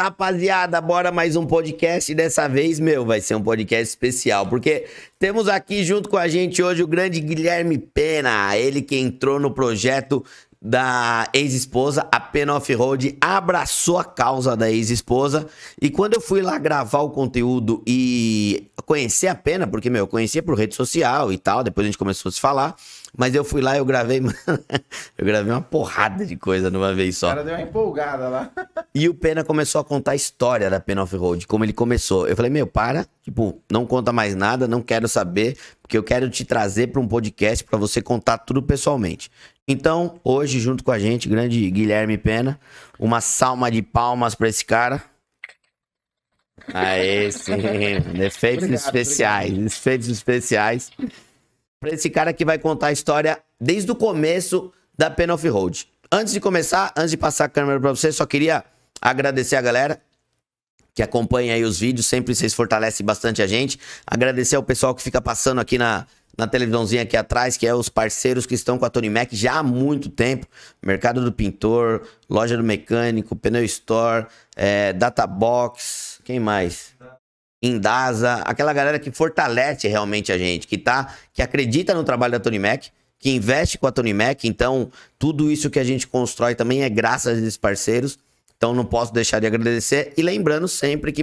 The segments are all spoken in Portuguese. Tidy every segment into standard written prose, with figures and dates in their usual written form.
rapaziada, bora mais um podcast e dessa vez, vai ser um podcast especial, porque temos aqui junto com a gente hoje o grande Guilherme Pena, ele que entrou no projeto da ex-esposa, a Pena Off-Road, abraçou a causa da ex-esposa, e quando eu fui lá gravar o conteúdo e conhecer a Pena, porque, eu conhecia por rede social e tal, depois a gente começou a se falar, mas eu fui lá e eu gravei, eu gravei uma porrada de coisa numa vez só. O cara deu uma empolgada lá. E o Pena começou a contar a história da Pena Off-Road, como ele começou. Eu falei, para, não conta mais nada, não quero saber, porque eu quero te trazer para um podcast para você contar tudo pessoalmente. Então, hoje, junto com a gente, grande Guilherme Pena, uma salva de palmas para esse cara. Aê, sim, efeitos especiais, efeitos especiais. Para esse cara que vai contar a história desde o começo da Pena Off-Road. Antes de começar, antes de passar a câmera para você, só queria agradecer a galera que acompanha aí os vídeos, sempre vocês fortalecem bastante a gente. Agradecer ao pessoal que fica passando aqui na televisãozinha aqui atrás, que é os parceiros que estão com a Tony Mac já há muito tempo. Mercado do Pintor, Loja do Mecânico, Pneu Store, Databox, quem mais? Indasa, aquela galera que fortalece realmente a gente, que acredita no trabalho da Tony Mac, que investe com a Tony Mac. Então tudo isso que a gente constrói também é graças a esses parceiros. Então não posso deixar de agradecer. E lembrando sempre que,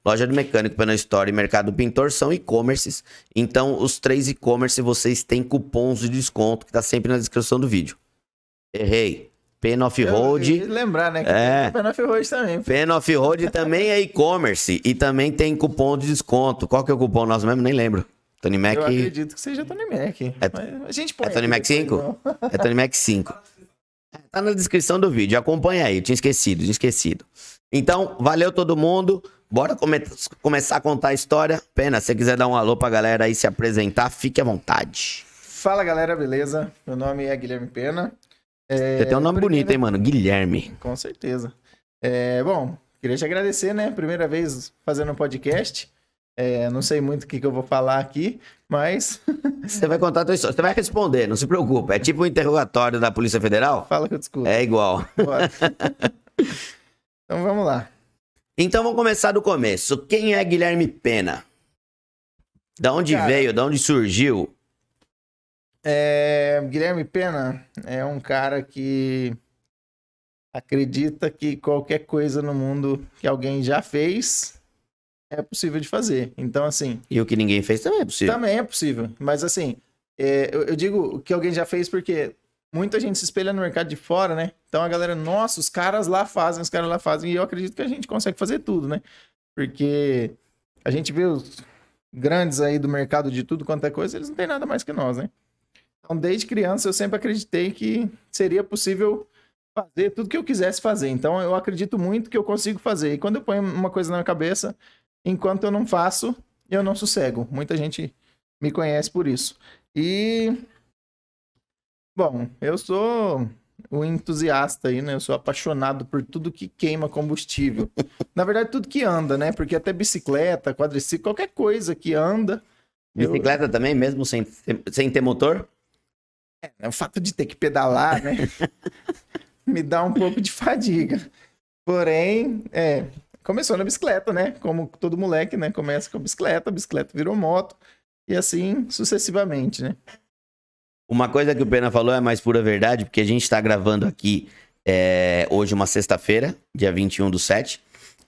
Loja do Mecânico, Pneu Store e Mercado do Pintor são e-commerces. Então os 3 e-commerce vocês têm cupons de desconto, que tá sempre na descrição do vídeo. Errei. Pena Off-Road. Lembrar, né? Que tem Pena Off-Road também. Pena Off-Road também é e-commerce. E também tem cupom de desconto. Qual que é o cupom nosso mesmo? Nem lembro. Tony Mac. Eu acredito que seja Tony Mac. A gente põe Tony Mac 5? É Tony Mac 5. Tá na descrição do vídeo. Acompanha aí. Tinha esquecido. Então, valeu todo mundo. Bora começar a contar a história. Pena, se você quiser dar um alô pra galera aí se apresentar, fique à vontade. Fala, galera, beleza? Meu nome é Guilherme Pena. Você tem um nome bonito, hein, mano? Guilherme. Com certeza. Bom, queria te agradecer, né? Primeira vez fazendo um podcast. Não sei muito o que eu vou falar aqui, mas... Você vai contar a tua história. Você vai responder, não se preocupa. É tipo um interrogatório da Polícia Federal? Fala que eu discuto. É igual. Bora. Então vamos lá. Então vamos começar do começo. Quem é Guilherme Pena? Da onde veio? Da onde surgiu? Guilherme Pena é um cara que acredita que qualquer coisa no mundo que alguém já fez é possível de fazer. Então, assim... E o que ninguém fez também é possível. Também é possível. Mas, assim, eu digo que alguém já fez porque muita gente se espelha no mercado de fora, né? Então, a galera, nossa, os caras lá fazem. E eu acredito que a gente consegue fazer tudo, né? Porque a gente vê os grandes aí do mercado de tudo quanto é coisa, eles não têm nada mais que nós, né? Então, desde criança, eu sempre acreditei que seria possível fazer tudo que eu quisesse fazer. Então, eu acredito muito que eu consigo fazer. E quando eu ponho uma coisa na minha cabeça, enquanto eu não faço, eu não sossego. Muita gente me conhece por isso. E, bom, eu sou um entusiasta aí, né? Eu sou apaixonado por tudo que queima combustível. Na verdade, tudo que anda, né? Porque até bicicleta, quadriciclo, qualquer coisa que anda... Bicicleta também, mesmo sem ter motor? O fato de ter que pedalar, né? Me dá um pouco de fadiga. Porém, começou na bicicleta, né? Como todo moleque, né? Começa com a bicicleta virou moto, e assim sucessivamente, né? Uma coisa que o Pena falou é mais pura verdade, porque a gente tá gravando aqui hoje uma sexta-feira, dia 21/7,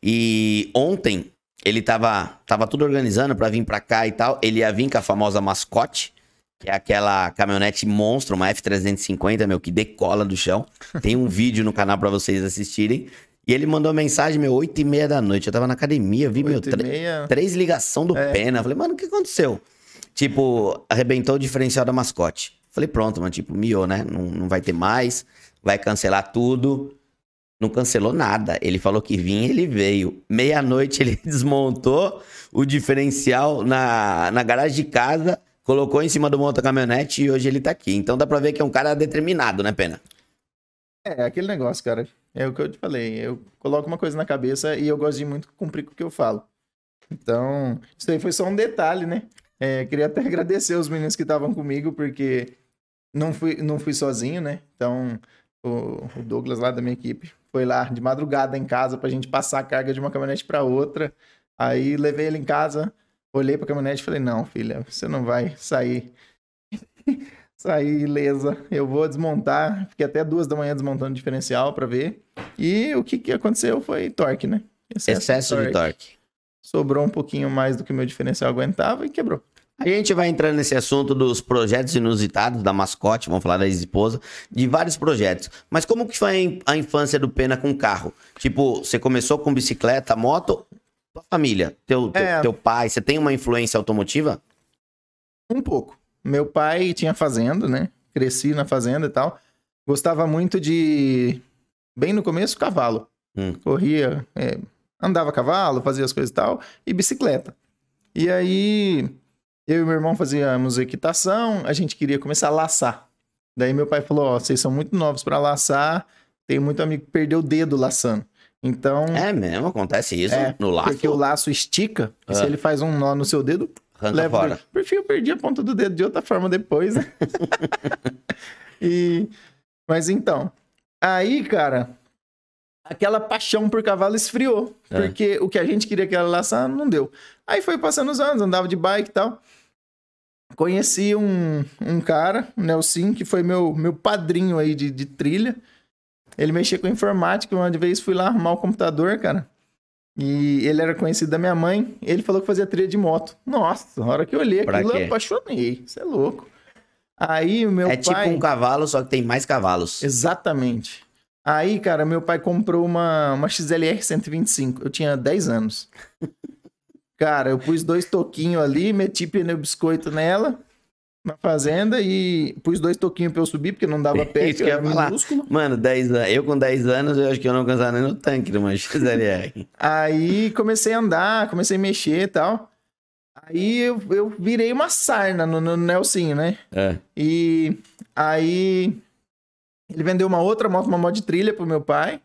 e ontem ele tava tudo organizando pra vir pra cá e tal. Ele ia vir com a famosa mascote, que é aquela caminhonete monstro, uma F350, que decola do chão. Tem um vídeo no canal pra vocês assistirem. E ele mandou uma mensagem, 8h30 da noite. Eu tava na academia, vi, 3 ligação do Pena. Falei, mano, o que aconteceu? Tipo, arrebentou o diferencial da mascote. Falei, pronto, mano, miou, né? Não vai ter mais, vai cancelar tudo. Não cancelou nada. Ele falou que vinha, ele veio. Meia-noite ele desmontou o diferencial na garagem de casa, colocou em cima do monta-caminhonete e hoje ele tá aqui. Então dá pra ver que é um cara determinado, né, Pena? Aquele negócio, cara. É o que eu te falei. Eu coloco uma coisa na cabeça e eu gosto de muito cumprir com o que eu falo. Então, isso aí foi só um detalhe, né? Queria até agradecer os meninos que estavam comigo, porque não fui sozinho, né? Então, o Douglas lá da minha equipe, foi lá de madrugada em casa pra gente passar a carga de uma caminhonete pra outra. Aí levei ele em casa, olhei pra caminhonete e falei, não, filha, você não vai sair ilesa. Eu vou desmontar. Fiquei até 2 da manhã desmontando o diferencial pra ver. E o que aconteceu foi torque, né? Excesso de torque. Sobrou um pouquinho mais do que o meu diferencial aguentava e quebrou. A gente vai entrando nesse assunto dos projetos inusitados da mascote, vamos falar da ex-esposa, de vários projetos. Mas como que foi a infância do Pena com carro? Tipo, você começou com bicicleta, moto, tua família, teu pai, você tem uma influência automotiva? Um pouco. Meu pai tinha fazenda, né? Cresci na fazenda e tal. Gostava muito de, bem no começo, cavalo. Corria, andava a cavalo, fazia as coisas e tal, e bicicleta. E aí... eu e meu irmão fazíamos equitação, a gente queria começar a laçar. Daí meu pai falou, ó, vocês são muito novos pra laçar, tem muito amigo que perdeu o dedo laçando. Então... é mesmo? Acontece isso no laço? Porque o laço estica, e se ele faz um nó no seu dedo, arranca fora. Eu perdi a ponta do dedo de outra forma depois, né? Mas então, aí, cara, aquela paixão por cavalo esfriou. Porque o que a gente queria que ela laçar, não deu. Aí foi passando os anos, andava de bike e tal. Conheci um cara, o Nelson, que foi meu padrinho aí de trilha. Ele mexia com informática, uma vez fui lá arrumar o computador, cara. E ele era conhecido da minha mãe. Ele falou que fazia trilha de moto. Nossa, na hora que eu olhei aquilo, eu apaixonei. Isso é louco. Aí o meu pai... é tipo um cavalo, só que tem mais cavalos. Exatamente. Aí, cara, meu pai comprou uma XLR 125. Eu tinha 10 anos. Cara, eu pus 2 toquinhos ali, meti pneu biscoito nela, na fazenda, e pus 2 toquinhos pra eu subir, porque não dava pé, que eu ia falar. Minúsculo. Mano, 10 anos. Eu com 10 anos, eu acho que eu não alcançava nem no tanque de uma XLR. Aí comecei a andar, comecei a mexer e tal. Aí eu virei uma sarna no Nelsinho, né? E aí ele vendeu uma outra moto, uma moto de trilha pro meu pai.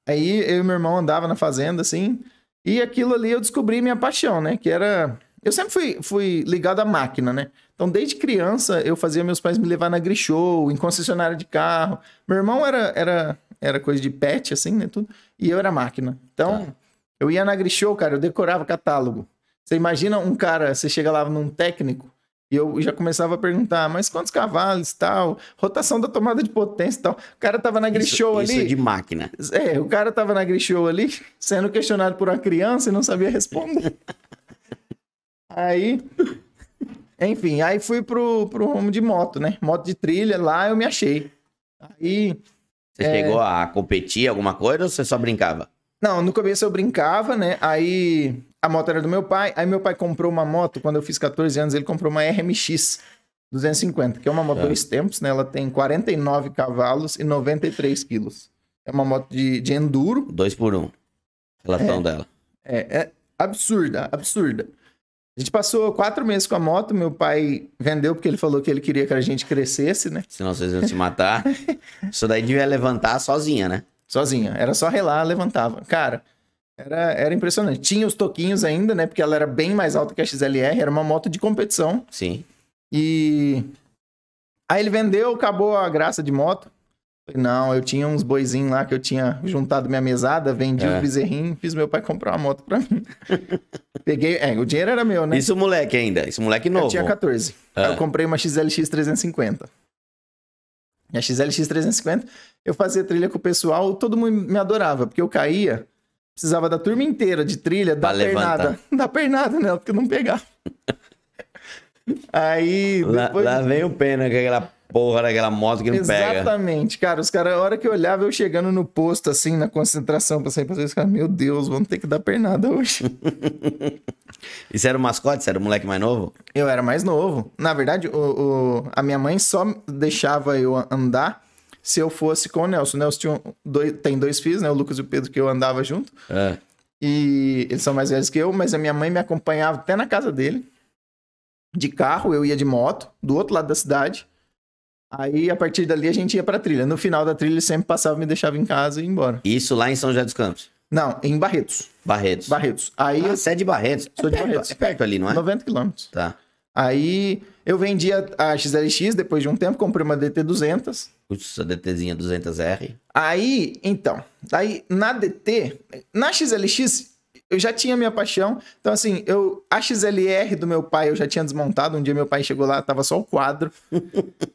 Aí eu e meu irmão andava na fazenda, assim. E aquilo ali eu descobri minha paixão, né? Que era... eu sempre fui ligado à máquina, né? Então, desde criança, eu fazia meus pais me levar na Grishow, em concessionária de carro. Meu irmão era coisa de pet, assim, né? Tudo. E eu era máquina. Então, eu ia na Grishow, cara, eu decorava catálogo. Você imagina um cara, você chega lá num técnico, e eu já começava a perguntar, mas quantos cavalos e tal? Rotação da tomada de potência e tal. O cara tava na Grishow ali... isso é de máquina. O cara tava na Grishow ali, sendo questionado por uma criança e não sabia responder. Aí... enfim, aí fui pro rumo de moto, né? Moto de trilha, lá eu me achei. Aí... você chegou a competir alguma coisa ou você só brincava? Não, no começo eu brincava, né? Aí a moto era do meu pai. Aí meu pai comprou uma moto, quando eu fiz 14 anos, ele comprou uma RMX 250, que é uma moto 2 tempos, né? Ela tem 49 cavalos e 93 quilos. É uma moto de enduro. 2x1. Relação dela. É absurda, absurda. A gente passou 4 meses com a moto, meu pai vendeu porque ele falou que ele queria que a gente crescesse, né? Senão vocês iam se matar. Isso daí devia levantar sozinha, né? Sozinha. Era só relar, levantava. Cara, era impressionante. Tinha os toquinhos ainda, né? Porque ela era bem mais alta que a XLR. Era uma moto de competição. Sim. E... aí ele vendeu, acabou a graça de moto. Não, eu tinha uns boizinhos lá que eu tinha juntado minha mesada, vendi os bezerrinhos, fiz meu pai comprar uma moto pra mim. Peguei... o dinheiro era meu, né? Isso moleque ainda? Isso moleque novo? Eu tinha 14. Aí eu comprei uma XLX 350. E a XLX 350, eu fazia trilha com o pessoal, todo mundo me adorava, porque eu caía, precisava da turma inteira de trilha, da pernada nela, porque eu não pegava. Aí, depois... lá vem o Pena com aquela porra daquela moto que não pega. Exatamente, cara, os caras, a hora que eu olhava, eu chegando no posto, assim, na concentração, pra sair pra os caras, meu Deus, vamos ter que dar pernada hoje. E você era o mascote? Você era o moleque mais novo? Eu era mais novo. Na verdade, a minha mãe só deixava eu andar se eu fosse com o Nelson. O Nelson tem 2 filhos, né? O Lucas e o Pedro, que eu andava junto. E eles são mais velhos que eu, mas a minha mãe me acompanhava até na casa dele. De carro, eu ia de moto, do outro lado da cidade. Aí, a partir dali, a gente ia pra trilha. No final da trilha, ele sempre passava, me deixava em casa e ia embora. Isso lá em São José dos Campos? Não, em Barretos. Barretos. Aí, você é de Barretos? Sou de Barretos. É perto ali, não é? 90 quilômetros. Tá. Aí eu vendi a XLX depois de um tempo, comprei uma DT200. Putz, a DTzinha 200R. Aí, então, daí na DT, na XLX, eu já tinha minha paixão. Então, assim, a XLR do meu pai eu já tinha desmontado. Um dia meu pai chegou lá, tava só o quadro.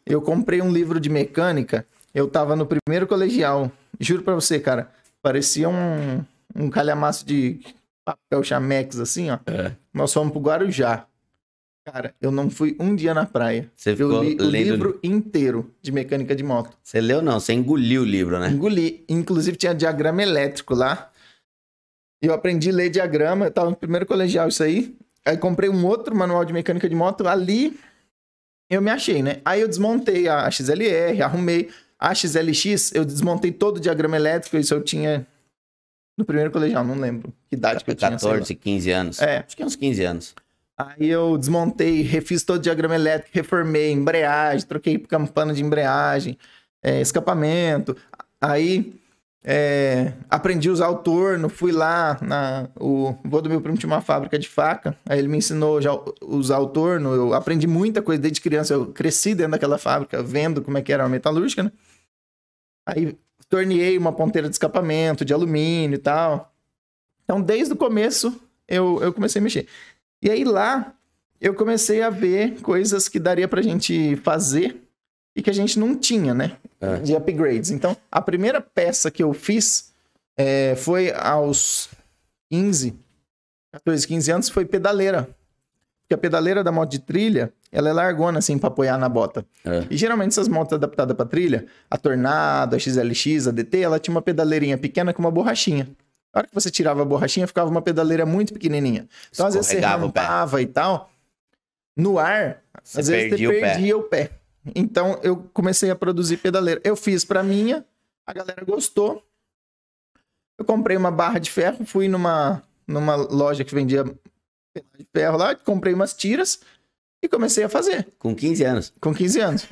Eu comprei um livro de mecânica. Eu tava no primeiro colegial. Juro pra você, cara, parecia um calhamaço de papel chamex, assim, ó. É. Nós fomos pro Guarujá. Cara, eu não fui um dia na praia. Você ficou Eu li o lendo livro inteiro de mecânica de moto. Você leu não, você engoliu o livro, né? Engoli. Inclusive tinha diagrama elétrico lá. E eu aprendi a ler diagrama. Eu tava no primeiro colegial isso aí. Aí comprei um outro manual de mecânica de moto. Ali eu me achei, né? Aí eu desmontei a XLR, arrumei. A XLX, eu desmontei todo o diagrama elétrico. Isso eu tinha no primeiro colegial, não lembro que idade que eu tinha. 14, 15 anos. É. Acho que uns 15 anos. Aí eu desmontei, refiz todo o diagrama elétrico, reformei embreagem, troquei campana de embreagem, escapamento. Aí aprendi a usar o torno, fui lá, o vô do meu primo tinha uma fábrica de faca, aí ele me ensinou já a usar o torno, eu aprendi muita coisa desde criança, eu cresci dentro daquela fábrica, vendo como é que era a metalúrgica, né? Aí torneei uma ponteira de escapamento, de alumínio e tal. Então, desde o começo, eu comecei a mexer. E aí lá, eu comecei a ver coisas que daria pra gente fazer e que a gente não tinha, né? De upgrades. Então, a primeira peça que eu fiz foi aos 14, 15 anos, foi pedaleira. Porque a pedaleira da moto de trilha, ela é largona, assim, pra apoiar na bota. E geralmente essas motos adaptadas pra trilha, a Tornado, a XLX, a DT, ela tinha uma pedaleirinha pequena com uma borrachinha. Na hora que você tirava a borrachinha, ficava uma pedaleira muito pequenininha. Então, às vezes, você rampava e tal. No ar, às vezes, você perdia o pé. Então, eu comecei a produzir pedaleira. Eu fiz pra minha, a galera gostou. Eu comprei uma barra de ferro, fui numa loja que vendia de ferro lá, comprei umas tiras e comecei a fazer. Com 15 anos? Com 15 anos.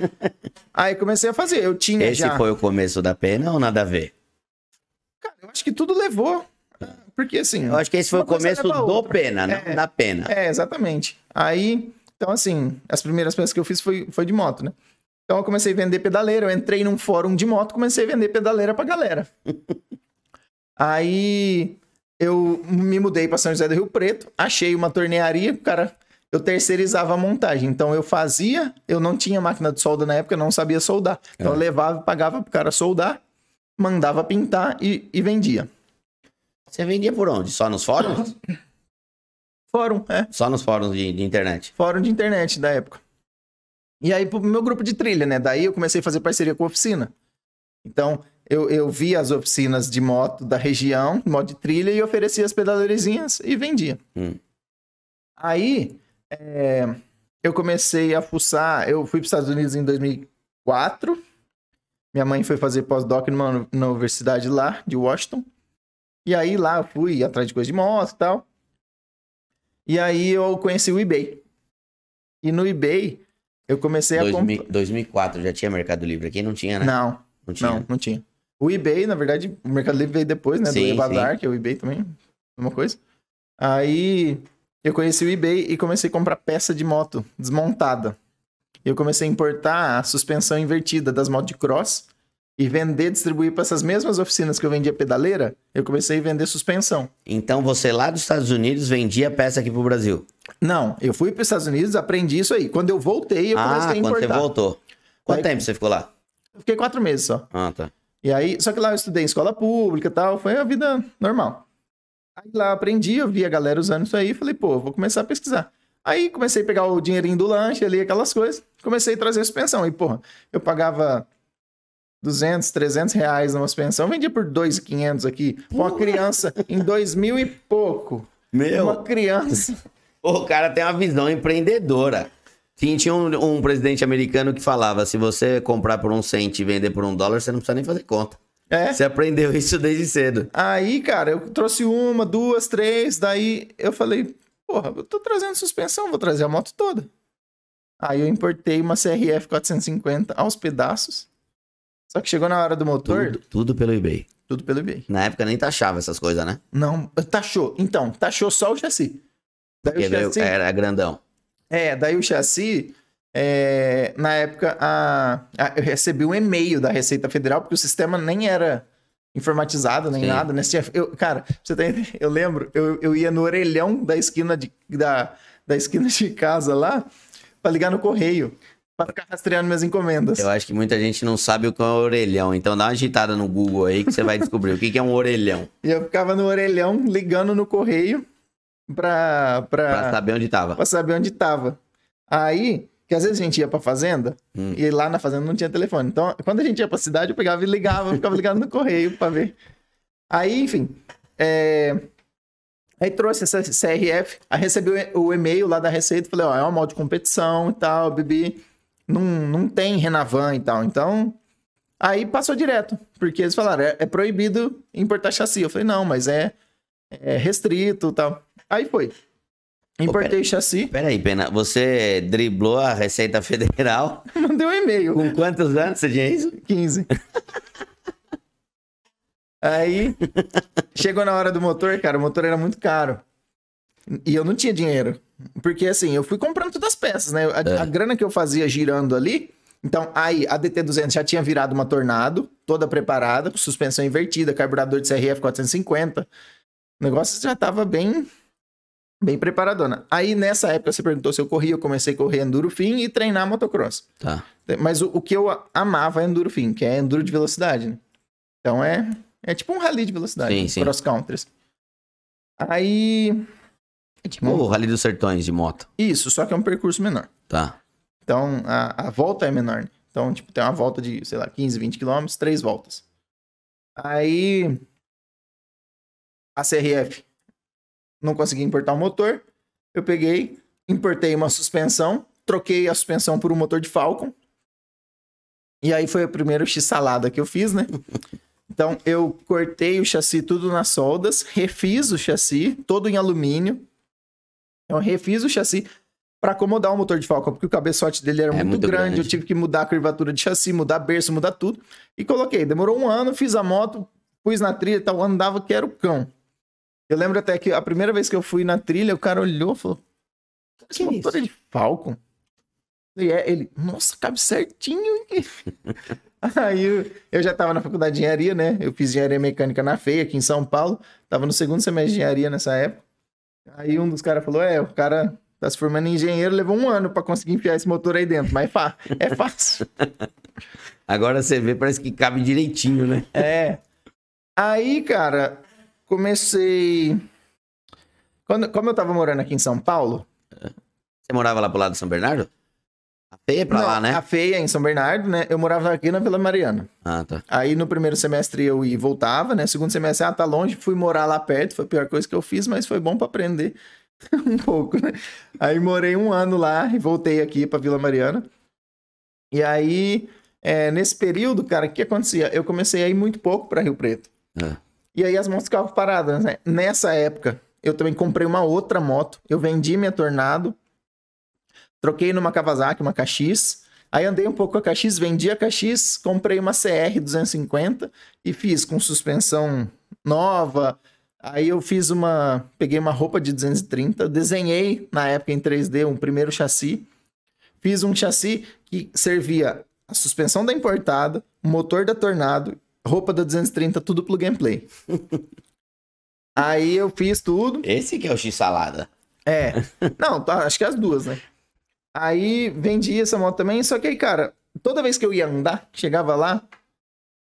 Aí, comecei a fazer. Eu tinha Esse foi o começo da pena ou nada a ver? Cara, eu acho que tudo levou. Porque assim. Eu acho que esse foi o começo do pena, não da pena. Exatamente. Aí, então, assim, as primeiras peças que eu fiz foi de moto, né? Então eu comecei a vender pedaleira. Eu entrei num fórum de moto, comecei a vender pedaleira pra galera. Aí eu me mudei pra São José do Rio Preto, achei uma tornearia, cara. Eu terceirizava a montagem. Então eu fazia, eu não tinha máquina de solda na época, eu não sabia soldar. Então eu levava, pagava pro cara soldar, mandava pintar e vendia. Você vendia por onde? Só nos fóruns? Fórum, Só nos fóruns de internet? Fórum de internet da época. E aí, pro meu grupo de trilha, né? Daí eu comecei a fazer parceria com a oficina. Então, eu via as oficinas de moto da região, moto de trilha, e oferecia as pedaleirezinhas e vendia. Aí, eu comecei a fuçar. Eu fui para os Estados Unidos em 2004. Minha mãe foi fazer pós-doc numa universidade lá, de Washington. E aí lá eu fui atrás de coisa de moto e tal. E aí eu conheci o eBay. E no eBay eu comecei a comprar. 2004 já tinha Mercado Livre aqui? Não tinha, né? Não tinha. O eBay, na verdade, o Mercado Livre veio depois, né? Sim, do Bazar, que é o eBay também, uma coisa. Aí eu conheci o eBay e comecei a comprar peça de moto desmontada. Eu comecei a importar a suspensão invertida das motos de cross e vender, distribuir para essas mesmas oficinas que eu vendia pedaleira, eu comecei a vender suspensão. Então você lá dos Estados Unidos vendia peça aqui pro Brasil? Não, eu fui para os Estados Unidos, aprendi isso aí. Quando eu voltei, eu comecei a importar. Quando você voltou. Quanto tempo você ficou lá? Eu fiquei 4 meses só. Ah, tá. E aí, só que lá eu estudei em escola pública e tal, foi a vida normal. Aí lá eu aprendi, eu vi a galera usando isso aí, falei, pô, vou começar a pesquisar. Aí comecei a pegar o dinheirinho do lanche ali, aquelas coisas, comecei a trazer suspensão. E, porra, eu pagava 200, 300 reais numa suspensão, vendia por 2.500 aqui. Uma criança em 2000 e pouco. Uma criança. O cara tem uma visão empreendedora. Tinha um presidente americano que falava, se você comprar por 1 cento e vender por $1, você não precisa nem fazer conta. Você aprendeu isso desde cedo. Aí, cara, eu trouxe 1, 2, 3, daí eu falei, porra, eu tô trazendo suspensão, vou trazer a moto toda. Aí eu importei uma CRF 450 aos pedaços. Só que chegou na hora do motor... Tudo pelo eBay. Tudo pelo eBay. Na época nem taxava essas coisas, né? Não, taxou. Então, taxou só o chassi. Daí o chassi era grandão. Daí o chassi, na época, eu recebi um e-mail da Receita Federal, porque o sistema nem era informatizado, nem nada, né? Cara, eu lembro, eu ia no orelhão da esquina da esquina de casa lá, pra ligar no correio, pra ficar rastreando minhas encomendas. Eu acho que muita gente não sabe o que é um orelhão, então dá uma agitada no Google aí que você vai descobrir o que é um orelhão. E eu ficava no orelhão, ligando no correio, pra saber onde tava. Pra saber onde tava. Aí, que às vezes a gente ia pra fazenda, e lá na fazenda não tinha telefone. Então, quando a gente ia pra cidade, eu pegava e ligava, eu ficava ligado no correio pra ver. Aí, enfim, aí trouxe essa CRF, aí recebi o e-mail lá da Receita, falei, é uma moto de competição e tal, Bibi, não tem Renavan e tal. Então, aí passou direto, porque eles falaram, é proibido importar chassi. Eu falei, não, mas é restrito e tal. Aí foi. Importei chassi. Peraí, Pena, você driblou a Receita Federal? Mandei um e-mail. Com quantos anos você tinha isso? 15. Aí, chegou na hora do motor, cara, o motor era muito caro. E eu não tinha dinheiro. Porque, assim, eu fui comprando todas as peças, né? A grana que eu fazia girando ali... Então, aí, a DT200 já tinha virado uma Tornado, toda preparada, com suspensão invertida, carburador de CRF 450. O negócio já tava bem preparadona. Aí, nessa época, você perguntou se eu corria. Eu comecei a correr Enduro Fim e treinar motocross. Tá. Mas o que eu amava é Enduro Fim, que é Enduro de velocidade, né? Então, é tipo um rally de velocidade. Sim. Cross country. Aí... É tipo o Rally dos Sertões de moto. Isso, só que é um percurso menor. Tá. Então, a volta é menor, né? Então, tipo, tem uma volta de, sei lá, 15, 20 quilômetros, 3 voltas. Aí, a CRF não consegui importar o motor. Eu peguei, importei uma suspensão, troquei a suspensão por um motor de Falcon. E aí foi a primeira X-salada que eu fiz, né? Então, eu cortei o chassi tudo nas soldas, refiz o chassi, todo em alumínio. Eu refiz o chassi para acomodar o motor de Falcon, porque o cabeçote dele era muito grande. Eu tive que mudar a curvatura de chassi, mudar berço, mudar tudo. E coloquei. Demorou um ano, fiz a moto, pus na trilha e tal, andava que era o cão. Eu lembro até que a primeira vez que eu fui na trilha, o cara olhou e falou: esse motor é de Falcon? E ele, nossa, cabe certinho. Aí eu já tava na faculdade de engenharia, né? Eu fiz engenharia mecânica na FEI, aqui em São Paulo. Tava no segundo semestre de engenharia nessa época. Aí um dos caras falou, o cara tá se formando em engenheiro, levou um ano pra conseguir enfiar esse motor aí dentro, mas é fácil. Agora você vê, parece que cabe direitinho, né? Aí, cara, comecei... Como eu tava morando aqui em São Paulo... Você morava lá pro lado de São Bernardo? A FEI é pra lá, né? A FEI é em São Bernardo, né? Eu morava aqui na Vila Mariana. Ah, tá. Aí no primeiro semestre eu ia e voltava, né? Segundo semestre, tá longe, fui morar lá perto, foi a pior coisa que eu fiz, mas foi bom pra aprender um pouco, né? Aí morei um ano lá e voltei aqui pra Vila Mariana. E aí, nesse período, cara, o que acontecia? Eu comecei a ir muito pouco pra Rio Preto. E aí as motos ficavam paradas, né? Nessa época, eu também comprei uma outra moto, eu vendi minha Tornado, troquei numa Kawasaki, uma KX. Aí andei um pouco com a KX, vendi a KX, comprei uma CR 250 e fiz com suspensão nova. Aí eu peguei uma roupa de 230, desenhei na época em 3D um primeiro chassi. Fiz um chassi que servia a suspensão da importada, o motor da Tornado, roupa da 230, tudo plug and play. Aí eu fiz tudo. Esse que é o X-salada. Não, acho que é as duas, né? Aí vendi essa moto também, só que aí, cara, toda vez que eu ia andar, chegava lá,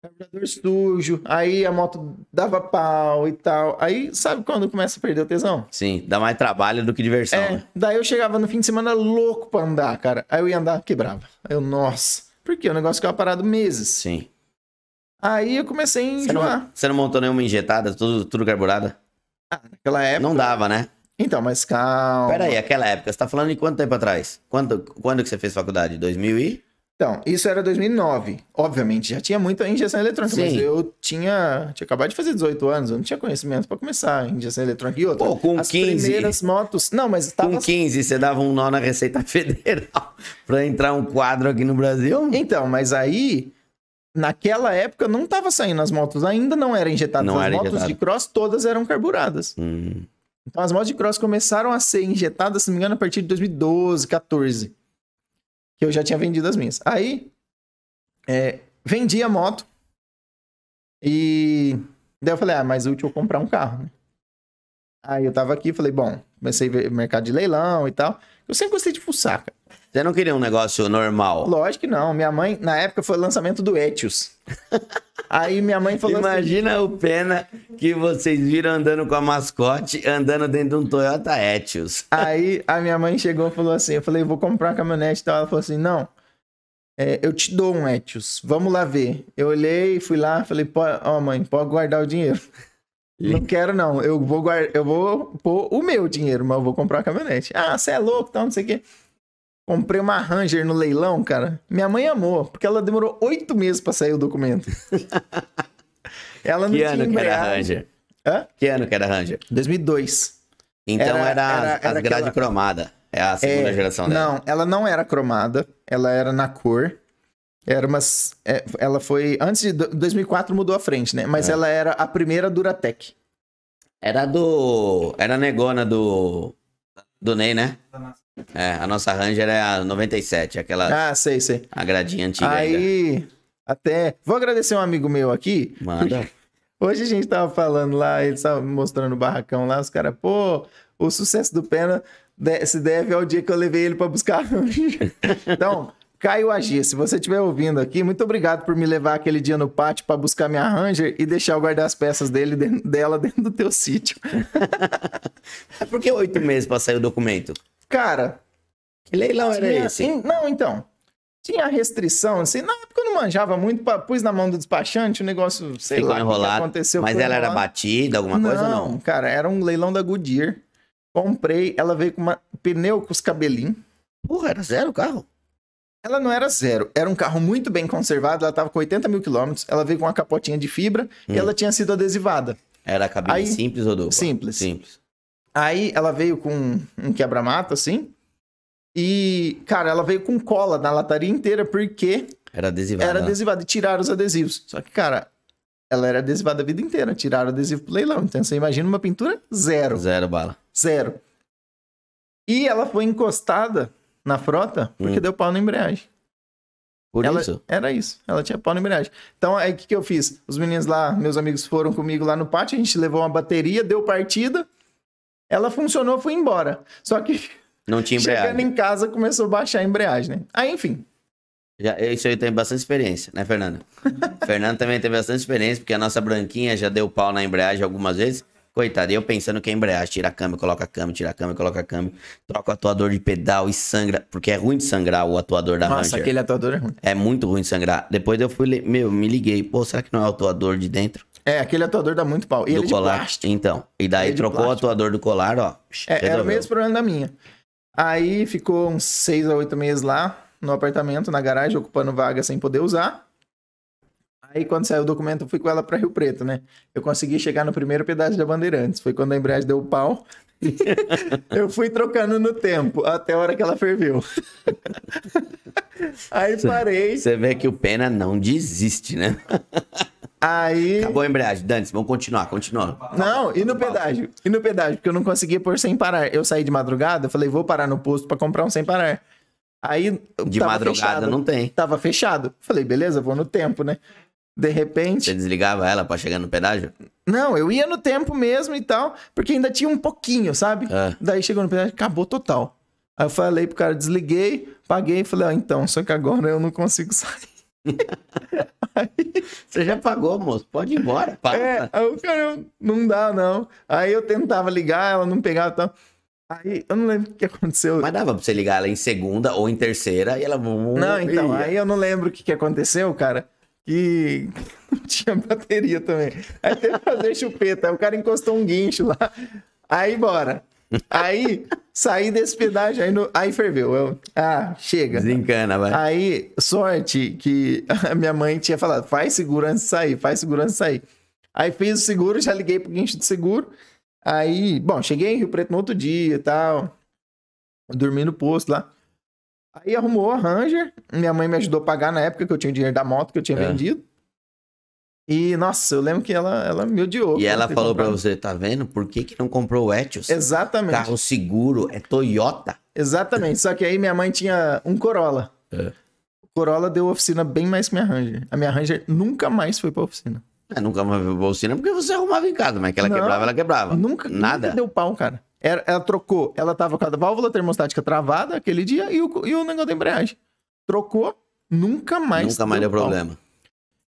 carburador sujo, aí a moto dava pau e tal. Aí, sabe quando começa a perder o tesão? Sim, dá mais trabalho do que diversão, né? Daí eu chegava no fim de semana louco pra andar, cara. Aí eu ia andar, quebrava. Aí eu, nossa, porque o negócio ficava parado meses. Sim. Aí eu comecei a enjoar. Você não montou nenhuma injetada, tudo carburada? Naquela época... Não dava, né? Então, mas calma. Pera aí, aquela época, você tá falando de quanto tempo atrás? Quando que você fez faculdade? 2000 e... Então, isso era 2009. Obviamente, já tinha muita injeção eletrônica, Sim. mas eu tinha acabado de fazer 18 anos, eu não tinha conhecimento pra começar a injeção eletrônica. E outra, Pô, com as 15... primeiras motos... Não, mas tava... Com 15, você dava um nó na Receita Federal pra entrar um quadro aqui no Brasil? Então, mas aí... Naquela época não tava saindo as motos, ainda não era injetadas. As motos de cross todas eram carburadas. Então as motos de cross começaram a ser injetadas, se não me engano, a partir de 2012, 14. Que eu já tinha vendido as minhas. Aí, vendi a moto. E daí eu falei, mais útil eu comprar um carro, né? Aí eu tava aqui, falei, bom, comecei a ver mercado de leilão e tal. Eu sempre gostei de fuçar, cara. Você não queria um negócio normal? Lógico que não. Minha mãe, na época, foi o lançamento do Etios. Aí minha mãe falou Imagina assim... o Pena que vocês viram andando com a mascote, andando dentro de um Toyota Etios. Aí a minha mãe chegou e falou assim, eu falei, vou comprar uma caminhonete e tal. Ela falou assim, não, eu te dou um Etios, vamos lá ver. Eu olhei, fui lá, falei, mãe, pode guardar o dinheiro. Não quero não, eu vou pôr o meu dinheiro, mas eu vou comprar uma caminhonete. Ah, você é louco, tal, não sei o quê. Comprei uma Ranger no leilão, cara. Minha mãe amou, porque ela demorou 8 meses pra sair o documento. Ela não Que tinha ano que era a embreagem. Ranger? Hã? Que ano que era a Ranger? 2002. Então era as grades aquela... cromadas. É a segunda geração dela. Não, ela não era cromada. Ela era na cor. Era umas... ela foi... Antes de 2004 mudou a frente, né? Mas ela era a primeira Duratec. Era a negona do Ney, né? A nossa Ranger é a 97, aquela... Ah, sei. A gradinha antiga Aí... ainda. Até... Vou agradecer um amigo meu aqui. Manda. Hoje a gente tava falando lá, ele tava mostrando o barracão lá, os caras, o sucesso do Pena se deve ao dia que eu levei ele pra buscar a Ranger. Então... Caio AG, se você estiver ouvindo aqui, muito obrigado por me levar aquele dia no pátio para buscar minha Ranger e deixar eu guardar as peças dela dentro do teu sítio. Por que 8 meses para sair o documento? Cara... Que leilão era esse? Não, então... Tinha restrição, assim, na época eu não manjava muito, pus na mão do despachante, o negócio, sei Ficou lá, enrolado. O que aconteceu. Mas ela era batida, alguma coisa ou não? Não, cara, era um leilão da Goodyear. Comprei, ela veio com pneu com os cabelinhos. Porra, era zero o carro? Ela não era zero, era um carro muito bem conservado, ela tava com 80 mil quilômetros, ela veio com uma capotinha de fibra e ela tinha sido adesivada. Era a cabine simples ou dupla? Simples. Aí ela veio com um quebra-mato, assim, e, cara, ela veio com cola na lataria inteira, porque... Era adesivada. Era adesivada, e tiraram os adesivos. Só que, cara, ela era adesivada a vida inteira, tiraram o adesivo pro leilão. Então, você imagina uma pintura zero. Zero bala. Zero. E ela foi encostada na frota porque deu pau na embreagem. Por isso? Era isso. Ela tinha pau na embreagem. Então, aí o que eu fiz? Os meninos lá, meus amigos foram comigo lá no pátio, a gente levou uma bateria, deu partida, ela funcionou, fui embora. Só que não tinha embreagem. Chegando em casa, começou a baixar a embreagem, né? Aí, enfim. Isso aí tem bastante experiência, né, Fernando? Fernando também tem bastante experiência, porque a nossa branquinha já deu pau na embreagem algumas vezes. Coitado, eu pensando que a embreagem, tira a câmbio, coloca a câmbio, tira a câmbio, coloca a câmbio, troca o atuador de pedal e sangra, porque é ruim de sangrar o atuador da Ranger. Nossa, aquele atuador é ruim. É muito ruim de sangrar. Depois eu fui, me liguei, será que não é o atuador de dentro? Aquele atuador dá muito pau. E ele do colar. De plástico. Então, e daí trocou o atuador do colar, ó. Era o mesmo problema da minha. Aí ficou uns 6 a 8 meses lá, no apartamento, na garagem, ocupando vaga sem poder usar. Aí, quando saiu o documento, eu fui com ela pra Rio Preto, né? Eu consegui chegar no primeiro pedágio da Bandeirantes. Foi quando a embreagem deu o pau. Eu fui trocando no tempo, até a hora que ela ferveu. Aí parei. Você vê que o Pena não desiste, né? Aí... Acabou a embreagem. Dantes, vamos continuar. Não, e no pedágio? Porque eu não conseguia pôr sem parar. Eu saí de madrugada, eu falei, vou parar no posto pra comprar um sem parar. Aí... De madrugada fechado, não tem. Tava fechado. Falei, beleza, vou no tempo, né? De repente... Você desligava ela pra chegar no pedágio? Não, eu ia no tempo mesmo e tal, porque ainda tinha um pouquinho, sabe? Daí chegou no pedágio, acabou total. Aí eu falei pro cara, desliguei, paguei e falei, então, só que agora eu não consigo sair. Aí... Você já pagou, moço, pode ir embora. Aí o cara, não dá não. Aí eu tentava ligar, ela não pegava e tal. Aí eu não lembro o que aconteceu. Mas dava pra você ligar ela em segunda ou em terceira e ela... Não, então, aí eu não lembro o que aconteceu, cara. Que não tinha bateria também. Aí teve que fazer chupeta. Aí o cara encostou um guincho lá. Aí, bora. Aí, saí desse pedágio. Aí ferveu. Chega. Desencana, vai. Aí, sorte que a minha mãe tinha falado, faz seguro antes de sair, Aí fiz o seguro, já liguei pro guincho de seguro. Aí, bom, cheguei em Rio Preto no outro dia e tal. Dormi no posto lá. Aí arrumou a Ranger, minha mãe me ajudou a pagar na época que eu tinha o dinheiro da moto que eu tinha vendido. E, nossa, eu lembro que ela me odiou. E ela por ter falou pra comprado. você, tá vendo? Por que que não comprou o Etios? Exatamente. Carro seguro, é Toyota. Exatamente. Só que aí minha mãe tinha um Corolla. O Corolla deu oficina bem mais que minha Ranger. A minha Ranger nunca mais foi pra oficina. Nunca mais viu oficina porque você arrumava em casa, mas que ela Não, quebrava, ela quebrava. Nunca Nada. deu pau, cara. Ela trocou. Ela tava com a válvula termostática travada aquele dia e o negócio da embreagem. Trocou, nunca mais Nunca mais deu pau. problema.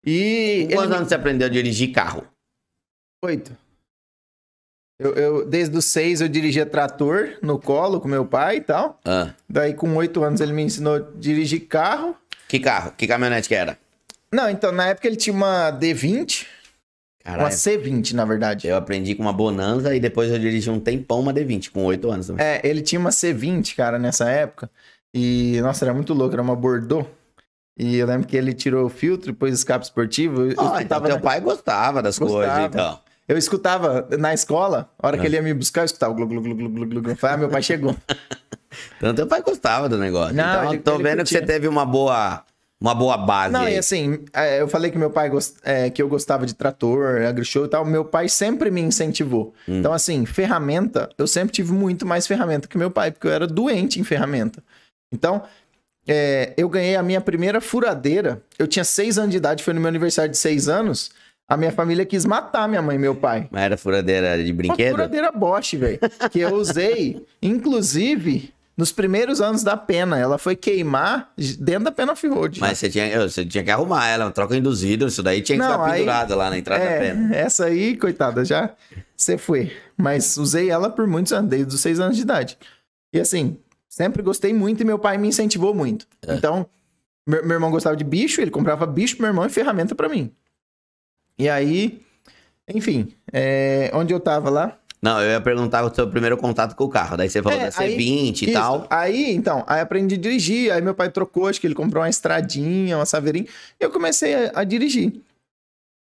E Com quantos anos você aprendeu a dirigir carro? 8. Desde os 6 eu dirigia trator no colo com meu pai e tal. Ah. Daí com 8 anos ele me ensinou a dirigir carro. Que carro? Que caminhonete que era? Não, então na época ele tinha uma D20. Uma Caralho, C20, na verdade. eu aprendi com uma Bonanza e depois eu dirigi um tempão uma D20, com 8 anos também. É, ele tinha uma C20, cara, nessa época. E, nossa, era muito louco, era uma Bordeaux. E eu lembro que ele tirou o filtro, depois escape esportivo. Eu Então escutava teu pai gostava das coisas, então. Eu escutava na escola, a hora que ele ia me buscar, eu escutava glu, glu, glu, glu, glu, glu, glu. Eu falei, meu pai chegou. Então teu pai gostava do negócio. Não, então ele- tô ele vendo que curtia. você teve uma boa base Não, aí. e assim, eu falei que meu pai que eu gostava de trator, agrishow e tal. Meu pai sempre me incentivou. Então, assim, ferramenta, eu sempre tive muito mais ferramenta que meu pai, porque eu era doente em ferramenta. Então, eu ganhei a minha primeira furadeira. Eu tinha 6 anos de idade, foi no meu aniversário de 6 anos. A minha família quis matar minha mãe e meu pai. Mas era furadeira de Uma brinquedo? furadeira Bosch, velho. Que eu usei, inclusive, nos primeiros anos da pena. Ela foi queimar dentro da pena off-road. Mas você tinha que arrumar ela, uma troca induzida, isso daí tinha que Não, ficar aí- pendurado lá na entrada da pena. Essa aí, coitada, já você foi. Mas usei ela por muitos anos, desde os 6 anos de idade. E assim, sempre gostei muito e meu pai me incentivou muito. Então, meu irmão gostava de bicho, ele comprava bicho pro meu irmão e ferramenta pra mim. E aí, enfim, onde eu tava lá. Não, eu ia perguntar o seu primeiro contato com o carro. Daí você falou da Aí- C20 e isso. tal. Aí aprendi a dirigir. Aí meu pai trocou, acho que ele comprou uma estradinha, uma saveirinha. E eu comecei a dirigir.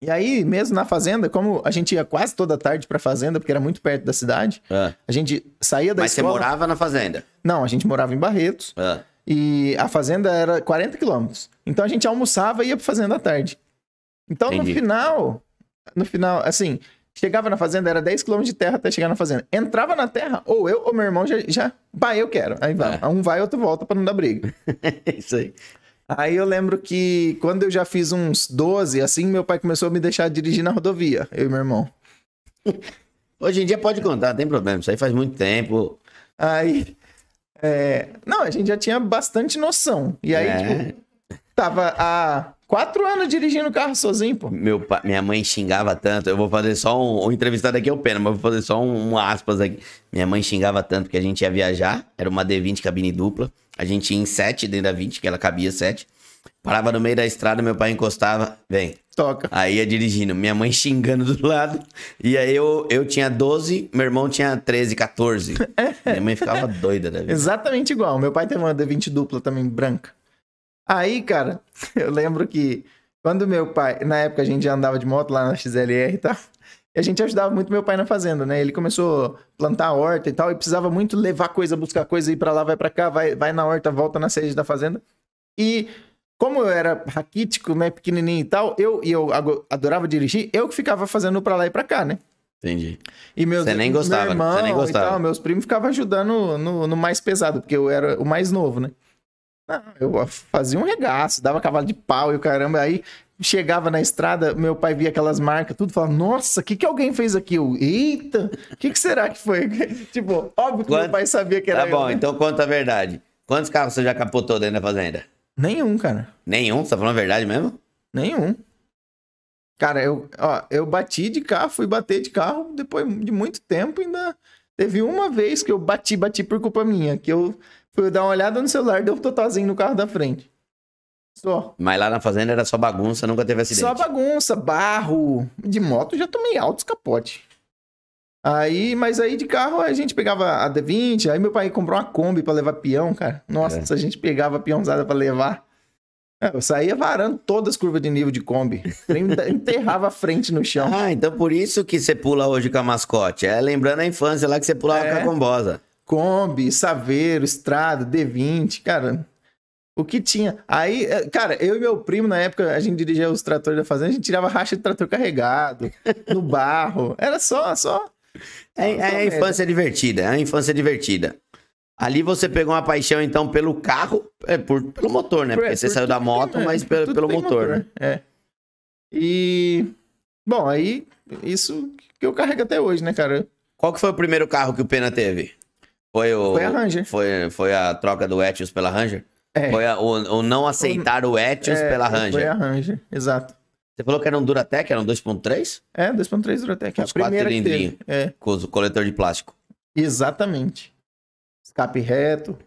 E aí, mesmo na fazenda, como a gente ia quase toda tarde pra fazenda, porque era muito perto da cidade, Ah. a gente saía da Mas você escola... morava na fazenda? Não, a gente morava em Barretos. Ah. E a fazenda era 40 quilômetros. Então a gente almoçava e ia pra fazenda à tarde. Então Entendi. no final, assim, chegava na fazenda, era 10 quilômetros de terra até chegar na fazenda. Entrava na terra, ou eu ou meu irmão já vai, eu quero. Aí vai, um vai, outro volta pra não dar briga. Isso aí. Aí eu lembro que quando eu já fiz uns 12, assim, meu pai começou a me deixar dirigir na rodovia, eu e meu irmão. Hoje em dia pode contar, não tem problema. Isso aí faz muito tempo. Aí, não, a gente já tinha bastante noção. E aí, tipo, tava há 4 anos dirigindo o carro sozinho, pô. Minha mãe xingava tanto. Eu vou fazer só um entrevistado aqui é o Pena, mas vou fazer só um aspas aqui. Minha mãe xingava tanto que a gente ia viajar. Era uma D20 cabine dupla. A gente ia em 7 dentro da 20, que ela cabia 7. Parava no meio da estrada, meu pai encostava. Vem. Toca. Aí ia dirigindo. Minha mãe xingando do lado. E aí eu tinha 12, meu irmão tinha 13, 14. Minha mãe ficava doida da vida. Exatamente igual. Meu pai teve uma D20 dupla também, branca. Aí, cara, eu lembro que quando meu pai... Na época a gente já andava de moto lá na XLR e tal. E a gente ajudava muito meu pai na fazenda, né? Ele começou a plantar a horta e tal. E precisava muito levar coisa, buscar coisa, ir pra lá, vai pra cá, vai na horta, volta na sede da fazenda. E como eu era raquítico, né, pequenininho e tal, eu adorava dirigir, eu que ficava fazendo pra lá e pra cá, né? Entendi. E Você nem gostava, meu irmão você nem gostava. E tal, meus primos ficavam ajudando no mais pesado, porque eu era o mais novo, né? Não, eu fazia um regaço, dava cavalo de pau e o caramba. Aí chegava na estrada, meu pai via aquelas marcas, tudo, falava, nossa, o que alguém fez aqui? Eu, eita, o que será que foi? Tipo, óbvio que meu pai sabia que era Tá bom, eu, né? então conta a verdade. Quantos carros você já capotou dentro da fazenda? Nenhum, cara. Nenhum? Você tá falando a verdade mesmo? Nenhum. Cara, eu bati de carro, fui bater de carro depois de muito tempo. Ainda teve uma vez que eu bati por culpa minha. Que eu fui dar uma olhada no celular, deu um totalzinho no carro da frente. Só. Mas lá na fazenda era só bagunça, nunca teve acidente. Só bagunça, barro. De moto já tomei altos capote. Mas aí de carro a gente pegava a D20, aí meu pai comprou uma Kombi pra levar peão, cara. Nossa, a gente pegava a peãozada pra levar. Eu saía varando todas as curvas de nível de Kombi. Enterrava a frente no chão. Ah, então por isso que você pula hoje com a mascote. É lembrando a infância lá que você pulava com a combosa. Kombi, Saveiro, Estrada, D20, cara. O que tinha. Aí, cara, eu e meu primo, na época, a gente dirigia os tratores da fazenda, a gente tirava racha de trator carregado, no barro. Era só. É a infância divertida, é a infância divertida. Ali você pegou uma paixão, então, pelo carro, pelo motor, né? Porque você saiu da moto, mas pelo motor, né? É. E, bom, aí, isso que eu carrego até hoje, né, cara? Qual que foi o primeiro carro que o Pena teve? Foi a Ranger. Foi a troca do Etios pela Ranger? É. Foi o não aceitar o Etios pela Ranger. Foi a Ranger, exato. Você falou que era um Duratec, era um 2.3? 2.3 Duratec. Os 4 cilindrinhos. Com o coletor de plástico. Exatamente. Escape reto.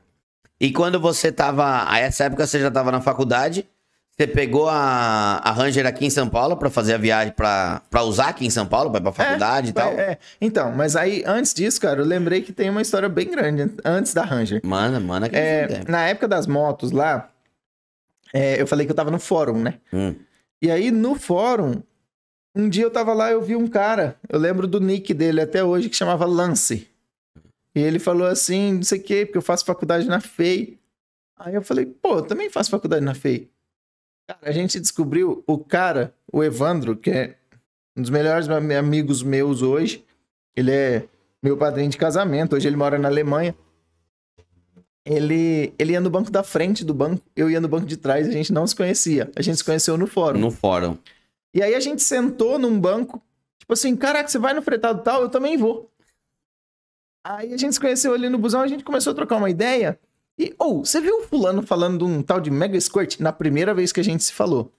E quando você tava... A essa época você já tava na faculdade, você pegou a Ranger aqui em São Paulo pra fazer a viagem, pra usar aqui em São Paulo, pra ir pra faculdade e tal? Então, mas aí, antes disso, cara, eu lembrei que tem uma história bem grande antes da Ranger. Manda que na época das motos lá, eu falei que eu tava no fórum, né? E aí, no fórum, um dia eu tava lá, eu vi um cara, eu lembro do nick dele até hoje, que chamava Lance. E ele falou assim, não sei o quê, porque eu faço faculdade na FEI. Aí eu falei, pô, eu também faço faculdade na FEI. Cara, a gente descobriu o Evandro, que é um dos melhores amigos meus hoje. Ele é meu padrinho de casamento, hoje ele mora na Alemanha. Ele ia no banco da frente do banco, eu ia no banco de trás, a gente não se conhecia. A gente se conheceu no fórum. No fórum. E aí a gente sentou num banco, tipo assim, caraca, você vai no fretado tal? Eu também vou. Aí a gente se conheceu ali no busão, a gente começou a trocar uma ideia. E, você viu o fulano falando de um tal de Mega Squirt na primeira vez que a gente se falou?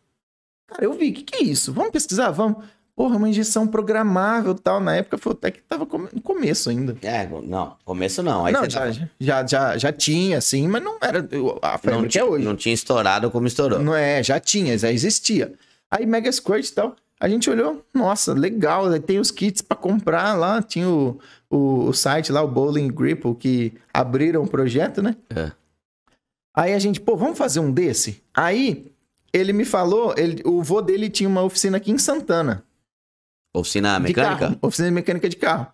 Cara, eu vi, o que é isso? Vamos pesquisar? Vamos. Porra, uma injeção programável e tal. Na época foi até que tava no começo ainda. Não, começo não. Aí não, já tinha, assim, mas não era a febre que é hoje. Não tinha estourado como estourou. Não já tinha, já existia. Aí Mega Squirt e tal, a gente olhou, nossa, legal, tem os kits pra comprar lá, tinha o site lá, o Bowling Grip, que abriram o projeto, né? Aí a gente, vamos fazer um desse? Aí ele me falou, o vô dele tinha uma oficina aqui em Santana. Oficina mecânica? Oficina mecânica de carro.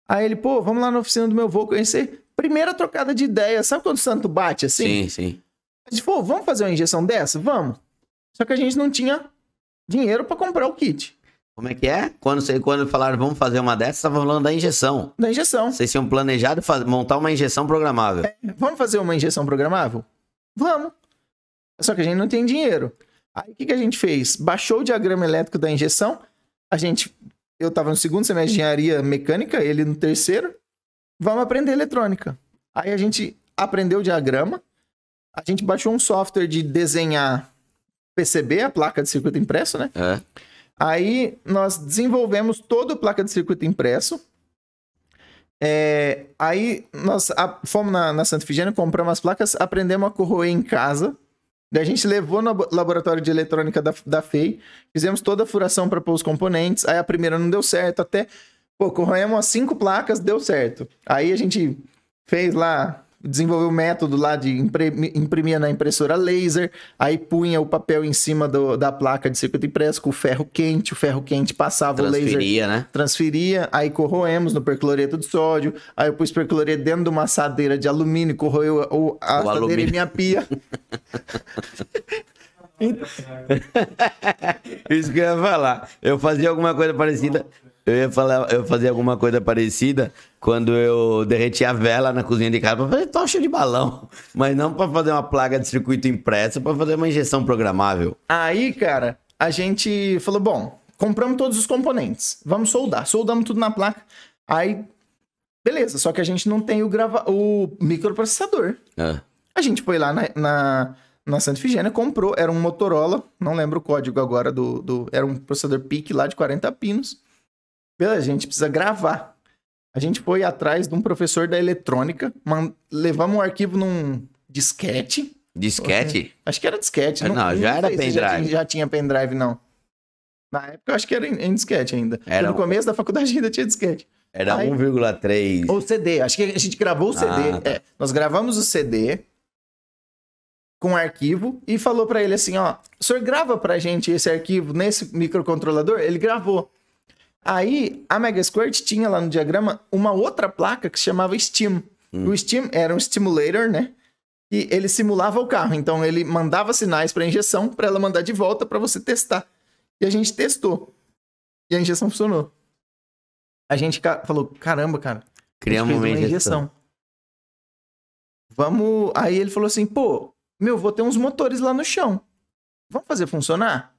Aí ele, vamos lá na oficina do meu vô conhecer. Primeira trocada de ideia, sabe quando o santo bate assim? Sim. A gente falou, vamos fazer uma injeção dessa? Vamos. Só que a gente não tinha dinheiro pra comprar o kit. Como é que é? Quando falaram vamos fazer uma dessas, estavam falando da injeção. Da injeção. Vocês tinham planejado montar uma injeção programável. Vamos fazer uma injeção programável? Vamos. Só que a gente não tem dinheiro. Aí o que a gente fez? Baixou o diagrama elétrico da injeção. Eu tava no segundo semestre de engenharia mecânica, ele no terceiro. Vamos aprender eletrônica. Aí a gente aprendeu o diagrama. A gente baixou um software de desenhar PCB, a placa de circuito impresso, né? Aí nós desenvolvemos toda a placa de circuito impresso. Aí nós fomos na Santa Efigênia, compramos as placas, aprendemos a corroer em casa. Daí a gente levou no laboratório de eletrônica da FEI, fizemos toda a furação para pôr os componentes. Aí a primeira não deu certo, corroemos as 5 placas, deu certo. Aí a gente fez lá, desenvolveu o método lá de imprimir na impressora laser, aí punha o papel em cima da placa de circuito impresso com o ferro quente passava o laser, né? Transferia, aí corroemos no percloreto de sódio, aí eu pus percloreto dentro de uma assadeira de alumínio, corroeu a assadeira em minha pia. Isso que eu ia falar. Eu fazia alguma coisa parecida. Eu fazia alguma coisa parecida quando eu derretia a vela na cozinha de casa pra fazer tocha de balão. Mas não pra fazer uma placa de circuito impresso, pra fazer uma injeção programável. Aí, cara, a gente falou, bom, compramos todos os componentes. Vamos soldar. Soldamos tudo na placa. Aí, beleza. Só que a gente não tem o microprocessador. A gente foi lá na Santa Efigênia, comprou. Era um Motorola. Não lembro o código agora era um processador PIC lá de 40 pinos. Beleza, a gente precisa gravar. A gente foi atrás de um professor da eletrônica, levamos o arquivo num disquete. Disquete? Acho que era disquete. Não, já era pendrive. Já tinha pendrive, não. Na época eu acho que era em disquete ainda. No começo da faculdade ainda tinha disquete. Era 1,3. Ou CD, acho que a gente gravou o CD. Tá. Nós gravamos o CD com o arquivo e falou pra ele assim, o senhor grava pra gente esse arquivo nesse microcontrolador? Ele gravou. Aí, a Mega Squirt tinha lá no diagrama uma outra placa que se chamava Steam. O Steam era um stimulator, né? e ele simulava o carro. Então ele mandava sinais para a injeção, para ela mandar de volta para você testar. E a gente testou. E a injeção funcionou. A gente falou, caramba, cara. Criamos uma injeção. Vamos... Aí ele falou assim, pô, vou ter uns motores lá no chão. Vamos fazer funcionar?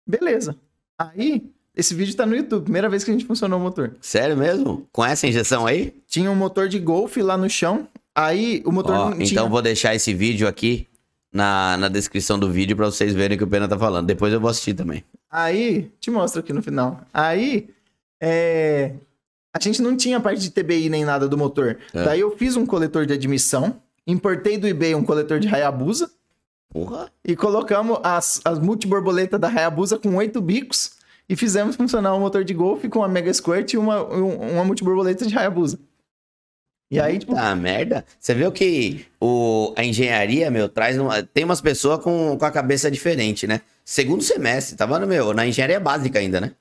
Beleza. Aí, esse vídeo tá no YouTube. Primeira vez que a gente funcionou o motor. Sério mesmo? Com essa injeção aí? Tinha um motor de Golf lá no chão. Aí, o motor não tinha... Então vou deixar esse vídeo aqui na descrição do vídeo pra vocês verem o que o Pena tá falando. Depois eu vou assistir também. Aí, te mostro aqui no final. Aí, a gente não tinha parte de TBI nem nada do motor. Daí eu fiz um coletor de admissão, importei do eBay um coletor de Hayabusa. Porra. E colocamos as multiborboletas da Hayabusa com 8 bicos e fizemos funcionar um motor de Golf com uma Mega Squirt e uma multiborboleta de Hayabusa. E aí, tipo... Ah, merda. Você viu que a engenharia, traz... Tem umas pessoas com a cabeça diferente, né? Segundo semestre, tava na engenharia básica ainda, né?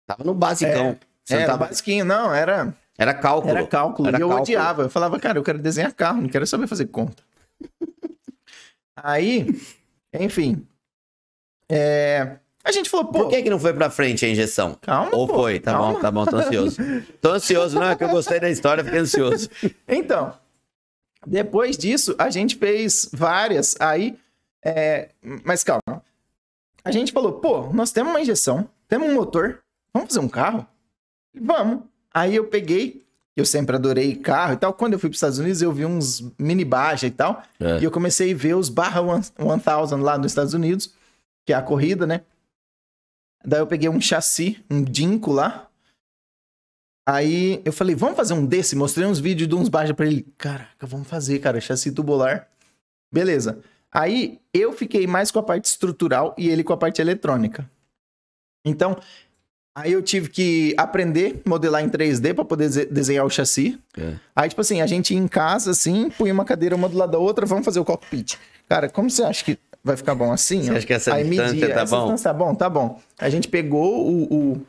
Tava no basicão. Era basiquinho, não, era... Era cálculo. Era cálculo. E eu odiava. Eu falava, cara, eu quero desenhar carro, não quero saber fazer conta. Aí, enfim. A gente falou, pô... Por que não foi pra frente a injeção? Calma, Ou pô, foi? Tá bom, tô ansioso. Tô ansioso, não é que eu gostei da história, fiquei ansioso. Então, depois disso, a gente fez várias, aí... Mas calma. A gente falou, pô, nós temos uma injeção, temos um motor, vamos fazer um carro? Vamos. Aí eu peguei... Eu sempre adorei carro e tal. Quando eu fui para os Estados Unidos, eu vi uns mini Baja e tal. E eu comecei a ver os Barra 1000 lá nos Estados Unidos, que é a corrida, né? Daí eu peguei um chassi, um Dinko lá. Aí eu falei, vamos fazer um desse? Mostrei uns vídeos de uns Baja para ele. Caraca, vamos fazer, cara. Chassi tubular. Beleza. Aí eu fiquei mais com a parte estrutural e ele com a parte eletrônica. Então... Aí eu tive que aprender a modelar em 3D para poder desenhar o chassi. Aí, tipo assim, a gente ia em casa, assim, punha uma cadeira uma do lado da outra, vamos fazer o cockpit. Cara, como você acha que vai ficar bom assim? Você acha que essa distância tá bom? Tá bom, tá bom. A gente pegou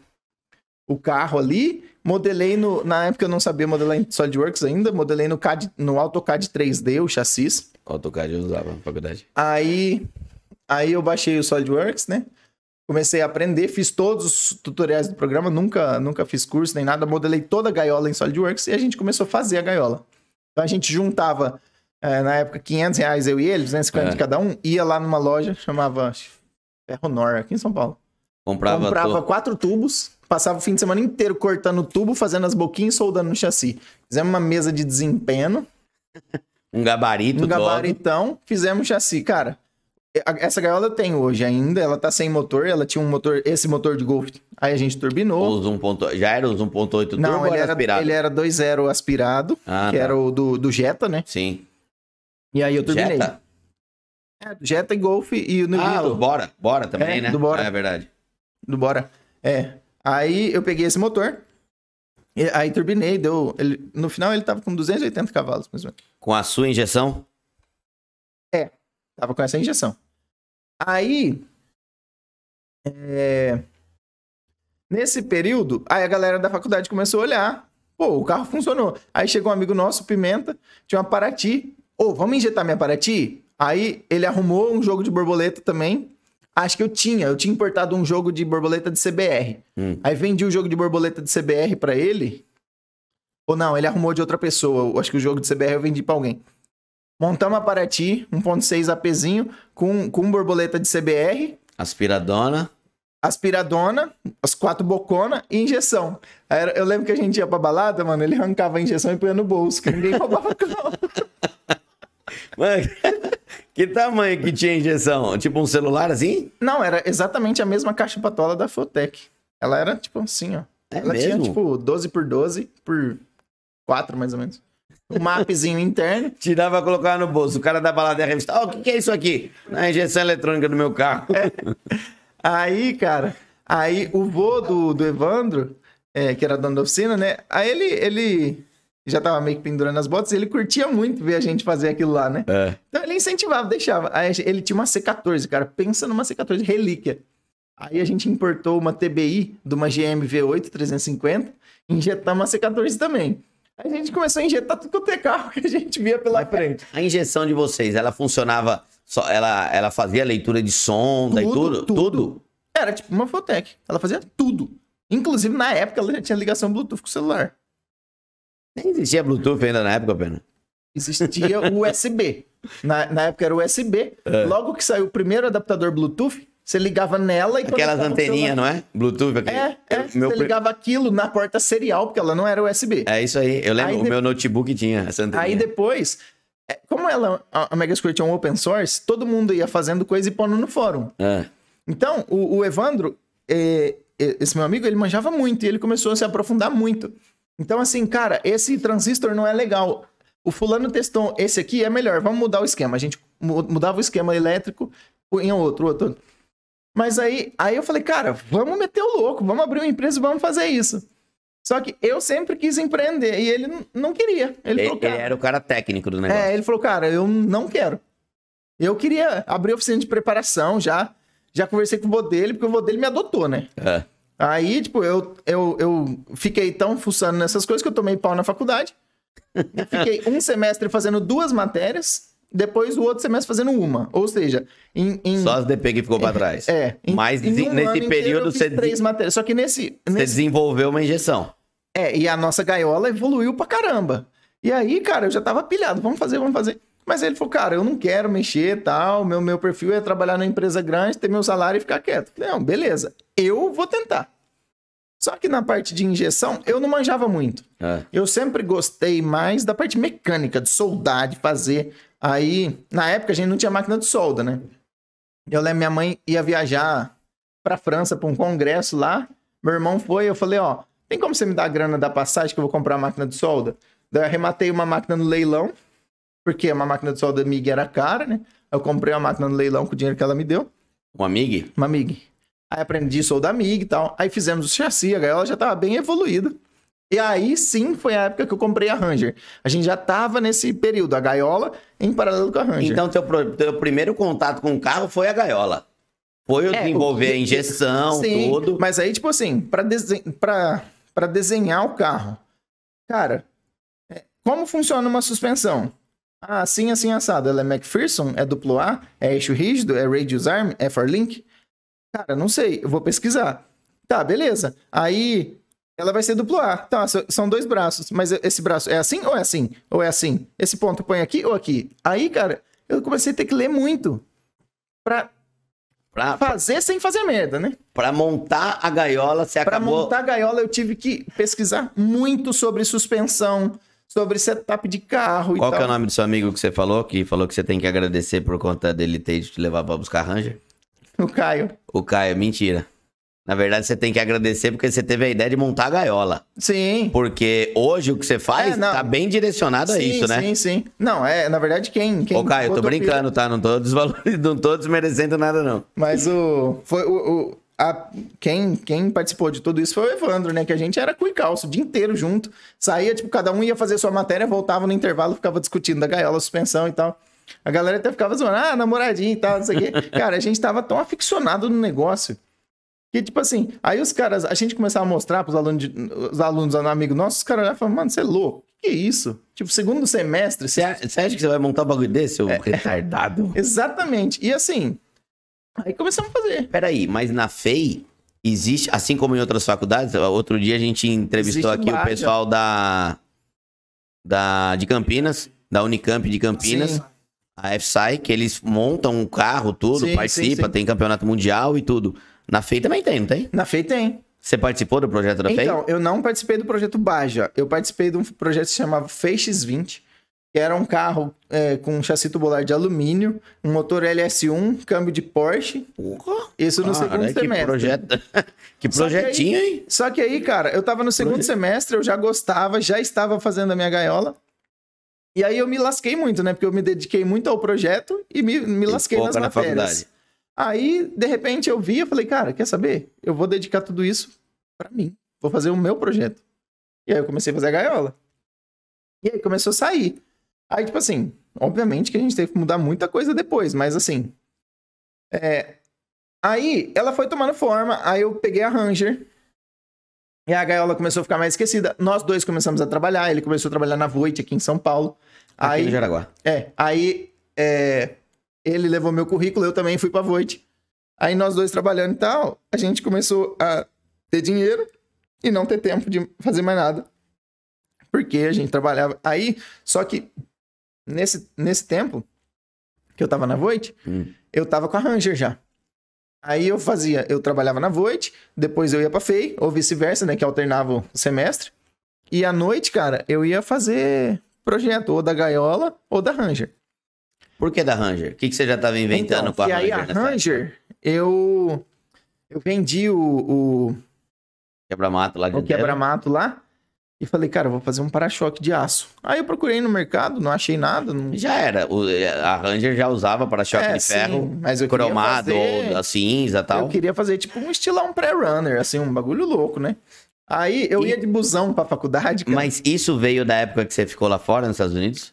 o carro ali, modelei na época eu não sabia modelar em SolidWorks ainda, modelei no AutoCAD 3D o chassis. AutoCAD eu usava na faculdade. Aí eu baixei o SolidWorks, né? Comecei a aprender, fiz todos os tutoriais do programa, nunca fiz curso nem nada, modelei toda a gaiola em SolidWorks e a gente começou a fazer a gaiola. Então a gente juntava, na época, R$500 eu e ele, 250 de cada um, ia lá numa loja, chamava Ferronor, aqui em São Paulo. Comprava 4 tubos, passava o fim de semana inteiro cortando o tubo, fazendo as boquinhas e soldando no chassi. Fizemos uma mesa de desempenho. Um gabarito. Um gabaritão, fizemos o chassi, cara. Essa gaiola eu tenho hoje ainda, ela tá sem motor, ela tinha um motor, esse motor de Golf, aí a gente turbinou. Já era os 1.8 turbo? Não, ele era aspirado? Ele era 2.0 aspirado, que era o do Jetta, né? Sim. E aí eu turbinei. Jetta? Jetta e Golf e no do Bora também, né? Do Bora. É verdade. Do Bora. Aí eu peguei esse motor, aí turbinei, no final ele tava com 280 cavalos, mais ou menos. Com a sua injeção? Tava com essa injeção. Aí, nesse período, aí a galera da faculdade começou a olhar. Pô, o carro funcionou. Aí chegou um amigo nosso, Pimenta, tinha uma Paraty. Vamos injetar minha Paraty? Aí ele arrumou um jogo de borboleta também. Acho que eu tinha importado um jogo de borboleta de CBR. Aí vendi o jogo de borboleta de CBR pra ele. Ou não, ele arrumou de outra pessoa. Acho que o jogo de CBR eu vendi pra alguém. Montamos a Paraty, 1.6 APzinho, com borboleta de CBR. Aspiradona, as 4 bocona e injeção. Eu lembro que a gente ia pra balada, mano, ele arrancava a injeção e punha no bolso, que ninguém roubava o carro. Mano, que tamanho que tinha a injeção? Tipo um celular assim? Não, era exatamente a mesma caixa patola da Fotec. Ela era tipo assim, ó. Ela mesmo? Tinha tipo 12 por 12 por 4, mais ou menos. Um mapzinho interno. Tirava, colocava no bolso. O cara da balada ia revistar. O que é isso aqui? Na injeção eletrônica do meu carro. Aí, cara, o vô do Evandro, que era dono da oficina, né? Aí ele já tava meio que pendurando as botas e ele curtia muito ver a gente fazer aquilo lá, né? Então ele incentivava, deixava. Aí ele tinha uma C14, cara. Pensa numa C14 relíquia. Aí a gente importou uma TBI de uma GM V8 350 e injetamos uma C14 também. A gente começou a injetar tudo quanto é carro que a gente via pela frente. A injeção de vocês, ela funcionava, ela fazia leitura de sonda e tudo? Tudo? Era tipo uma Fotec. Ela fazia tudo. Inclusive, na época, ela já tinha ligação Bluetooth com o celular. Nem existia Bluetooth ainda na época, Pena. Existia o USB. Na época era o USB. Logo que saiu o primeiro adaptador Bluetooth, você ligava nela e... Aquelas anteninhas, não é? Bluetooth. Você ligava aquilo na porta serial, porque ela não era USB. É isso aí. Eu lembro, o meu notebook tinha essa anteninha. Aí depois, como a Megasquirt é um open source, todo mundo ia fazendo coisa e pondo no fórum. Então, o Evandro, esse meu amigo, ele manjava muito e ele começou a se aprofundar muito. Então, assim, cara, esse transistor não é legal. O fulano testou, esse aqui é melhor, vamos mudar o esquema. A gente mudava o esquema elétrico em outro. Mas aí eu falei, cara, vamos meter o louco, vamos abrir uma empresa e vamos fazer isso. Só que eu sempre quis empreender e ele não queria. Ele falou, cara, era o cara técnico do negócio. Ele falou, cara, eu não quero. Eu queria abrir oficina de preparação, já conversei com o vô dele, porque o vô dele me adotou, né? Aí, tipo, eu fiquei tão fuçando nessas coisas que eu tomei pau na faculdade. Fiquei um semestre fazendo 2 matérias, depois o outro semestre fazendo uma. Ou seja, só as DP que ficou pra trás. Mas nesse período eu fiz 3 matérias. Só que você desenvolveu uma injeção. E a nossa gaiola evoluiu pra caramba. E aí, cara, eu já tava pilhado. Vamos fazer. Mas ele falou, cara, eu não quero mexer e tal. Meu perfil é trabalhar numa empresa grande, ter meu salário e ficar quieto. Falei, não, beleza. Eu vou tentar. Só que na parte de injeção, eu não manjava muito. Eu sempre gostei mais da parte mecânica, de soldar, de fazer. Aí, na época, a gente não tinha máquina de solda, né? Eu lembro, minha mãe ia viajar pra França pra um congresso lá. Meu irmão foi, eu falei, ó, tem como você me dar a grana da passagem que eu vou comprar a máquina de solda? Daí eu arrematei uma máquina no leilão, porque uma máquina de solda MIG era cara, né? Eu comprei uma máquina no leilão com o dinheiro que ela me deu. Uma MIG? Uma MIG. Aí aprendi a soldar MIG e tal. Aí fizemos o chassi, a gaiola já tava bem evoluída. E aí sim foi a época que eu comprei a Ranger. A gente já tava nesse período, a gaiola em paralelo com a Ranger. Então teu primeiro contato com o carro foi a gaiola. Foi eu desenvolver a injeção, sim, tudo. Mas aí, tipo assim, pra desenhar o carro. Cara, como funciona uma suspensão? Assim, assado. Ela é McPherson, é duplo A, é eixo rígido, é radius arm, é Farlink? Cara, não sei, eu vou pesquisar. Tá, beleza. Aí, ela vai ser duplo A. Tá, são 2 braços, mas esse braço é assim ou é assim? Ou é assim? Esse ponto põe aqui ou aqui? Aí, cara, eu comecei a ter que ler muito pra fazer sem fazer merda, né? Pra montar a gaiola, você acabou... Pra montar a gaiola, eu tive que pesquisar muito sobre suspensão, sobre setup de carro e tal. Qual que é o nome do seu amigo que você falou? Que falou que você tem que agradecer por conta dele ter te levar pra buscar Ranger? O Caio. O Caio, mentira. Na verdade, você tem que agradecer porque você teve a ideia de montar a gaiola. Sim. Porque hoje o que você faz tá bem direcionado a isso, né? Sim. Não, na verdade, quem Ô, Caio, eu tô brincando, tá? Não tô não tô desmerecendo nada, não. Mas quem participou de tudo isso foi o Evandro, né? Que a gente era cu e calço o dia inteiro junto. Saía, tipo, cada um ia fazer sua matéria, voltava no intervalo, ficava discutindo da gaiola, suspensão e tal. A galera até ficava zoando, namoradinho e tal, não sei o quê. Cara, a gente tava tão aficionado no negócio que, tipo assim, aí os caras, a gente começava a mostrar pros alunos amigos nossos, os caras olhavam e falavam, mano, você é louco, que é isso? Tipo, segundo semestre... Você acha que você vai montar um bagulho desse, seu retardado? Exatamente. E assim, aí começamos a fazer. Peraí, mas na FEI existe, assim como em outras faculdades, outro dia a gente entrevistou aqui o pessoal de Campinas, da Unicamp de Campinas, sim, a FSAI, que eles montam um carro, tudo, sim, participa, sim. Tem campeonato mundial e tudo. Na FEI também tem, não tem? Na FEI tem. Você participou do projeto da FEI? Então, eu não participei do projeto Baja. Eu participei de um projeto que se chamava FEI X20, que era um carro com um chassi tubular de alumínio, um motor LS1, câmbio de Porsche. Porra! Isso no segundo semestre. Que projetinho, hein? Só que aí, cara, eu tava no segundo semestre, eu já gostava, já estava fazendo a minha gaiola. E aí eu me lasquei muito, né? Porque eu me dediquei muito ao projeto e me lasquei nas matérias. Aí, de repente, eu falei, cara, quer saber? Eu vou dedicar tudo isso pra mim. Vou fazer o meu projeto. E aí eu comecei a fazer a gaiola. E aí começou a sair. Aí, tipo assim, obviamente que a gente teve que mudar muita coisa depois, mas assim... Aí, ela foi tomando forma, aí eu peguei a Ranger. E a gaiola começou a ficar mais esquecida. Nós dois começamos a trabalhar. Ele começou a trabalhar na Voit aqui em São Paulo. Aqui no Jaraguá. Ele levou meu currículo, eu também fui pra Voit. Aí nós dois trabalhando e tal, a gente começou a ter dinheiro e não ter tempo de fazer mais nada. Porque a gente trabalhava. Aí, só que nesse tempo que eu tava na Voit, eu tava com a Ranger já. Aí eu trabalhava na Voit, depois eu ia pra FEI, ou vice-versa, né, que alternava o semestre. E à noite, cara, eu ia fazer projeto, ou da gaiola, ou da Ranger. Por que da Ranger? O que você já tava inventando Então, com a Ranger? E aí a Ranger, eu vendi o quebra-mato lá de o quebra-mato lá. E falei, cara, eu vou fazer um para-choque de aço. Aí eu procurei no mercado, não achei nada. Não... Já era. A Ranger já usava para-choque de ferro, sim, mas eu cromado, ou a cinza e tal. Eu queria fazer tipo um estilão pré-runner, assim, um bagulho louco, né? Aí eu ia de busão pra faculdade, cara. Mas isso veio da época que você ficou lá fora, nos Estados Unidos?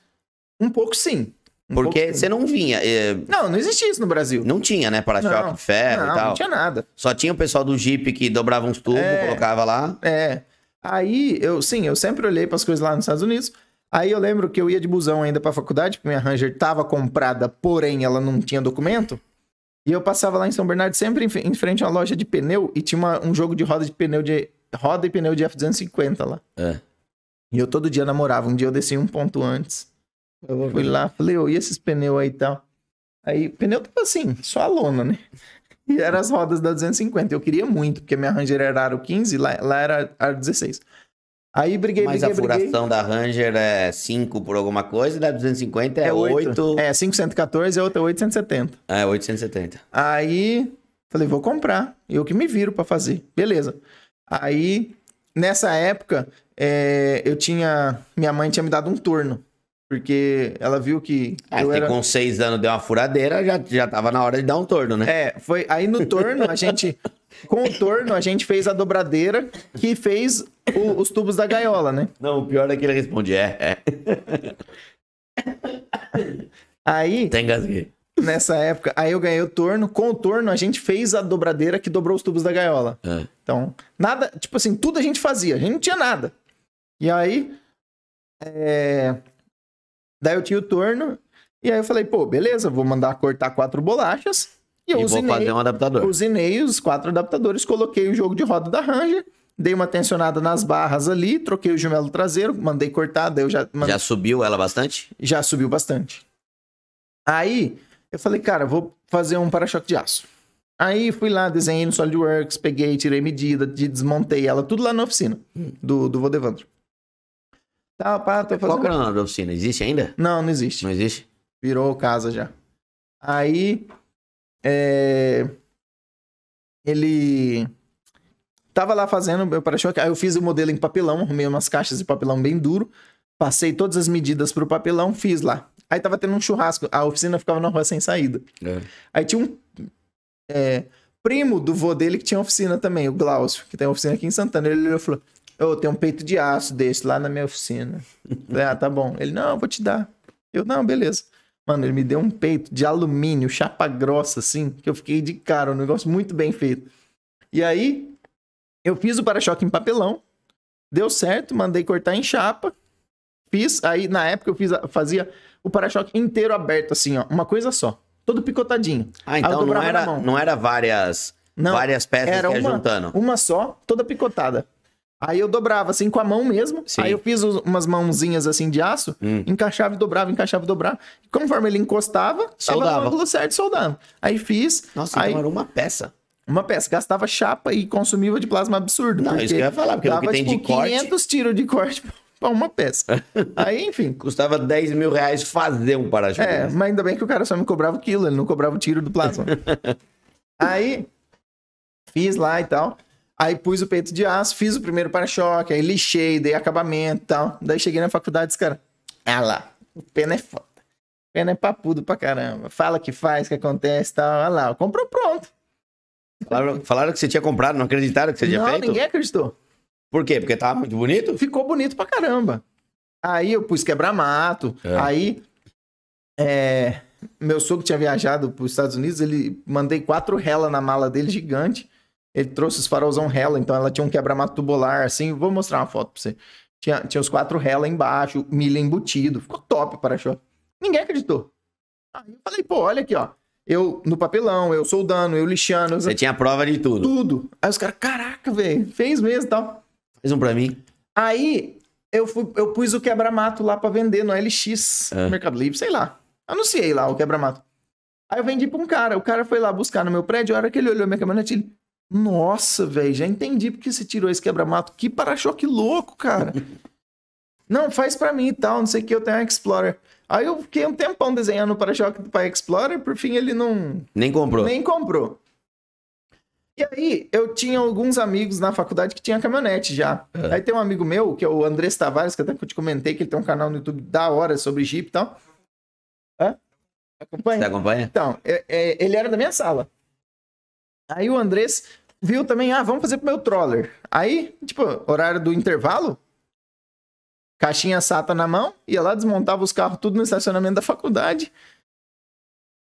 Um pouco sim. Porque você não vinha. Não existia isso no Brasil. Não tinha, né? Para-choque de ferro e tal. Não tinha nada. Só tinha o pessoal do Jeep que dobrava uns tubos, colocava lá. Aí, eu sempre olhei para as coisas lá nos Estados Unidos. Aí eu lembro que eu ia de busão ainda pra faculdade, porque minha Ranger tava comprada, porém ela não tinha documento. E eu passava lá em São Bernardo, sempre em frente a uma loja de pneu, e tinha um jogo de roda e pneu de F-250 lá. E eu todo dia namorava. Um dia eu desci um ponto antes. Eu fui lá, falei, e esses pneus aí e tal? Aí, pneu tava assim, só a lona, né? E eram as rodas da 250. Eu queria muito, porque minha Ranger era aro 15, lá era aro 16. Aí briguei. Mas a furação da Ranger é 5 por alguma coisa e da 250 é 8. É, 514 e a outra é 870. É, 870. Aí, falei, vou comprar. Eu que me viro pra fazer. Beleza. Aí, nessa época, minha mãe tinha me dado um torno. Porque ela viu que... com 6 anos deu uma furadeira, já tava na hora de dar um torno, né? Foi. Aí no torno, com o torno, a gente fez a dobradeira que fez os tubos da gaiola, né? Não, o pior é que ele responde, Aí... Tem gasguei. Nessa época, aí eu ganhei o torno. Com o torno, a gente fez a dobradeira que dobrou os tubos da gaiola. Então, nada... Tipo assim, tudo a gente fazia. A gente não tinha nada. E aí... Daí eu tinha o torno, e aí eu falei, pô, beleza, vou mandar cortar 4 bolachas, e eu vou fazer um adaptador. Usinei os 4 adaptadores, coloquei o jogo de roda da Ranger, dei uma tensionada nas barras ali, troquei o jumelo traseiro, mandei cortar, daí eu já... Já subiu ela bastante? Já subiu bastante. Aí, eu falei, cara, vou fazer um para-choque de aço. Aí fui lá, desenhei no SolidWorks, peguei, tirei medida, desmontei ela, tudo lá na oficina do Vodevandro. Qual que é o nome da oficina? Existe ainda? Não, não existe. Não existe? Virou casa já. Aí, ele tava lá fazendo o meu para-choque. Aí eu fiz o modelo em papelão, arrumei umas caixas de papelão bem duro, passei todas as medidas pro papelão, fiz lá. Aí tava tendo um churrasco, a oficina ficava na rua sem saída. Aí tinha um primo do vô dele que tinha oficina também, o Glaucio, que tem uma oficina aqui em Santana. Ele olhou e falou... Tem um peito de aço desse lá na minha oficina. Falei, tá bom. Ele, não, eu vou te dar. Eu, não, beleza. Mano, ele me deu um peito de alumínio, chapa grossa, assim, que eu fiquei de cara, um negócio muito bem feito. E aí, eu fiz o para-choque em papelão, deu certo, mandei cortar em chapa, fiz, aí na época eu fazia o para-choque inteiro aberto, assim, ó, uma coisa só, todo picotadinho. Então não era várias peças era que ia juntando? Uma só, toda picotada. Aí eu dobrava assim com a mão mesmo. Sim. Aí eu fiz umas mãozinhas assim de aço, encaixava e dobrava. E conforme ele encostava, soldava. Tava no ângulo certo soldando. Aí fiz. Nossa, então era uma peça. Uma peça. Gastava chapa e consumível de plasma absurdo. Não, isso que eu ia falar, porque o que tem de corte... 500 tiros de corte pra uma peça. Aí, enfim. Custava 10 mil reais fazer um para-choque. Mas ainda bem que o cara só me cobrava o quilo, ele não cobrava o tiro do plasma. Aí, fiz lá e tal. Aí pus o peito de aço, fiz o primeiro para-choque, aí lixei, dei acabamento e tal. Daí cheguei na faculdade e disse, cara, lá, o pena é foda. O pena é papudo pra caramba. Fala que faz, que acontece e tal. Olha lá, comprou pronto. Falaram que você tinha comprado, não acreditaram que você tinha feito? Não, ninguém acreditou. Por quê? Porque tava muito bonito? Ficou bonito pra caramba. Aí eu pus quebra-mato, aí... meu sogro tinha viajado pros Estados Unidos, mandei 4 rela na mala dele, gigante. Ele trouxe os farolzão Hella, então ela tinha um quebra-mato tubular, assim. Vou mostrar uma foto pra você. Tinha os 4 Hella embaixo, milha embutido. Ficou top o para-choque. Ninguém acreditou. Aí eu falei, pô, olha aqui, ó. Eu no papelão, eu soldando, eu lixando. Você tinha prova de tudo. Tudo. Aí os caras, caraca, velho, fez mesmo e tal. Faz um pra mim. Aí eu pus o quebra-mato lá pra vender no LX, Mercado Livre, sei lá. Anunciei lá o quebra-mato. Aí eu vendi pra um cara. O cara foi lá buscar no meu prédio. A hora que ele olhou minha caminhonete, ele... Nossa, velho, já entendi porque você tirou esse quebra-mato. Que para-choque louco, cara. Não, faz pra mim e tal, não sei o que, eu tenho um Explorer. Aí eu fiquei um tempão desenhando o para-choque do pai Explorer, por fim ele não... Nem comprou. Nem comprou. E aí, eu tinha alguns amigos na faculdade que tinham caminhonete já. Aí tem um amigo meu, que é o Andrés Tavares, que até que eu te comentei, que ele tem um canal no YouTube da hora sobre Jeep e tal. Acompanha? Você acompanha? Então, ele era da minha sala. Aí o Andrés viu também, vamos fazer pro meu troller. Aí, tipo, horário do intervalo, caixinha SATA na mão, ia lá, desmontava os carros tudo no estacionamento da faculdade,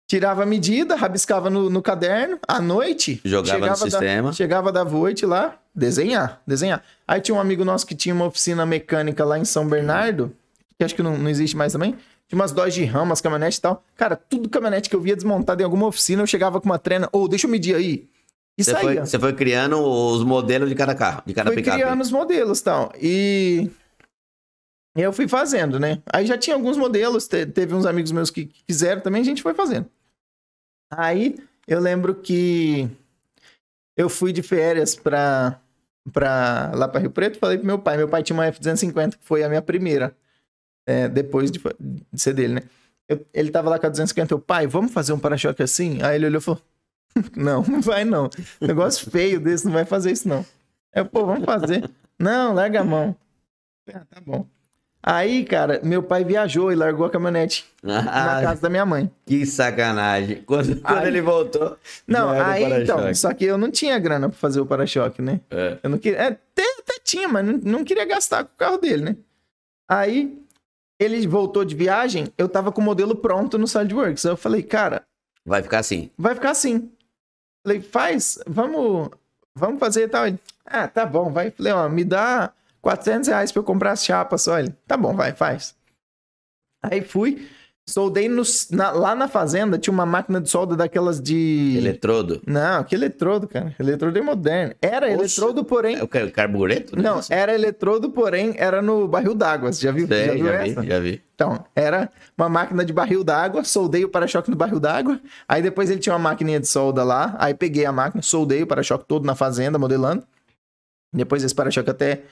tirava a medida, rabiscava no caderno, à noite... Jogava no sistema. Chegava da noite lá, desenhar. Aí tinha um amigo nosso que tinha uma oficina mecânica lá em São Bernardo, que acho que não existe mais também, tinha umas Dodge Ram, umas caminhonetes e tal. Cara, tudo caminhonete que eu via desmontado em alguma oficina, eu chegava com uma trena, deixa eu medir aí. E saía. Você foi criando os modelos de cada carro, de cada picape. Foi criando os modelos e tal. E eu fui fazendo, né? Aí já tinha alguns modelos, teve uns amigos meus que quiseram também, a gente foi fazendo. Aí eu lembro que eu fui de férias lá pra Rio Preto, falei pro meu pai tinha uma F-250, que foi a minha primeira, depois de ser dele, né? Ele tava lá com a 250, pai, vamos fazer um para-choque assim? Aí ele olhou e falou, não vai não, negócio feio desse, não vai fazer isso não. Aí pô, vamos fazer. Não, larga a mão. Tá bom. Aí, cara, meu pai viajou e largou a caminhonete na casa da minha mãe. Que sacanagem. Quando ele voltou... Não, aí então, só que eu não tinha grana pra fazer o para-choque, né? Eu não queria... Até tinha, mas não queria gastar com o carro dele, né? Aí, ele voltou de viagem, eu tava com o modelo pronto no SolidWorks. Aí eu falei, cara... Vai ficar assim. Vai ficar assim. Falei, vamos fazer e tal. Ele, tá bom, vai. Falei, me dá... R$400 pra eu comprar as chapas só. Ele, tá bom, vai, faz. Aí fui, soldei lá na fazenda, tinha uma máquina de solda daquelas de... Eletrodo? Não, que eletrodo, cara. Eletrodo é moderno. Era eletrodo, porém... É o carbureto? Não, era eletrodo, porém, era no barril d'água. Você já viu? Já vi. Então, era uma máquina de barril d'água, soldei o para-choque no barril d'água, aí depois ele tinha uma maquininha de solda lá, aí peguei a máquina, soldei o para-choque todo na fazenda, modelando. Depois esse para-choque até...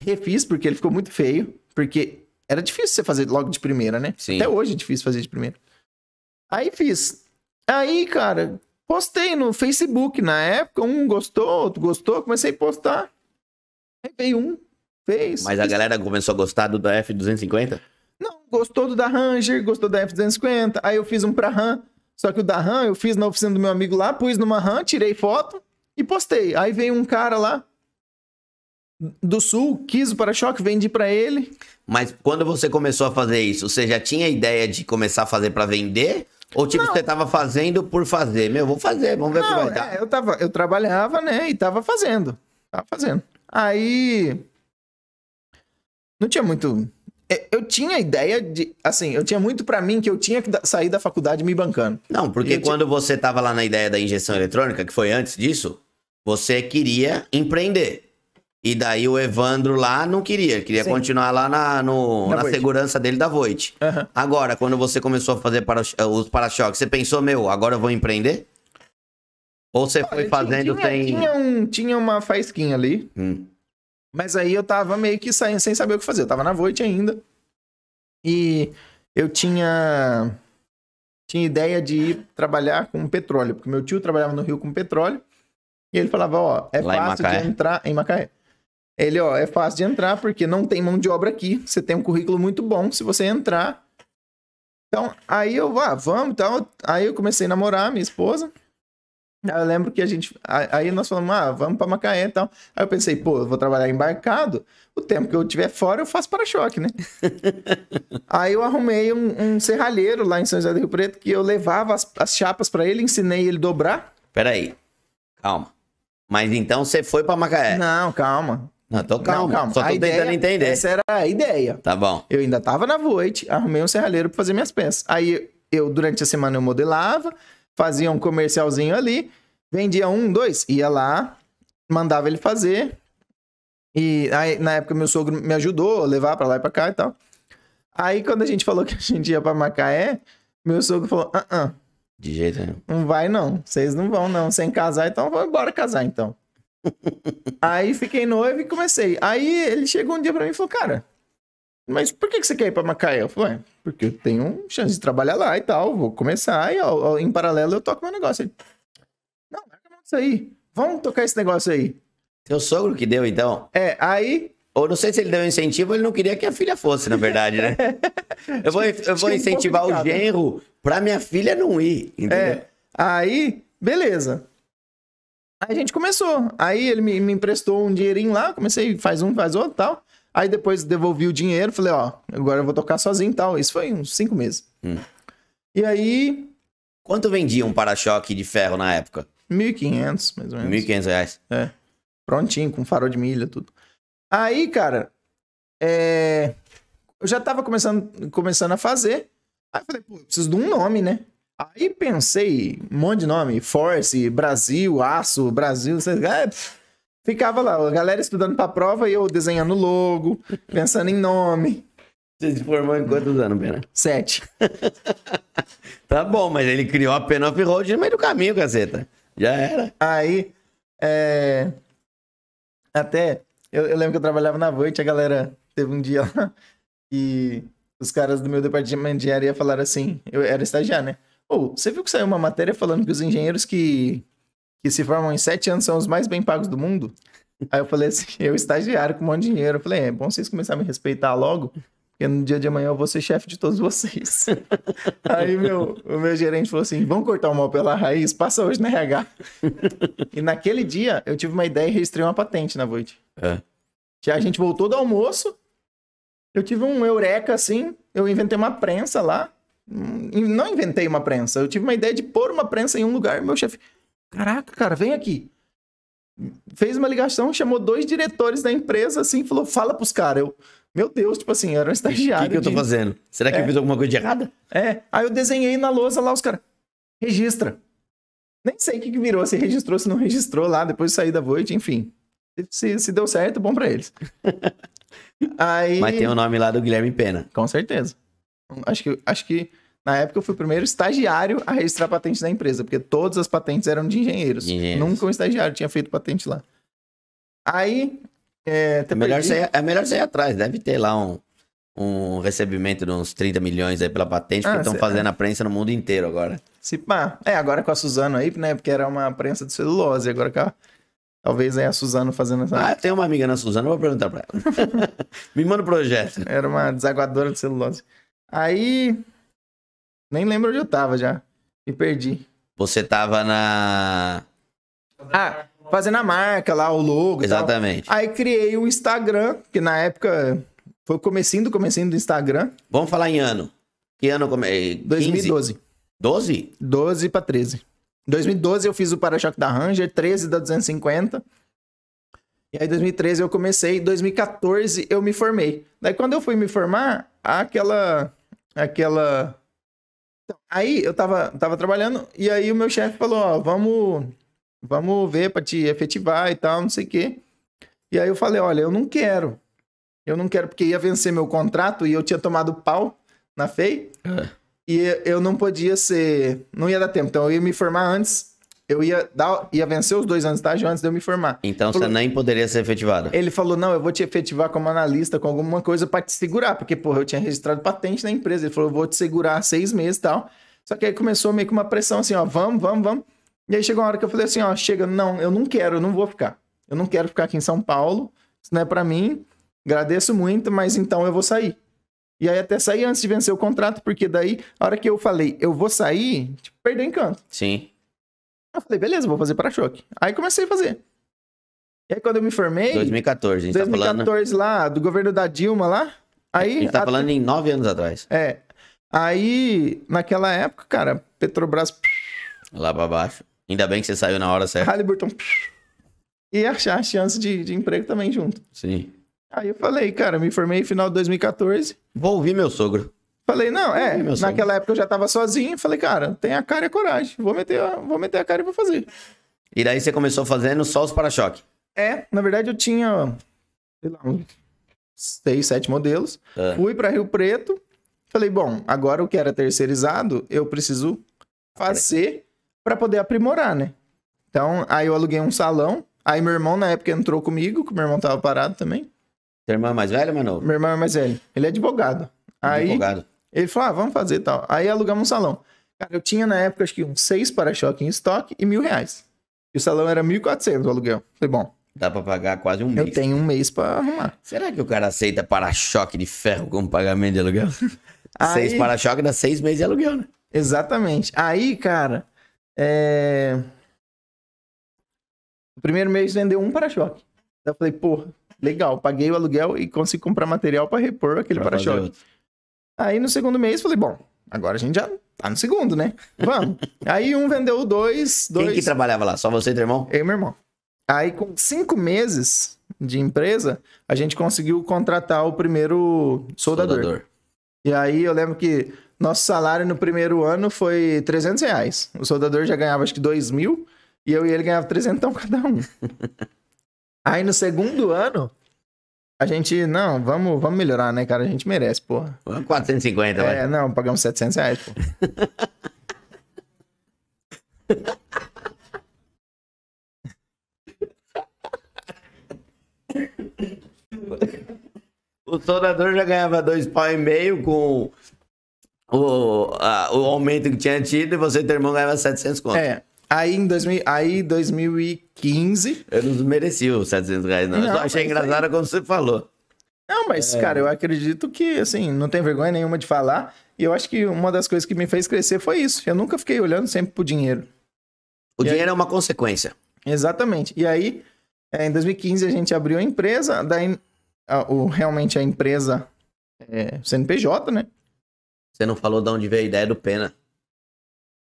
refiz, porque ele ficou muito feio, porque era difícil você fazer logo de primeira, né? Sim. Até hoje é difícil fazer de primeira. Aí fiz. Aí, cara, postei no Facebook na época, um gostou, outro gostou, comecei a postar. Aí veio fez. Mas a galera começou a gostar do da F-250? Não, gostou do da Ranger, gostou da F-250, aí eu fiz um pra Ram, só que o da Ram eu fiz na oficina do meu amigo lá, pus numa Ram, tirei foto e postei. Aí veio um cara lá, do Sul, quis o para-choque, vendi pra ele. Mas quando você começou a fazer isso, você já tinha ideia de começar a fazer pra vender? Ou tipo, você tava fazendo por fazer? Vou fazer, vamos ver o que vai dar. Eu trabalhava, né, e tava fazendo. Aí, não tinha muito... Eu tinha ideia de... Assim, eu tinha muito pra mim que eu tinha que sair da faculdade me bancando. Não, porque quando você tava lá na ideia da injeção eletrônica, que foi antes disso, você queria empreender. E daí o Evandro lá não queria Sim. continuar lá na segurança dele da Voit. Uhum. Agora, quando você começou a fazer os para-choques, você pensou, agora eu vou empreender? Ou você foi fazendo Tinha uma faísquinha ali, mas aí eu tava meio que saindo sem saber o que fazer. Eu tava na Voit ainda. E eu tinha ideia de ir trabalhar com petróleo, porque meu tio trabalhava no Rio com petróleo. E ele falava, é fácil de entrar em Macaé. Ele, é fácil de entrar porque não tem mão de obra aqui. Você tem um currículo muito bom se você entrar. Então, aí eu, vamos, então. Aí eu comecei a namorar minha esposa. Aí eu lembro que aí nós falamos, vamos pra Macaé e tal. Aí eu pensei, eu vou trabalhar embarcado. O tempo que eu estiver fora, eu faço para-choque, né? Aí eu arrumei um serralheiro lá em São José do Rio Preto que eu levava as chapas pra ele, ensinei ele a dobrar. Peraí, calma. Mas então você foi pra Macaé. Não, calma. Não, tô calmo. Não, calma. Só tô tentando entender. Essa era a ideia. Tá bom. Eu ainda tava na Voit, arrumei um serralheiro pra fazer minhas peças. Aí eu, durante a semana, eu modelava, fazia um comercialzinho ali, vendia um, dois, ia lá, mandava ele fazer. E aí, na época, meu sogro me ajudou a levar pra lá e pra cá e tal. Aí, quando a gente falou que a gente ia pra Macaé, meu sogro falou, De jeito nenhum. não vai não, vocês não vão não, sem casar, então vamos embora casar então. Aí fiquei noivo e comecei. Aí ele chegou um dia pra mim e falou, cara, mas por que você quer ir pra Macaé? Eu falei, porque eu tenho chance de trabalhar lá e tal, vou começar e em paralelo eu toco meu negócio. Ele, não, larga a mão disso aí, vamos tocar esse negócio aí. Teu sogro que deu, então? Aí... Ou não sei se ele deu incentivo, ele não queria que a filha fosse, na verdade, né? Eu vou incentivar o genro pra minha filha não ir, entendeu? Aí, beleza. Aí a gente começou. Aí ele me emprestou um dinheirinho lá, comecei, faz um, faz outro e tal. Aí depois devolvi o dinheiro, falei, ó, agora eu vou tocar sozinho e tal. Isso foi uns 5 meses. E aí... Quanto vendia um para-choque de ferro na época? 1.500, mais ou menos. R$1.500. É. Prontinho, com farol de milha, tudo. Aí, cara, eu já tava começando a fazer. Aí eu falei, pô, eu preciso de um nome, né? Aí pensei, um monte de nome, Force, Brasil, Aço, Brasil, ficava lá, a galera estudando pra prova e eu desenhando logo, pensando em nome. Você se formou em quantos anos, Pena? 7. Tá bom, mas ele criou a Pen of Road no meio do caminho, caceta. Já era. Aí, até, eu lembro que eu trabalhava na Voit, a galera teve um dia lá e os caras do meu departamento de engenharia falaram assim, eu era estagiário, né? Você viu que saiu uma matéria falando que os engenheiros que se formam em 7 anos são os mais bem pagos do mundo? Aí eu falei assim, eu estagiário com um monte de dinheiro. Eu falei, é bom vocês começarem a me respeitar logo, porque no dia de amanhã eu vou ser chefe de todos vocês. Aí o meu gerente falou assim, vamos cortar o mal pela raiz, passa hoje na RH. E naquele dia eu tive uma ideia e registrei uma patente na Voit. A gente voltou do almoço, eu tive um eureka assim, eu inventei uma prensa lá. Não inventei uma prensa, eu tive uma ideia de pôr uma prensa em um lugar. Meu chefe, caraca, cara, vem aqui. Fez uma ligação, chamou 2 diretores da empresa, assim, falou, fala pros caras. Meu Deus, tipo assim, era um estagiário. O que eu tô fazendo? Será que eu fiz alguma coisa de errada? Aí eu desenhei na lousa lá, os caras, registra. Nem sei o que virou, se registrou, se não registrou lá, depois saí da Voit, enfim. Se deu certo, bom pra eles. Aí... Mas tem o nome lá do Guilherme Pena. Com certeza. Acho que na época eu fui o primeiro estagiário a registrar patente da empresa, porque todas as patentes eram de engenheiros. Nunca um estagiário tinha feito patente lá. Aí... É melhor você ir atrás, deve ter lá um recebimento de uns 30 milhões aí pela patente, porque estão fazendo a prensa no mundo inteiro agora. Agora com a Suzano aí, né, porque era uma prensa de celulose, agora talvez aí a Suzano fazendo essa... tem uma amiga na Suzano, eu vou perguntar pra ela. Me manda o projeto. Era uma desaguadora de celulose. Aí, nem lembro onde eu tava já. Me perdi. Você tava na... Fazendo a marca lá, o logo. Exatamente. E tal. Aí criei o Instagram, que na época foi o comecinho do Instagram. Vamos falar em ano. Que ano? 2012. 12? 12 pra 13. 2012 eu fiz o para-choque da Ranger, 13 da 250. E aí, em 2013 eu comecei, em 2014 eu me formei. Daí, quando eu fui me formar, Aí, eu tava trabalhando, e aí o meu chefe falou, ó, vamos ver pra te efetivar e tal, não sei o quê. E aí eu falei, olha, eu não quero, porque ia vencer meu contrato e eu tinha tomado pau na FEI, e eu não podia não ia dar tempo, então eu ia me formar antes. Eu ia vencer os 2 anos de estágio antes de eu me formar. Então você nem poderia ser efetivado. Ele falou, não, eu vou te efetivar como analista, com alguma coisa pra te segurar. Porque, porra, eu tinha registrado patente na empresa. Ele falou, eu vou te segurar 6 meses e tal. Só que aí começou meio que uma pressão assim, ó, vamos. E aí chegou uma hora que eu falei assim, ó, chega, não, eu não quero, eu não vou ficar. Eu não quero ficar aqui em São Paulo. Isso não é pra mim. Agradeço muito, mas então eu vou sair. E aí até sair antes de vencer o contrato, porque daí, a hora que eu falei, eu vou sair, tipo, perdeu o encanto. Sim. Eu falei, beleza, vou fazer para-choque. Aí comecei a fazer. E aí quando eu me formei... 2014, a gente 2014 tá falando... lá, do governo da Dilma lá. Aí, a gente tá falando em 9 anos atrás. Aí, naquela época, cara, Petrobras... Lá pra baixo. Ainda bem que você saiu na hora certa. Halliburton... e achar a chance de emprego também junto. Sim. Aí eu falei, cara, me formei no final de 2014. Vou ouvir meu sogro. Falei, não, meu sonho. naquela época eu já tava sozinho. Falei, cara, tem a cara e a coragem. Vou meter a cara e vou fazer. E daí você começou fazendo só os para-choque. Na verdade eu tinha, sei lá, uns 6, 7 modelos. Fui pra Rio Preto. Falei, bom, agora o que era terceirizado, eu preciso fazer pra poder aprimorar, né? Então, aí eu aluguei um salão. Aí meu irmão na época entrou comigo, que meu irmão tava parado também. Teu irmão é mais velho ou mais novo? Meu irmão é mais velho. Ele é advogado. Aí Advogado. ele falou, vamos fazer e tal. Aí alugamos um salão. Cara, eu tinha na época, acho que uns 6 para-choque em estoque e R$1.000. E o salão era 1.400 o aluguel. Falei, bom, Dá pra pagar quase um mês. eu tenho um mês pra arrumar. Será que o cara aceita para-choque de ferro como pagamento de aluguel? Aí- 6 para-choque dá 6 meses de aluguel, né? Exatamente. Aí, cara, o primeiro mês vendeu um para-choque. Daí eu falei, pô, legal, paguei o aluguel e consegui comprar material pra repor aquele Pra fazer para-choque. outro. Aí no segundo mês, falei, bom, agora a gente já tá no segundo, né? Vamos. Aí um vendeu dois. Quem que trabalhava lá? Só você e teu irmão? Eu e meu irmão. Aí com 5 meses de empresa, a gente conseguiu contratar o primeiro soldador. E aí eu lembro que nosso salário no primeiro ano foi R$300. O soldador já ganhava acho que 2.000 e eu e ele ganhava 300 cada um. Aí no segundo ano, a gente, não, vamos melhorar, né, cara? A gente merece, porra. 450, vai. Não, pagamos R$700, pô. O soldador já ganhava 2,5 pau com o aumento que tinha tido e você e teu irmão ganhava 700 conto. Aí em 2015... Eu não mereci os 700 reais, não. Eu só achei engraçado como você falou. Não, mas, cara, eu acredito que, assim, não tem vergonha nenhuma de falar. E eu acho que uma das coisas que me fez crescer foi isso. Eu nunca fiquei olhando sempre pro dinheiro. O dinheiro é uma consequência. Exatamente. E aí, em 2015, a gente abriu a empresa. Daí, realmente a empresa CNPJ, né? Você não falou de onde veio a ideia do Pena.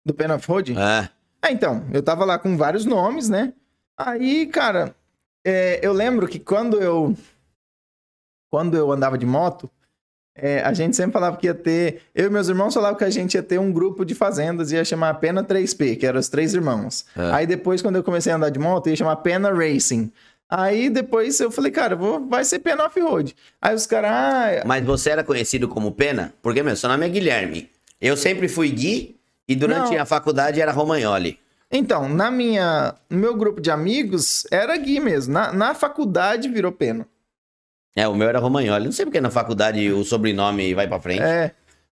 Do Pen of Road. É. Então, eu tava lá com vários nomes, né? Aí, cara, eu lembro que quando eu andava de moto, a gente sempre falava que ia ter... Eu e meus irmãos falavam que a gente ia ter um grupo de fazendas, ia chamar Pena 3P, que eram os 3 irmãos. Aí depois, quando eu comecei a andar de moto, ia chamar Pena Racing. Aí depois eu falei, cara, vai ser Pena Off-Road. Aí os caras... Mas você era conhecido como Pena? Porque, meu, seu nome é Guilherme. Eu sempre fui Gui e durante a faculdade era Romagnoli. Então, no meu grupo de amigos, era Gui mesmo. Na faculdade virou Pena. O meu era Romagnoli. Não sei porque na faculdade o sobrenome vai pra frente.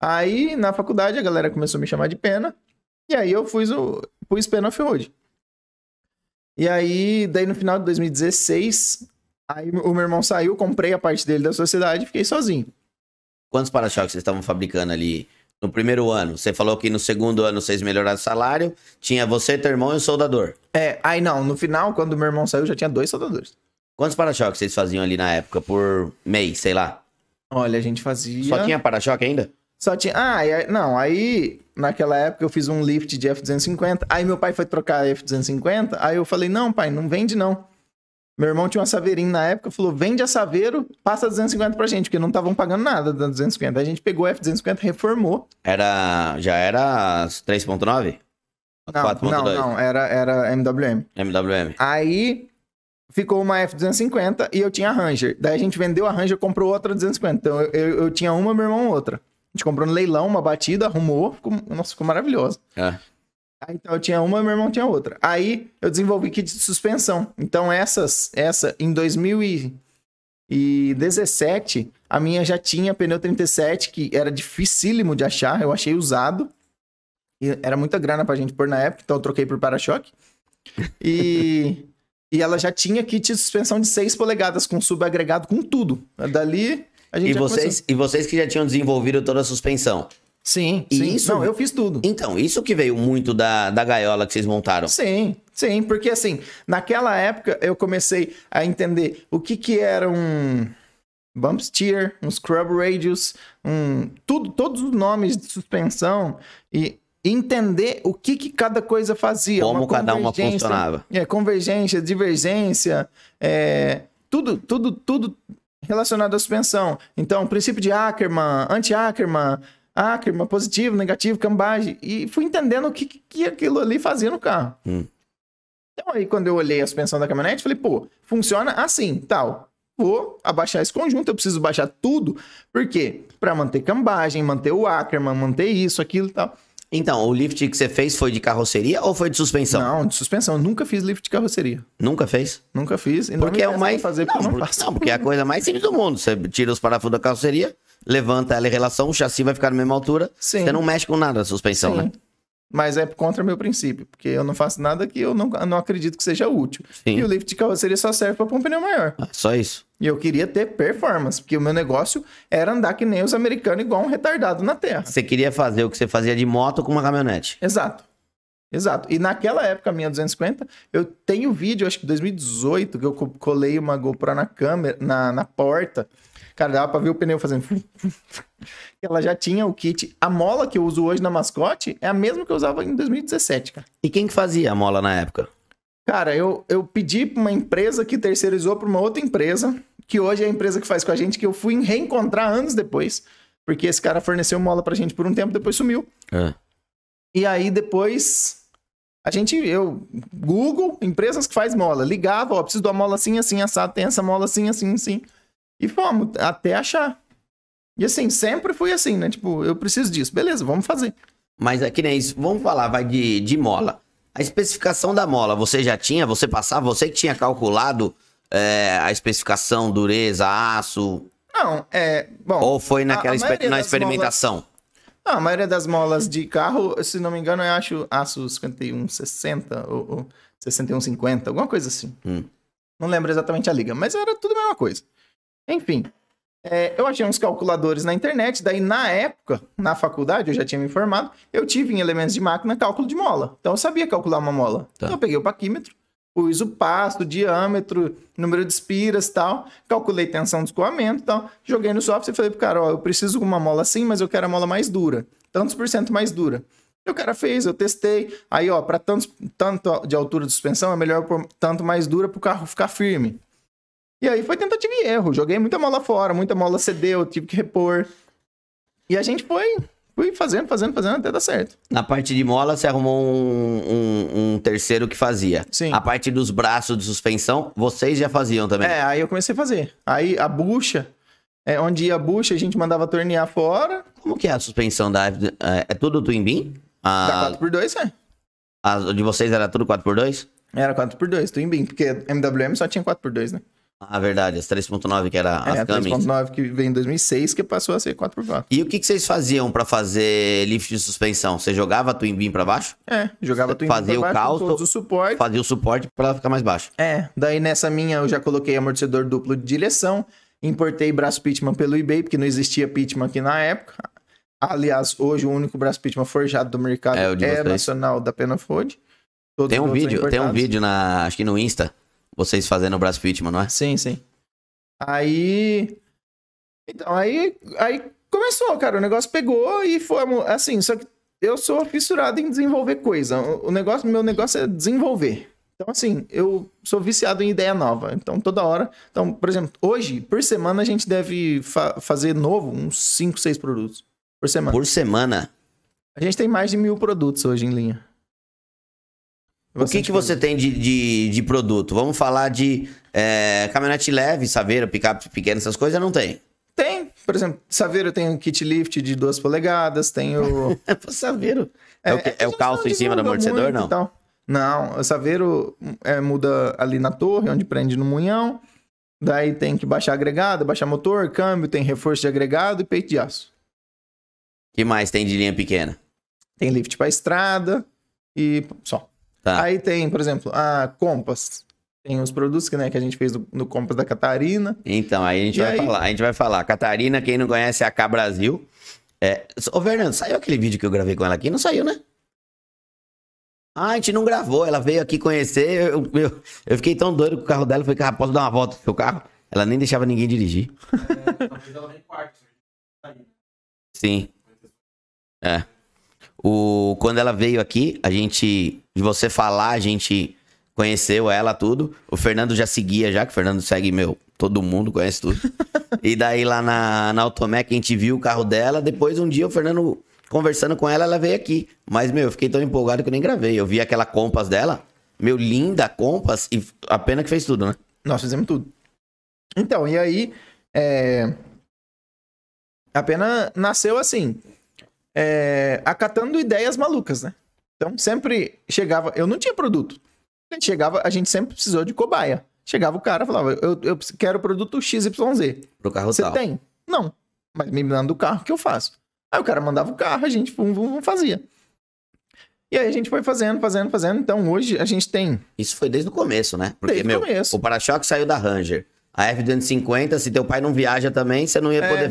Aí, na faculdade, a galera começou a me chamar de Pena. E aí eu pus Pena Off-Road. E aí, daí no final de 2016, aí o meu irmão saiu, comprei a parte dele da sociedade e fiquei sozinho. Quantos para-choques vocês estavam fabricando ali no primeiro ano? Você falou que no segundo ano vocês melhoraram o salário. Tinha você, teu irmão e o soldador. Aí não, no final, quando o meu irmão saiu, já tinha 2 soldadores. Quantos para-choques vocês faziam ali na época por mês, sei lá? Olha, a gente fazia... Só tinha para-choque ainda? Só tinha... aí naquela época eu fiz um lift de F250, aí meu pai foi trocar a F250, aí eu falei, não pai, não vende não. Meu irmão tinha uma Saveirinho na época, falou, vende a Saveiro, passa 250 pra gente, porque não estavam pagando nada da 250. Aí a gente pegou a F250, reformou. Já era 3.9? 4.2? Não, era MWM. MWM. Aí ficou uma F250 e eu tinha a Ranger. Daí a gente vendeu a Ranger, comprou outra 250. Então eu tinha uma, meu irmão outra. A gente comprou no leilão, uma batida, arrumou, ficou maravilhosa. Aí, então eu tinha uma, meu irmão tinha outra. Aí eu desenvolvi kit de suspensão. Então essa em 2017, a minha já tinha pneu 37, que era dificílimo de achar, eu achei usado. E era muita grana pra gente pôr na época, então eu troquei por para-choque. E ela já tinha kit de suspensão de 6 polegadas, com subagregado, com tudo. Dali a gente e vocês que já tinham desenvolvido toda a suspensão? Sim. Isso... Não, eu fiz tudo. Então, isso que veio muito da gaiola que vocês montaram. Sim, porque assim, naquela época eu comecei a entender o que era um bump steer, um scrub radius, todos os nomes de suspensão. E entender o que cada coisa fazia. Como cada uma funcionava. Convergência, divergência, tudo relacionado à suspensão. Então, princípio de Ackermann, anti-Ackermann, Ackermann, positivo, negativo, cambagem. E fui entendendo o que aquilo ali fazia no carro. Então, aí, quando eu olhei a suspensão da caminhonete, falei, pô, funciona assim, tal. Vou abaixar esse conjunto, eu preciso baixar tudo. Por quê? Para manter cambagem, manter o Ackermann, manter isso, aquilo e tal. Então, o lift que você fez foi de carroceria ou foi de suspensão? Não, de suspensão. Nunca fiz lift de carroceria. Nunca fez? Nunca fiz. E porque é o mais... fazer porque eu não faço. Não, porque é a coisa mais simples do mundo. Você tira os parafusos da carroceria, levanta ela em relação, o chassi vai ficar na mesma altura. Sim. Você não mexe com nada da suspensão, né? Mas é contra meu princípio, porque eu não faço nada que eu não acredito que seja útil. Sim. E o lift de carroceria só serve para pôr um pneu maior. Só isso. E eu queria ter performance, porque o meu negócio era andar que nem os americanos, igual um retardado na terra. Você queria fazer o que você fazia de moto com uma caminhonete. Exato. E naquela época, a minha 250, eu tenho vídeo, acho que 2018, que eu colei uma GoPro na câmera, na porta. Cara, dava pra ver o pneu fazendo... Ela já tinha o kit. A mola que eu uso hoje na Mascote é a mesma que eu usava em 2017, cara. E quem que fazia a mola na época? Cara, eu pedi pra uma empresa que terceirizou pra uma outra empresa, que hoje é a empresa que faz com a gente, que eu fui reencontrar anos depois, porque esse cara forneceu mola pra gente por um tempo, depois sumiu. E aí depois... Google, empresas que faz mola, ligava, preciso de uma mola assim, assim, assado, tem essa mola assim, assim, assim. E fomos até achar. E assim, sempre fui assim, né? Tipo, eu preciso disso. Beleza, vamos fazer. Mas aqui nem isso. Vamos falar, vai de mola. A especificação da mola, você já tinha? Você passava? Você que tinha calculado a especificação, dureza, aço? Não, bom... Ou foi na experimentação? Não, a maioria das molas de carro, se não me engano, eu acho aço 5160 ou 6150, alguma coisa assim. Não lembro exatamente a liga, mas era tudo a mesma coisa. Enfim, eu achei uns calculadores na internet, daí na época, na faculdade, eu já tinha me informado, eu tive em elementos de máquina cálculo de mola. Então eu sabia calcular uma mola. Tá. Então eu peguei o paquímetro, pus o pasto, o diâmetro, número de espiras e tal, calculei tensão de escoamento e tal, joguei no software e falei pro cara, eu preciso de uma mola assim, mas eu quero a mola mais dura, tantos por cento mais dura. E o cara fez, eu testei, aí para tanto de altura de suspensão, é melhor pôr tanto mais dura pro carro ficar firme. E aí foi tentativa e erro. Joguei muita mola fora, muita mola cedeu, tive que repor. E a gente foi fazendo até dar certo. Na parte de mola, você arrumou um terceiro que fazia. Sim. A parte dos braços de suspensão, vocês já faziam também? Aí eu comecei a fazer. Aí a bucha, onde ia a bucha, a gente mandava tornear fora. Como que é a suspensão da... É tudo Twin Beam? Da 4x2, A de vocês era tudo 4x2? Era 4x2, Twin Beam, porque MWM só tinha 4x2, né? Ah, verdade, as 3.9 que era as Cummins. A 3.9 que veio em 2006, que passou a ser 4x4. E o que vocês faziam pra fazer lift de suspensão? Você jogava a Twin Beam pra baixo? Jogava Twin Beam pra baixo, fazia o cálculo, suporte. Fazia o suporte pra ela ficar mais baixo. Daí nessa minha eu já coloquei amortecedor duplo de direção, importei braço Pitman pelo eBay, porque não existia Pitman aqui na época. Aliás, hoje o único braço Pitman forjado do mercado é nacional da Penof-Road. Tem um vídeo acho que no Insta, vocês fazendo o braço Pitman, não é? Sim. Aí começou, cara, o negócio pegou e foi assim, só que eu sou fissurado em desenvolver coisa. Meu negócio é desenvolver. Então, assim, eu sou viciado em ideia nova. Então, toda hora... Então, por exemplo, hoje, por semana, a gente deve fazer novo uns 5, 6 produtos. Por semana. Por semana? A gente tem mais de 1000 produtos hoje em linha. O que você tem de produto? Vamos falar de caminhonete leve, saveiro, picape pequeno, essas coisas, não tem? Tem. Por exemplo, saveiro tem um kit lift de 2 polegadas, tem o... Saveiro. É o calço em cima do amortecedor, não? Então. Não, o saveiro muda ali na torre, onde prende no munhão. Daí tem que baixar agregado, baixar motor, câmbio, tem reforço de agregado e peito de aço. O que mais tem de linha pequena? Tem lift para estrada e só. Tá. Aí tem, por exemplo, a Compass. Tem os produtos que a gente fez no Compass da Catarina. Então, aí a gente vai falar. Catarina, quem não conhece, é a K Brasil. Ô, Fernando, saiu aquele vídeo que eu gravei com ela aqui? Não saiu, né? A gente não gravou. Ela veio aqui conhecer. Eu fiquei tão doido com o carro dela. Eu falei, cara, posso dar uma volta no seu carro? Ela nem deixava ninguém dirigir. Talvez ela nem quarto. Sim. Quando ela veio aqui, de você falar, a gente conheceu ela, tudo. O Fernando já seguia já, que o Fernando segue, todo mundo conhece tudo. E daí lá na Automec a gente viu o carro dela. Depois um dia o Fernando conversando com ela, ela veio aqui. Mas, eu fiquei tão empolgado que eu nem gravei. Eu vi aquela Compass dela, linda Compass, e a pena que fez tudo, né? Nós fizemos tudo. Então, e aí, a pena nasceu assim, acatando ideias malucas, né? Então, sempre chegava, eu não tinha produto. A gente sempre precisou de cobaia. Chegava o cara e falava, eu quero produto XYZ. Pro carro Você tal. tem? Não. Mas me manda o carro que eu faço. Aí o cara mandava o carro, a gente fazia. E aí a gente foi fazendo. Então hoje a gente tem... Isso foi desde o começo, né? Porque, Desde o começo. o para-choque saiu da Ranger. A F-250, se teu pai não viaja também, você não ia poder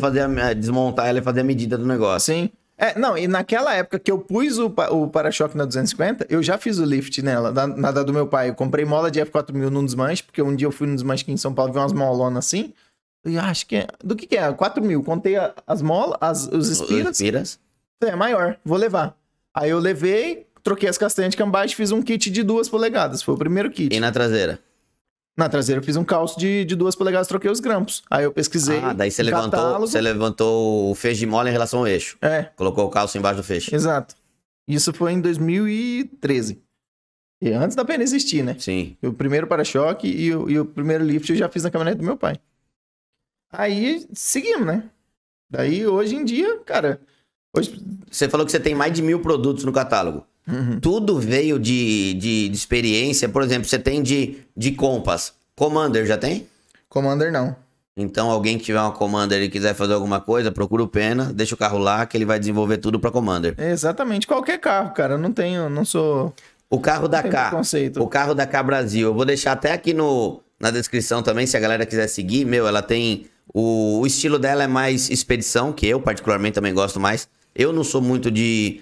desmontar ela e fazer a medida do negócio. Sim. Não, e naquela época que eu pus o para-choque na 250, eu já fiz o lift nela, na da do meu pai. Eu comprei mola de F4000 num desmanche, porque um dia eu fui num desmanche aqui em São Paulo, vi umas molonas assim. E acho que do que é? 4.000. Contei as molas, os espiras. É maior, vou levar. Aí eu levei, troquei as castanhas de cambagem, fiz um kit de 2 polegadas. Foi o primeiro kit. E na traseira? Na traseira eu fiz um calço de 2 polegadas, troquei os grampos. Aí eu pesquisei. Daí você levantou o feixe de mola em relação ao eixo. Colocou o calço embaixo do feixe. Exato. Isso foi em 2013. E antes da pena existir, né? Sim. O primeiro para-choque e o primeiro lift eu já fiz na caminhonete do meu pai. Aí seguimos, né? Daí hoje em dia, cara... Você falou que você tem mais de 1.000 produtos no catálogo. Uhum. Tudo veio de experiência. Por exemplo, você tem de Compass. Commander já tem? Commander não. Então, alguém que tiver uma Commander e quiser fazer alguma coisa, procura o Pena, deixa o carro lá, que ele vai desenvolver tudo pra Commander. Exatamente. Qualquer carro, cara. Não sou... O carro da K. Preconceito. O carro da K Brasil. Eu vou deixar até aqui na descrição também, se a galera quiser seguir. Ela tem... O estilo dela é mais expedição, que eu particularmente também gosto mais. Eu não sou muito de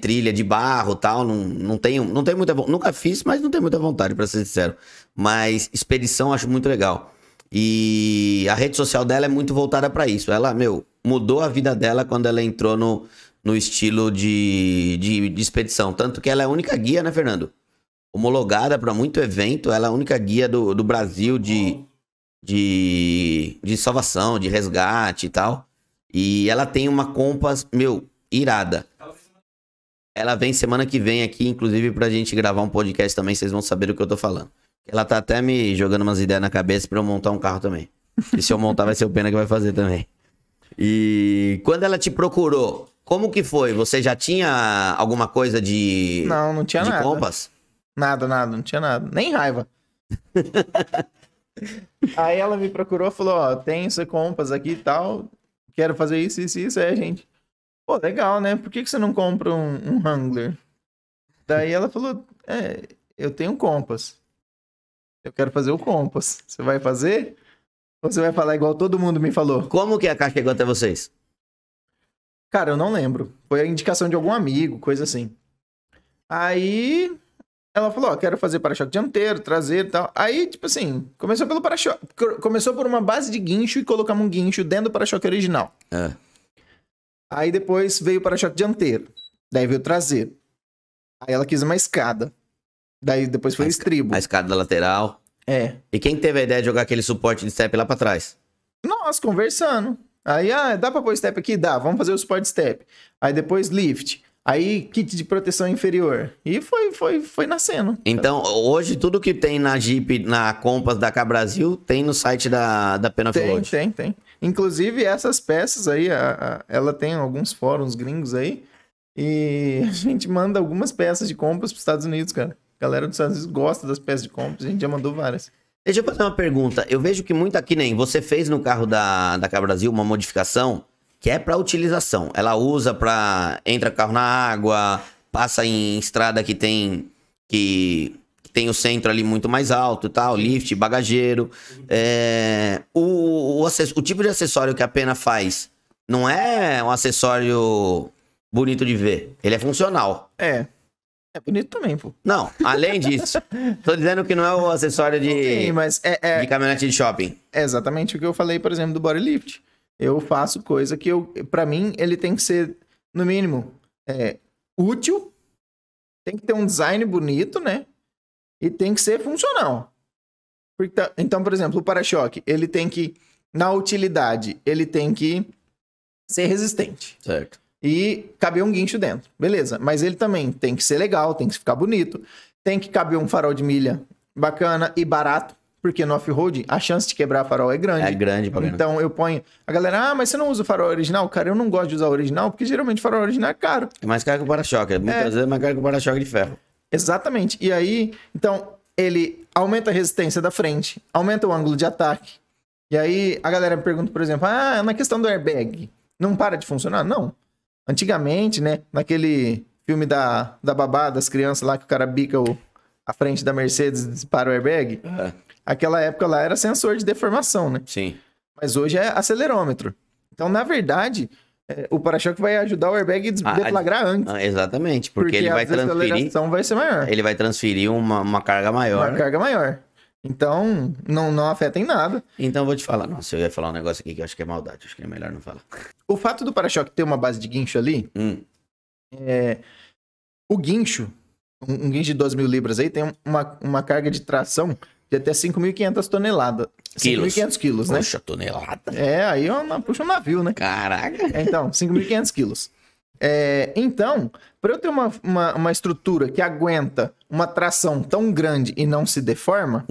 trilha, de barro e tal. Não tenho muita vontade. Nunca fiz, mas não tenho muita vontade, pra ser sincero. Mas expedição eu acho muito legal. E a rede social dela é muito voltada pra isso. Ela, mudou a vida dela quando ela entrou no estilo de expedição. Tanto que ela é a única guia, né, Fernando? Homologada pra muito evento. Ela é a única guia do Brasil de salvação, de resgate e tal. E ela tem uma Compass, irada. Ela vem semana que vem aqui, inclusive, pra gente gravar um podcast também, vocês vão saber do que eu tô falando. Ela tá até me jogando umas ideias na cabeça pra eu montar um carro também. E se eu montar, vai ser o Pena que vai fazer também. E quando ela te procurou, como que foi? Você já tinha alguma coisa de... Não tinha nada. De Compass? Nada, não tinha nada. Nem raiva. Aí ela me procurou e falou, ó, tem essa Compass aqui e tal, quero fazer isso. Aí a gente, pô, legal, né? Por que você não compra um Wrangler? Daí ela falou, eu tenho um Compass. Eu quero fazer o Compass. Você vai fazer? Ou você vai falar igual todo mundo me falou? Como que a K chegou até vocês? Cara, eu não lembro. Foi a indicação de algum amigo, coisa assim. Aí... ela falou, ó, quero fazer para-choque dianteiro, traseiro e tal. Aí, tipo assim, começou pelo para-choque. Começou por uma base de guincho e colocamos um guincho dentro do para-choque original. Aí depois veio o para-choque dianteiro. Daí veio o traseiro. Aí ela quis uma escada. Daí depois foi o estribo. A escada da lateral. E quem teve a ideia de jogar aquele suporte de step lá pra trás? Nós, conversando. Aí, dá pra pôr step aqui? Dá, vamos fazer o suporte step. Aí depois lift. Aí, kit de proteção inferior. E foi nascendo. Então, hoje, tudo que tem na Jeep, na Compass da K Brasil, tem no site da Pena Off-Road. Tem. Inclusive, essas peças aí, ela tem alguns fóruns gringos aí. E a gente manda algumas peças de Compass pros Estados Unidos, cara. A galera dos Estados Unidos gosta das peças de Compass. A gente já mandou várias. Deixa eu fazer uma pergunta. Eu vejo que muito aqui, nem você fez no carro da K Brasil uma modificação que é para utilização. Ela usa para... entra carro na água, passa em estrada que tem o centro ali muito mais alto e tal, lift, bagageiro. O tipo de acessório que a Pena faz não é um acessório bonito de ver. Ele é funcional. É bonito também, pô. Não, além disso. Tô dizendo que não é o acessório de caminhonete de shopping. É exatamente o que eu falei, por exemplo, do body lift. Eu faço coisa que pra mim, ele tem que ser, no mínimo, útil, tem que ter um design bonito, né? E tem que ser funcional. Então, por exemplo, o para-choque, ele tem que, na utilidade, ele tem que ser resistente. Certo. E caber um guincho dentro. Beleza. Mas ele também tem que ser legal, tem que ficar bonito. Tem que caber um farol de milha bacana e barato. Porque no off-road, a chance de quebrar farol é grande. É grande pra caramba. Então eu ponho... A galera, mas você não usa o farol original? Cara, eu não gosto de usar o original, porque geralmente o farol original é caro. É mais caro que o para-choque. Muitas vezes é mais caro que o para-choque de ferro. Exatamente. E aí, então, ele aumenta a resistência da frente, aumenta o ângulo de ataque. E aí, a galera me pergunta, por exemplo, na questão do airbag, não para de funcionar? Não. Antigamente, né, naquele filme da babá, das crianças lá, que o cara bica a frente da Mercedes e dispara o airbag, aquela época lá era sensor de deformação, né? Sim. Mas hoje é acelerômetro. Então, na verdade, o para-choque vai ajudar o airbag a deflagrar antes. Exatamente, porque ele vai a desaceleração vai ser maior. Ele vai transferir uma carga maior. Uma carga maior. Então, não afeta em nada. Então, eu vou te falar. Nossa, eu ia falar um negócio aqui que eu acho que é maldade. Acho que é melhor não falar. O fato do para-choque ter uma base de guincho ali, o guincho, um guincho de 12 mil libras aí, tem uma carga de tração de até 5.500 toneladas. 5.500 quilos, né? Poxa, tonelada. Aí puxa um navio, né? Caraca. Então, 5.500 quilos. Então, para eu ter uma estrutura que aguenta uma tração tão grande e não se deforma,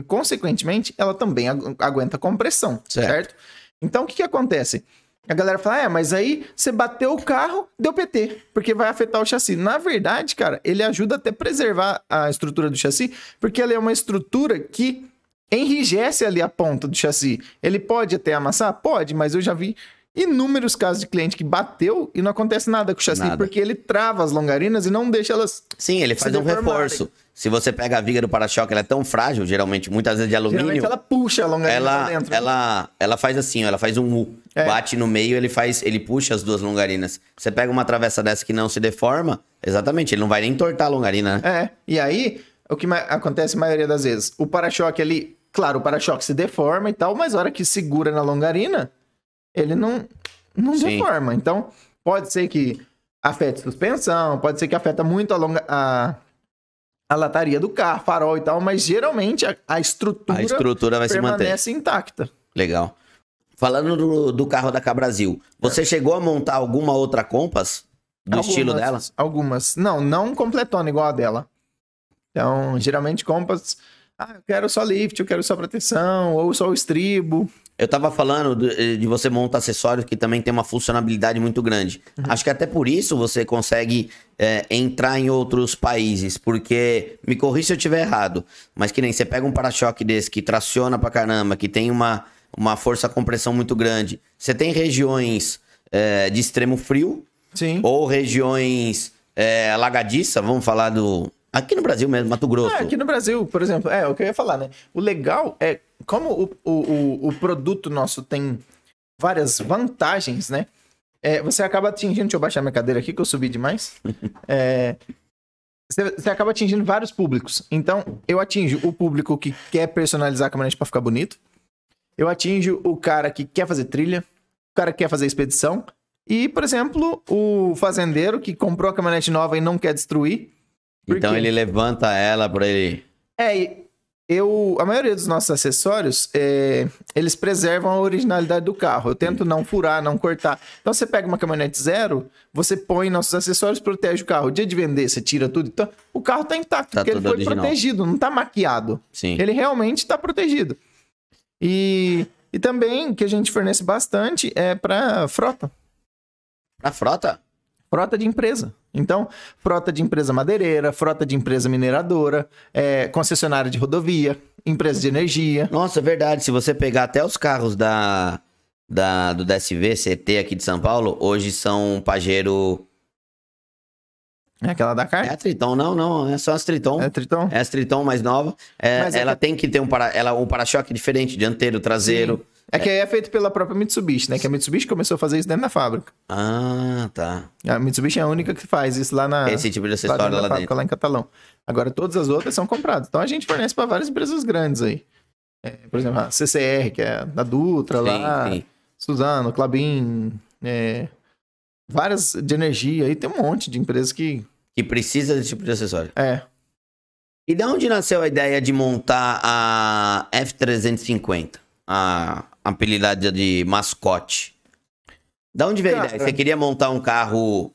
consequentemente, ela também aguenta compressão, certo? Então, o que acontece? A galera fala, mas aí você bateu o carro, deu PT, porque vai afetar o chassi. Na verdade, cara, ele ajuda até a preservar a estrutura do chassi, porque ela é uma estrutura que enrijece ali a ponta do chassi. Ele pode até amassar? Pode, mas eu já vi inúmeros casos de cliente que bateu e não acontece nada com o chassi, porque ele trava as longarinas e não deixa elas... Sim, ele faz um reforço. Se você pega a viga do para-choque, ela é tão frágil, geralmente, muitas vezes de alumínio... Geralmente ela puxa a longarina pra dentro. Ela faz assim, ela faz um U. Bate no meio, ele puxa as duas longarinas. Você pega uma travessa dessa que não se deforma, exatamente, ele não vai nem entortar a longarina, né? E aí, o que acontece a maioria das vezes? O para-choque ali, claro, o para-choque se deforma e tal, mas a hora que segura na longarina, ele não deforma. Então, pode ser que afete suspensão, pode ser que afeta muito a lataria do carro, farol e tal, mas geralmente a estrutura vai se manter. Permanece intacta. Legal. Falando do carro da K-Brasil, você chegou a montar alguma outra Compass do estilo dela? Algumas. Não completona igual a dela. Então, geralmente Compass, eu quero só lift, eu quero só proteção, ou só o estribo. Eu tava falando de você montar acessórios que também tem uma funcionalidade muito grande. Acho que até por isso você consegue entrar em outros países, porque, me corrija se eu estiver errado, mas que nem você pega um para-choque desse que traciona pra caramba, que tem uma força-compressão muito grande. Você tem regiões de extremo frio, sim, ou regiões alagadiças, vamos falar do... Aqui no Brasil mesmo, Mato Grosso. Aqui no Brasil, por exemplo, o que eu ia falar, né? O legal é, como o produto nosso tem várias vantagens, né? Você acaba atingindo... Deixa eu baixar minha cadeira aqui, que eu subi demais. Você acaba atingindo vários públicos. Então, eu atinjo o público que quer personalizar a caminhonete pra ficar bonito. Eu atinjo o cara que quer fazer trilha. O cara que quer fazer expedição. E, por exemplo, o fazendeiro que comprou a caminhonete nova e não quer destruir. Então ele levanta ela pra ele... A maioria dos nossos acessórios, eles preservam a originalidade do carro. Eu tento não furar, não cortar. Então você pega uma caminhonete zero, você põe nossos acessórios, protege o carro. O dia de vender, você tira tudo. Então o carro tá intacto, porque ele foi original. Protegido, não tá maquiado. Sim. Ele realmente tá protegido. E também, que a gente fornece bastante, é pra frota. Pra frota? Frota de empresa. Então, frota de empresa madeireira, frota de empresa mineradora, concessionária de rodovia, empresa de energia. Nossa, é verdade. Se você pegar até os carros do DSV, CT aqui de São Paulo, hoje são Pajero... É aquela da Dakar? É a Triton, não. É só as Triton. É a Triton? É as Triton mais nova. Ela tem que ter um para-choque diferente, dianteiro, traseiro. Sim. Que aí é feito pela própria Mitsubishi, né? Que a Mitsubishi começou a fazer isso dentro da fábrica. Ah, tá. A Mitsubishi é a única que faz isso lá na... Esse tipo de acessório lá dentro. Lá em Catalão. Agora, todas as outras são compradas. Então, a gente fornece para várias empresas grandes aí. Por exemplo, a CCR, que é da Dutra, sim, lá. Sim. Suzano, Klabin, várias de energia, aí tem um monte de empresas que... Que precisa desse tipo de acessório. É. E de onde nasceu a ideia de montar a F350? A apelidada de mascote. Da onde veio a ideia? Você queria montar um carro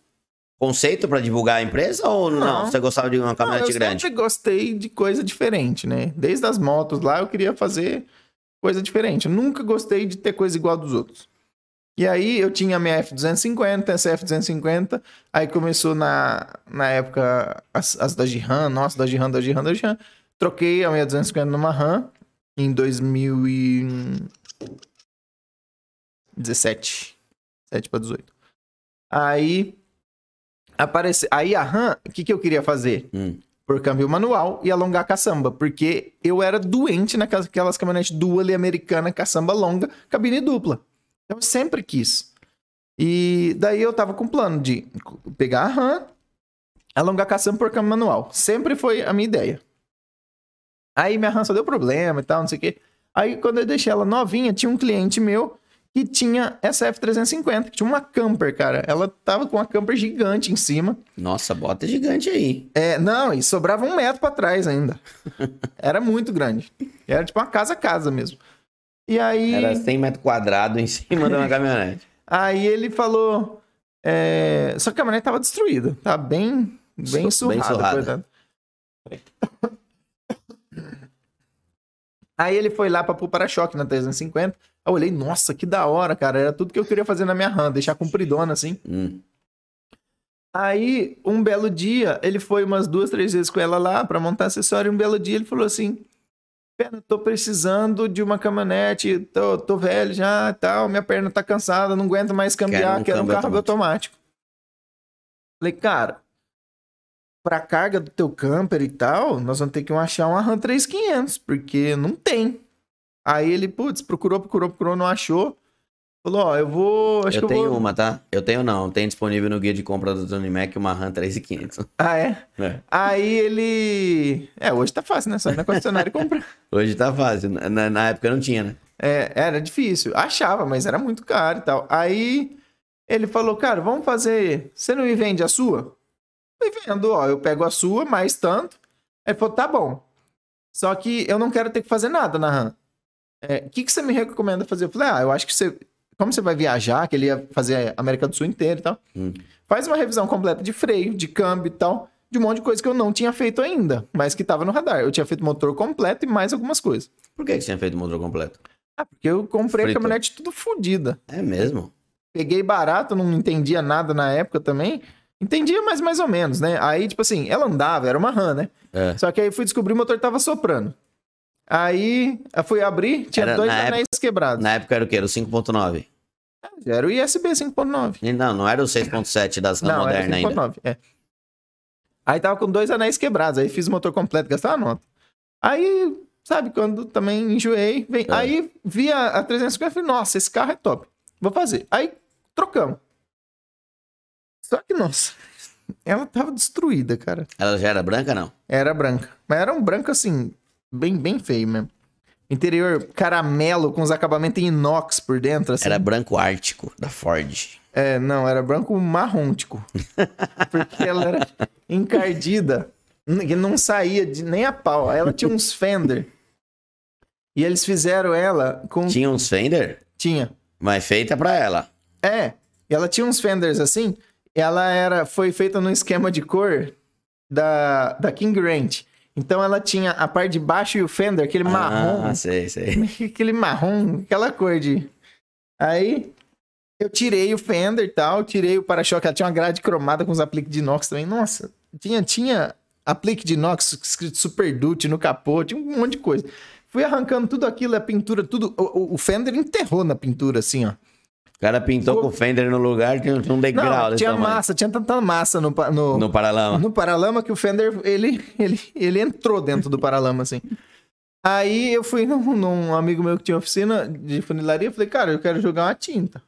conceito pra divulgar a empresa ou não? Você gostava de uma caminhonete grande? Eu sempre gostei de coisa diferente, né? Desde as motos lá, eu queria fazer coisa diferente. Eu nunca gostei de ter coisa igual dos outros. E aí, eu tinha a minha F250, essa F250, aí começou na época as da Jihan, nossa, da Jihan. Troquei a minha 250 numa RAM em 2017. 7 para 18. Aí apareceu. Aí a RAM, o que eu queria fazer? Por câmbio manual e alongar a caçamba. Porque eu era doente naquelas caminhonetes dual americana, caçamba longa, cabine dupla. Então eu sempre quis. E daí eu tava com o plano de pegar a RAM, alongar a caçamba por câmbio manual. Sempre foi a minha ideia. Aí minha RAM só deu problema e tal, não sei o quê. Aí quando eu deixei ela novinha, tinha um cliente meu que tinha essa F350, que tinha uma camper, cara. Ela tava com uma camper gigante em cima. Nossa, bota gigante aí. Não, e sobrava 1 metro pra trás ainda. Era muito grande. Era tipo uma casa mesmo. E aí... Era 100 metros quadrados em cima de uma caminhonete. Aí ele falou... Só que a caminhonete tava destruída. Tava bem surrada. Aí ele foi lá pra pôr para-choque na 350. Eu olhei, nossa, que da hora, cara. Era tudo que eu queria fazer na minha RAM, deixar compridona assim. Aí, um belo dia, ele foi umas 2, 3 vezes com ela lá pra montar acessório. E um belo dia ele falou assim: Pena, tô precisando de uma caminhonete, tô velho já e tal, minha perna tá cansada, não aguento mais cambiar, quero um carro automático. Falei, cara, pra carga do teu camper e tal, nós vamos ter que achar uma RAM 3500, porque não tem. Aí ele, procurou, não achou. Falou, ó, eu vou... Eu tenho uma, tá? Eu tenho não, tem disponível no guia de compra do Tony Mac uma RAM 3500. Ah, é? Aí ele... hoje tá fácil, né? Só ir na concessionária e comprar. Hoje tá fácil, na época não tinha, né? Era difícil. Achava, mas era muito caro e tal. Aí ele falou, cara, vamos fazer... Você não me vende a sua? Eu vendo, ó, eu pego a sua, mais tanto. Ele falou, tá bom. Só que eu não quero ter que fazer nada na RAM. O que você me recomenda fazer? Eu falei, eu acho que você... Como você vai viajar, que ele ia fazer a América do Sul inteira e tal, faz uma revisão completa de freio, de câmbio e tal, de um monte de coisa que eu não tinha feito ainda, mas que tava no radar. Eu tinha feito motor completo e mais algumas coisas. Por que você tinha feito motor completo? Porque eu comprei a caminhonete tudo fodida. É mesmo? Peguei barato, não entendia nada na época também. Entendia, mas mais ou menos, né? Aí, tipo assim, ela andava, era uma RAM, né? Só que aí fui descobrir o motor tava soprando. Aí, eu fui abrir, tinha 2 anéis quebrados. Na época era o quê? Era o 5.9? Era o ISB 5.9. Não era o 6.7 das RAM modernas ainda. 5.9, Aí tava com 2 anéis quebrados, aí fiz o motor completo, gastava a nota. Aí, sabe, quando também enjoei, aí vi a 350 e falei, nossa, esse carro é top, vou fazer. Aí, trocamos. Só que, nossa, ela tava destruída, cara. Ela já era branca, não? Era branca, mas era um branco assim... Bem feio mesmo. Interior caramelo com os acabamentos em inox por dentro. Assim. Era branco ártico, da Ford. Não, era branco marrôntico. Porque ela era encardida. Que não saía nem a pau. Ela tinha uns fender. E eles fizeram ela com... Tinha uns fender? Tinha. Mas feita pra ela. E ela tinha uns fenders assim. Foi feita no esquema de cor da King Ranch. Então ela tinha a parte de baixo e o fender, aquele marrom. Ah, sei. Aquele marrom, aquela cor de... Aí eu tirei o fender e tal, tirei o para-choque. Ela tinha uma grade cromada com os apliques de inox também. Nossa, tinha aplique de inox escrito Super Duty no capô, tinha um monte de coisa. Fui arrancando tudo aquilo, a pintura, tudo. O fender enterrou na pintura, assim, ó. O cara pintou com o fender no lugar, tinha um degrau. Não, tinha massa, tinha tanta massa no paralama. No paralama que o fender, ele entrou dentro do paralama, assim. Aí eu fui num amigo meu que tinha oficina de funilaria, falei, cara, eu quero jogar uma tinta.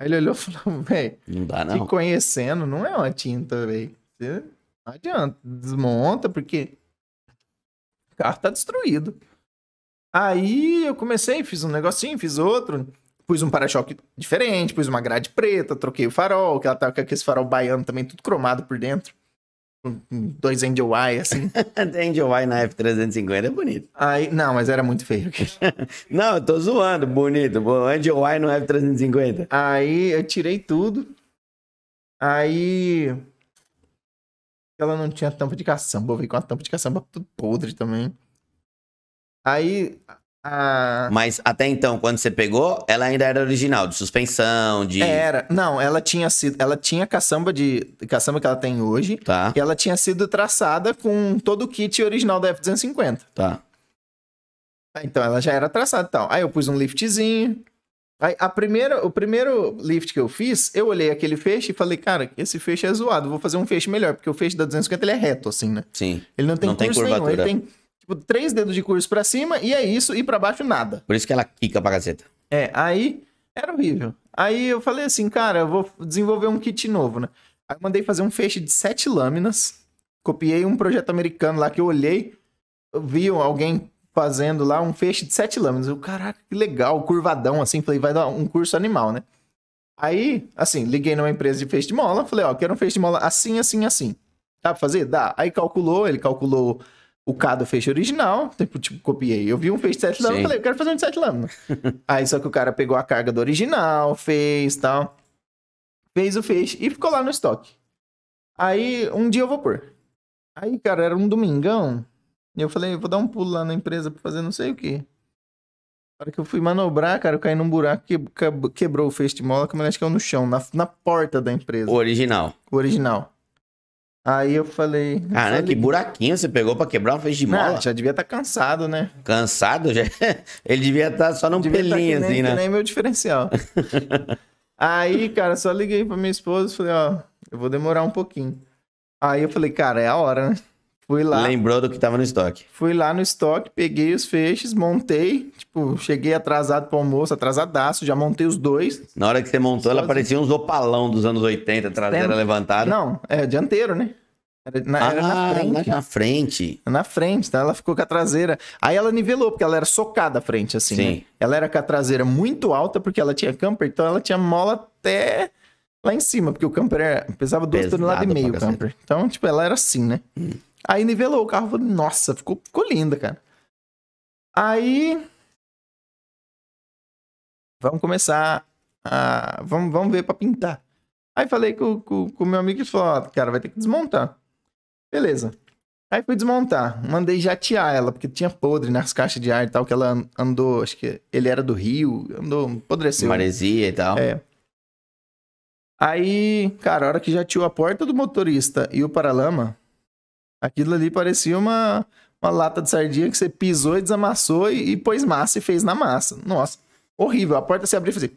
Aí ele olhou e falou, velho, não dá não. Te conhecendo, não é uma tinta, velho. Não adianta, desmonta, porque o carro tá destruído. Aí eu comecei, fiz um negocinho, fiz outro... pus um para-choque diferente, pus uma grade preta, troquei o farol, que ela tava com aquele farol baiano também, tudo cromado por dentro. Com 2 Angel Eye, assim. Angel Eye na F350 é bonito. Aí, não, mas era muito feio. Não, eu tô zoando, bonito. Angel Eye no F350. Aí eu tirei tudo. Aí ela não tinha tampa de caçamba. Eu vi com a tampa de caçamba tudo podre também. Aí Mas até então, quando você pegou, ela ainda era original, de suspensão, de... Era. Não, ela tinha caçamba que ela tem hoje. Tá. E ela tinha sido traçada com todo o kit original da F250. Tá. Então ela já era traçada e tal. Aí eu pus um liftzinho. Aí o primeiro lift que eu fiz, eu olhei aquele feixe e falei, cara, esse feixe é zoado, vou fazer um feixe melhor, porque o feixe da 250 ele é reto, assim, né? Sim. Ele não tem curso nenhum, ele tem, tipo, 3 dedos de curso pra cima e é isso, e pra baixo nada. Por isso que ela quica pra caceta. Aí era horrível. Aí eu falei assim, cara, eu vou desenvolver um kit novo, né? Aí eu mandei fazer um feixe de 7 lâminas, copiei um projeto americano lá que eu olhei, eu vi alguém fazendo lá um feixe de 7 lâminas. Eu, caraca, que legal, curvadão, assim. Falei, vai dar um curso animal, né? Aí, assim, liguei numa empresa de feixe de mola. Falei, ó, quero um feixe de mola assim, assim, assim. Dá pra fazer? Dá. Aí ele calculou o K do feixe original. Tipo, copiei. Eu vi um feixe de 7 lâminas. Falei, eu quero fazer um de 7 lâminas. Aí, só que o cara pegou a carga do original, fez tal. Fez o feixe e ficou lá no estoque. Aí, um dia eu vou pôr. Aí, cara, era um domingão. E eu falei, vou dar um pulo lá na empresa pra fazer não sei o quê. Na hora que eu fui manobrar, cara, eu caí num buraco, quebrou o feixe de mola, que a mulher caiu no chão, na porta da empresa. O original. O original. Aí eu falei... Caramba, que buraquinho você pegou pra quebrar um feixe de mola? Não, já devia estar cansado, né? Cansado? Já... Ele devia estar só num pelinho, assim, né? Que nem meu diferencial. Aí, cara, só liguei pra minha esposa e falei, ó, eu vou demorar um pouquinho. Aí eu falei, cara, é a hora, né? Fui lá. Lembrou do que tava no estoque. Fui lá no estoque, peguei os feixes, montei. Tipo, cheguei atrasado pro almoço, atrasadaço, já montei os 2. Na hora que você montou, ela parecia uns opalão dos anos 80, traseira levantada. Não, é dianteiro, né? Era na frente. Na frente. Na frente, tá? Ela ficou com a traseira. Aí ela nivelou, porque ela era socada à frente, assim. Sim. Né? Ela era com a traseira muito alta, porque ela tinha camper, então ela tinha mola até lá em cima, porque o camper pesava 2,5 toneladas o camper. Então, tipo, ela era assim, né? Aí nivelou o carro, falei, nossa, ficou linda, cara. Aí vamos começar a... Vamos ver pra pintar. Aí falei com o meu amigo e falou, ó, cara, vai ter que desmontar. Beleza. Aí fui desmontar. Mandei jatear ela, porque tinha podre nas caixas de ar e tal, que ela andou, acho que ele era do Rio, andou, apodreceu. Maresia e tal. É. Aí, cara, a hora que jateou a porta do motorista e o paralama, aquilo ali parecia uma lata de sardinha que você pisou e desamassou e pôs massa e fez na massa. Nossa, horrível. A porta se abriu e fazia...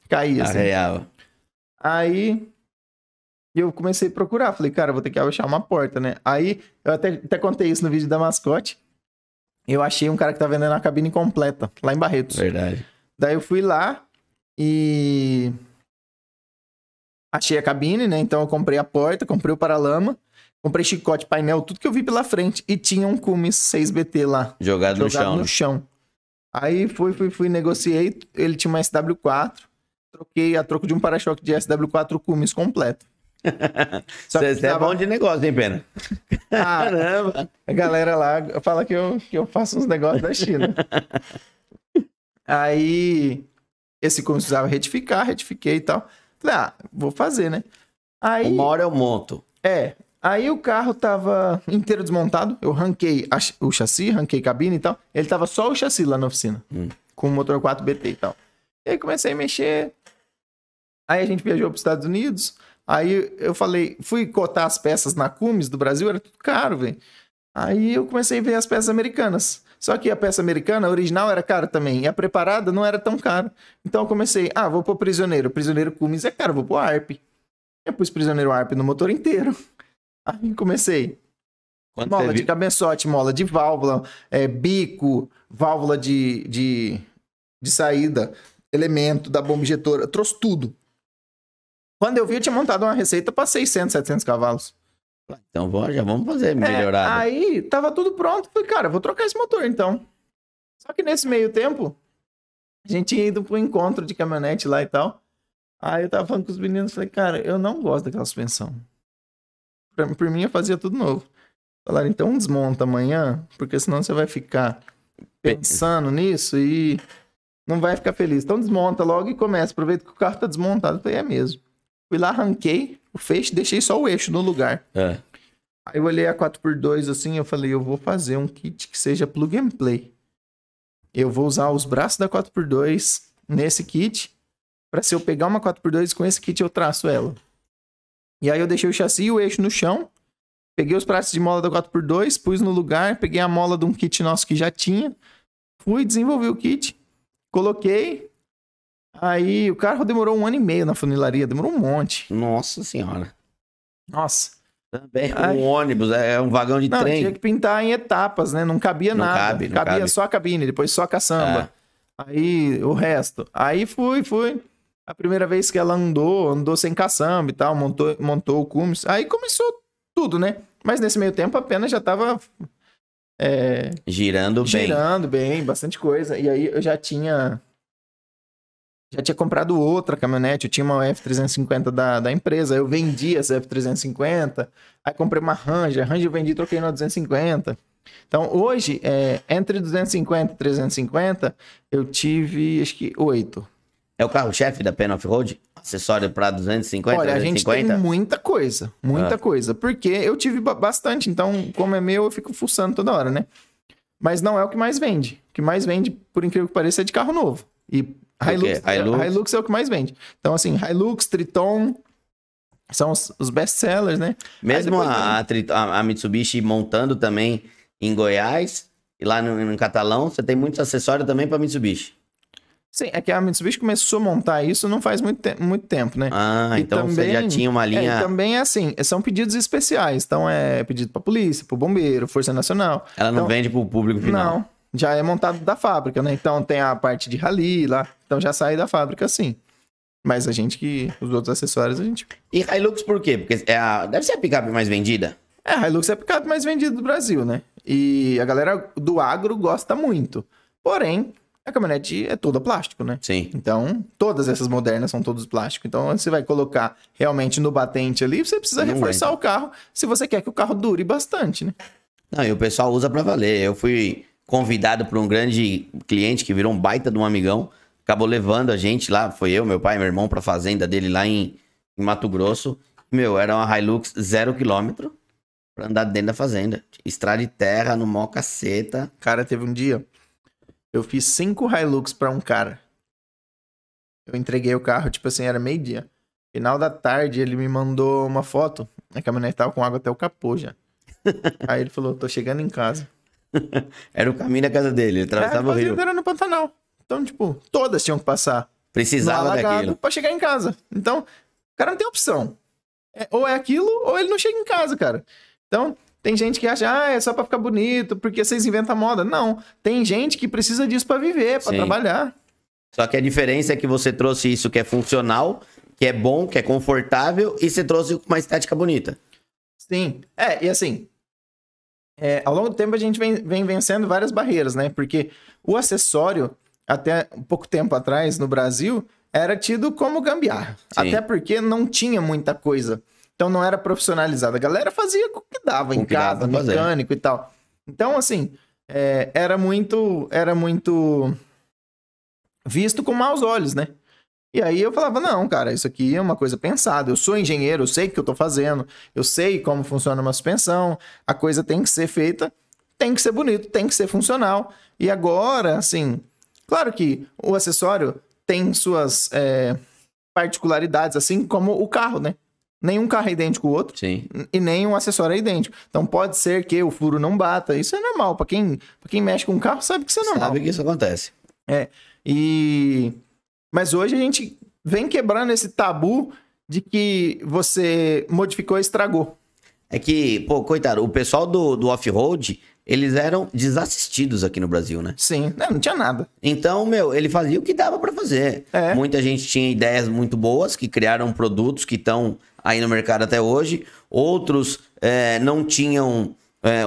Caía assim. Arreava. Aí eu comecei a procurar. Falei, cara, vou ter que achar uma porta, né? Aí eu até contei isso no vídeo da mascote. Eu achei um cara que tá vendendo a cabine completa, lá em Barretos. Verdade. Daí eu fui lá e... achei a cabine, né? Então eu comprei a porta, comprei o paralama. Comprei chicote, painel, tudo que eu vi pela frente. E tinha um Cummins 6BT lá. Jogado no chão. Aí fui, negociei. Ele tinha uma SW4. Troquei a troco de um para-choque de SW4 Cummins completo. Você é bom de negócio, hein, Pena? Caramba! A galera lá fala que eu faço uns negócios da China. Aí, esse Cummins precisava retifiquei e tal. Falei, vou fazer, né? Aí, uma hora eu monto. Aí o carro tava inteiro desmontado, eu ranquei o chassi, ranquei cabine e tal. Ele tava só o chassi lá na oficina, com o motor 4BT e tal. E aí comecei a mexer. Aí a gente viajou para os Estados Unidos. Aí eu falei, fui cotar as peças na Cummins do Brasil, era tudo caro, velho. Aí eu comecei a ver as peças americanas. Só que a peça americana, a original, era cara também. E a preparada não era tão cara. Então eu comecei, vou pôr prisioneiro. Prisioneiro Cummins é caro, vou pôr ARP. Eu pus prisioneiro ARP no motor inteiro. Aí comecei. Mola de cabeçote, mola de válvula, bico, válvula de saída, elemento da bomba injetora, trouxe tudo. Quando eu vi, eu tinha montado uma receita para 600, 700 cavalos. Então já vamos fazer melhorado. Aí tava tudo pronto. Falei, cara, vou trocar esse motor então. Só que nesse meio tempo, A gente tinha ido pro encontro de caminhonete lá e tal. Aí eu tava falando com os meninos, falei, cara, eu não gosto daquela suspensão. Por mim, eu fazia tudo novo. Falaram, então desmonta amanhã, porque senão você vai ficar pensando nisso e não vai ficar feliz. Então desmonta logo e começa. Aproveita que o carro tá desmontado. Eu falei, é mesmo. Fui lá, arranquei o feixe, deixei só o eixo no lugar. Aí eu olhei a 4x2 assim, eu falei, eu vou fazer um kit que seja plug and play. Eu vou usar os braços da 4x2 nesse kit, pra se eu pegar uma 4x2 com esse kit eu traço ela. E aí eu deixei o chassi e o eixo no chão, peguei os pratos de mola da 4x2, pus no lugar, peguei a mola de um kit nosso que já tinha, fui, desenvolvi o kit, coloquei, aí o carro demorou 1 ano e meio na funilaria, demorou um monte. Nossa senhora. Nossa. Também um ônibus, é um vagão de trem. Tinha que pintar em etapas, né? Não cabia nada. Não cabia cabe. só a cabine, depois só a caçamba. Aí o resto. Aí fui. A primeira vez que ela andou sem caçamba e tal, montou o cumes. Aí começou tudo, né? Mas nesse meio tempo a pena já tava girando bem, bastante coisa. E aí eu já tinha comprado outra caminhonete, eu tinha uma F350 da empresa, eu vendi essa F350, aí comprei uma Ranger eu vendi e troquei na 250. Então hoje, entre 250 e 350, eu tive, acho que 8. É o carro-chefe da Pen Off-Road? Acessório para 250, Olha, 350? a gente tem muita coisa, porque eu tive bastante, então como é meu, eu fico fuçando toda hora, né? Mas não é o que mais vende. O que mais vende, por incrível que pareça, é de carro novo. E Hilux é o que mais vende. Então, assim, Hilux, Triton são os best-sellers, né? Mesmo a Mitsubishi montando também em Goiás e lá no Catalão, você tem muitos acessórios também para Mitsubishi. Sim, é que a Mitsubishi começou a montar isso não faz muito tempo, né? Então também, você já tinha uma linha... também é assim, são pedidos especiais. Então é pedido para polícia, para bombeiro, Força Nacional. Ela não vende para o público final? Não. Já é montado da fábrica, né? Então tem a parte de rally lá. Então já sai da fábrica, sim. Mas os outros acessórios, a gente... E Hilux por quê? Porque deve ser a picape mais vendida? A Hilux é a picape mais vendida do Brasil, né? E a galera do agro gosta muito. Porém, a caminhonete é toda plástico, né? Sim. Então, todas essas modernas são todas plástico. Então, você vai colocar realmente no batente ali, você precisa reforçar o carro se você quer que o carro dure bastante, né? Não, e o pessoal usa pra valer. Eu fui convidado por um grande cliente que virou um baita de um amigão, acabou levando a gente lá, foi eu, meu pai e meu irmão pra fazenda dele lá em Mato Grosso. Era uma Hilux 0 km pra andar dentro da fazenda. Estrada de terra, no mó caceta. Cara, teve um dia, eu fiz 5 Hilux pra um cara. Eu entreguei o carro, tipo assim, era meio-dia. Final da tarde, ele me mandou uma foto, a caminhonete tava com água até o capô já. Aí ele falou, tô chegando em casa. Era o caminho da casa dele, ele atravessava o rio. Era no Pantanal. Então, tipo, todas tinham que passar. Precisava daquilo. Pra chegar em casa. Então, o cara não tem opção. Ou é aquilo, ou ele não chega em casa, cara. Então, tem gente que acha, é só pra ficar bonito, porque vocês inventam moda. Não, tem gente que precisa disso pra viver, pra trabalhar. Só que a diferença é que você trouxe isso que é funcional, que é bom, que é confortável, e você trouxe uma estética bonita. Sim, e assim... ao longo do tempo a gente vem vencendo várias barreiras, né? Porque o acessório, até um pouco tempo atrás, no Brasil, era tido como gambiarra. Sim. Até porque não tinha muita coisa. Então não era profissionalizado. A galera fazia o que dava em casa, mecânico e tal. Então, assim, era muito visto com maus olhos, né? E aí eu falava, não, cara, isso aqui é uma coisa pensada. Eu sou engenheiro, eu sei o que eu tô fazendo, eu sei como funciona uma suspensão, a coisa tem que ser feita, tem que ser bonito, tem que ser funcional. E agora, assim, claro que o acessório tem suas particularidades, assim como o carro, né? Nenhum carro é idêntico ao outro. Sim. E nenhum acessório é idêntico. Então pode ser que o furo não bata. Isso é normal. Pra quem mexe com o carro, sabe que isso é normal. Sabe que isso acontece. Mas hoje a gente vem quebrando esse tabu de que você modificou e estragou. É que, coitado, o pessoal do off-road, eles eram desassistidos aqui no Brasil, né? Sim, não tinha nada. Então, ele fazia o que dava pra fazer. Muita gente tinha ideias muito boas, que criaram produtos que estão aí no mercado até hoje. Outros não tinham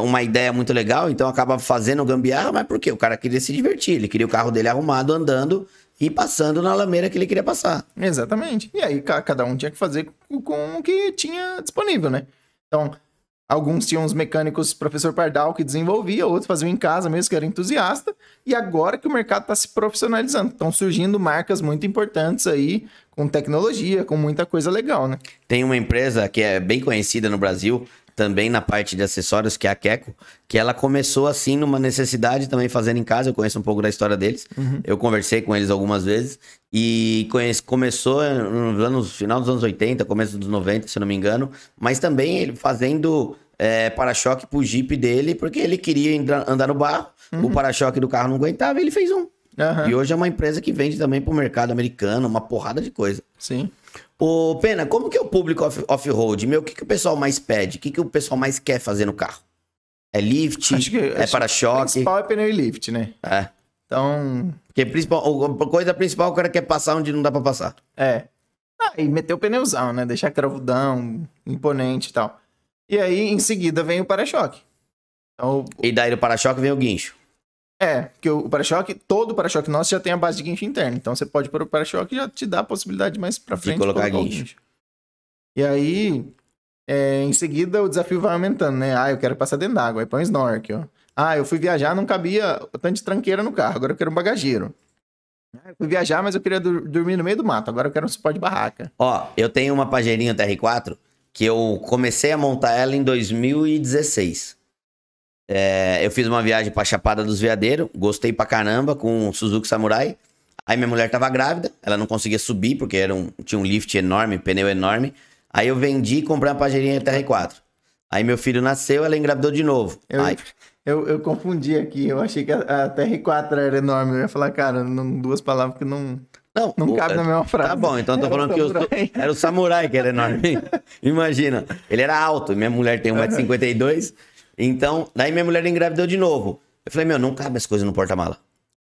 uma ideia muito legal, então acaba fazendo gambiarra, mas por quê? O cara queria se divertir, ele queria o carro dele arrumado, andando e passando na lameira que ele queria passar. Exatamente. E aí cada um tinha que fazer com o que tinha disponível, né? Então, alguns tinham os mecânicos professor Pardal que desenvolvia, outros faziam em casa mesmo, que era entusiasta. E agora que o mercado está se profissionalizando, estão surgindo marcas muito importantes aí, com tecnologia, com muita coisa legal, né? Tem uma empresa que é bem conhecida no Brasil, também na parte de acessórios, que é a Keco, que ela começou assim numa necessidade também fazendo em casa. Eu conheço um pouco da história deles. Eu conversei com eles algumas vezes e começou no final dos anos 80, começo dos 90, se eu não me engano, mas também ele fazendo para-choque pro Jeep dele, porque ele queria andar no barro, o para-choque do carro não aguentava e ele fez um. E hoje é uma empresa que vende também pro mercado americano, uma porrada de coisa. Sim. Ô, Pena, como que é o público off-road? Meu, o que o pessoal mais pede? O que o pessoal mais quer fazer no carro? É lift? É para-choque? O principal é pneu e lift, né? É. Então... Porque a coisa principal, o cara quer passar onde não dá pra passar. E meter o pneuzão, né? Deixar cravudão, imponente e tal. E aí, em seguida, vem o para-choque. Então, E daí do para-choque vem o guincho. porque o para-choque, todo para-choque nosso já tem a base de guincho interno. Então você pode pôr o para-choque e já te dá a possibilidade mais pra frente de colocar o guincho. E aí, em seguida, o desafio vai aumentando, né? Eu quero passar dentro d'água, aí põe snorkel. Eu fui viajar, não cabia tanto de tranqueira no carro, agora eu quero um bagageiro. Eu fui viajar, mas eu queria dormir no meio do mato, agora eu quero um suporte de barraca. Eu tenho uma Pajerinho TR4 que eu comecei a montar ela em 2016. Eu fiz uma viagem pra Chapada dos Veadeiros, gostei pra caramba com o Suzuki Samurai. Aí minha mulher tava grávida, ela não conseguia subir porque tinha um lift enorme, pneu enorme. Aí eu vendi e comprei uma Pajerinha TR4. Aí meu filho nasceu, ela engravidou de novo. Eu confundi aqui, eu achei que a TR4 era enorme. Eu ia falar, cara, duas palavras que não cabe na mesma frase. Tá bom, então eu tô falando que era o Samurai que era enorme. Imagina, ele era alto, minha mulher tem 1,52 m. Então, daí minha mulher engravidou de novo. Eu falei, não cabe as coisas no porta-mala.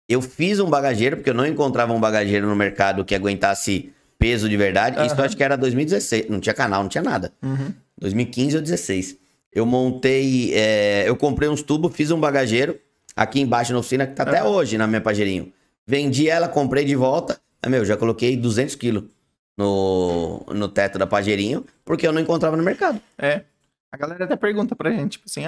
Eu fiz um bagageiro, porque eu não encontrava um bagageiro no mercado que aguentasse peso de verdade. Isso eu acho que era 2016, não tinha canal, não tinha nada. 2015 ou 2016. Eu montei, eu comprei uns tubos, fiz um bagageiro aqui embaixo na oficina, que tá até hoje na minha Pajerinho. Vendi ela, comprei de volta. Já coloquei 200 quilos no teto da Pajerinho, porque eu não encontrava no mercado. A galera até pergunta pra gente, tipo assim,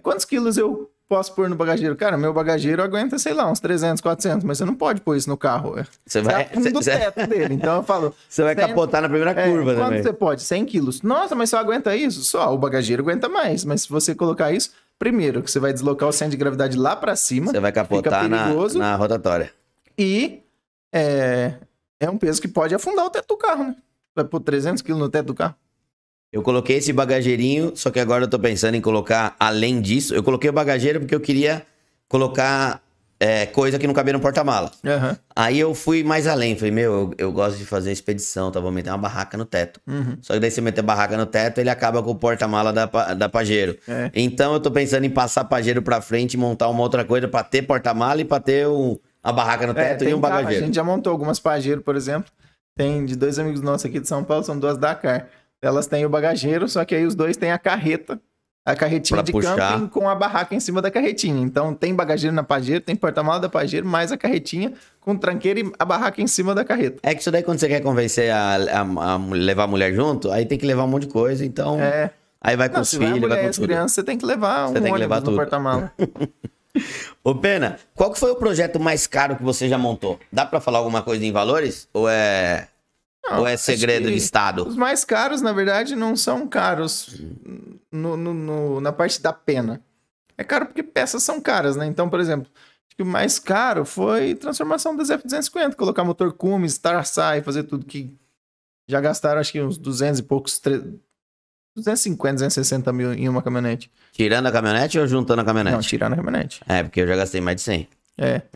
quantos quilos eu posso pôr no bagageiro? Cara, meu bagageiro aguenta, sei lá, uns 300, 400, mas você não pode pôr isso no carro. Você vai do teto dele, então eu falo... Você vai capotar na primeira curva, né? Quanto você pode? 100 quilos. Nossa, mas só aguenta isso? Só, o bagageiro aguenta mais, mas se você colocar isso, primeiro, que você vai deslocar o centro de gravidade lá pra cima. Você vai capotar na rotatória. E é um peso que pode afundar o teto do carro, né? Vai pôr 300 quilos no teto do carro. Eu coloquei esse bagageirinho, só que agora eu tô pensando em colocar, além disso, eu coloquei o bagageiro porque eu queria colocar coisa que não cabia no porta-mala. Aí eu fui mais além, falei, eu gosto de fazer expedição, tá? Vou meter uma barraca no teto. Só que daí você meter barraca no teto, ele acaba com o porta-mala da Pajero. Então eu tô pensando em passar Pajero pra frente e montar uma outra coisa pra ter porta-mala e pra ter a barraca no teto e um bagageiro. A gente já montou algumas Pajero, por exemplo. Tem de 2 amigos nossos aqui de São Paulo, são 2 Dakar. Elas têm o bagageiro, só que aí os dois têm a carreta, a carretinha de camping com a barraca em cima da carretinha. Então tem bagageiro na Pajero, tem porta-mala da Pajero, mais a carretinha com tranqueira e a barraca em cima da carreta. É que isso daí quando você quer convencer a levar a mulher junto, aí tem que levar um monte de coisa, então... Aí vai com os filhos, vai com as crianças, você tem que levar ônibus no porta-mala. Ô, Pena, qual que foi o projeto mais caro que você já montou? Dá pra falar alguma coisa em valores? Ou é segredo de estado? Os mais caros, na verdade, não são caros na parte da pena. É caro porque peças são caras, né? Então, por exemplo, acho que o mais caro foi transformação das F250, colocar motor Cummins, Starsai, fazer tudo que já gastaram, acho que uns 200 e poucos, 250, 260 mil em uma caminhonete. Tirando a caminhonete ou juntando a caminhonete? Não, tirando a caminhonete. Porque eu já gastei mais de 100.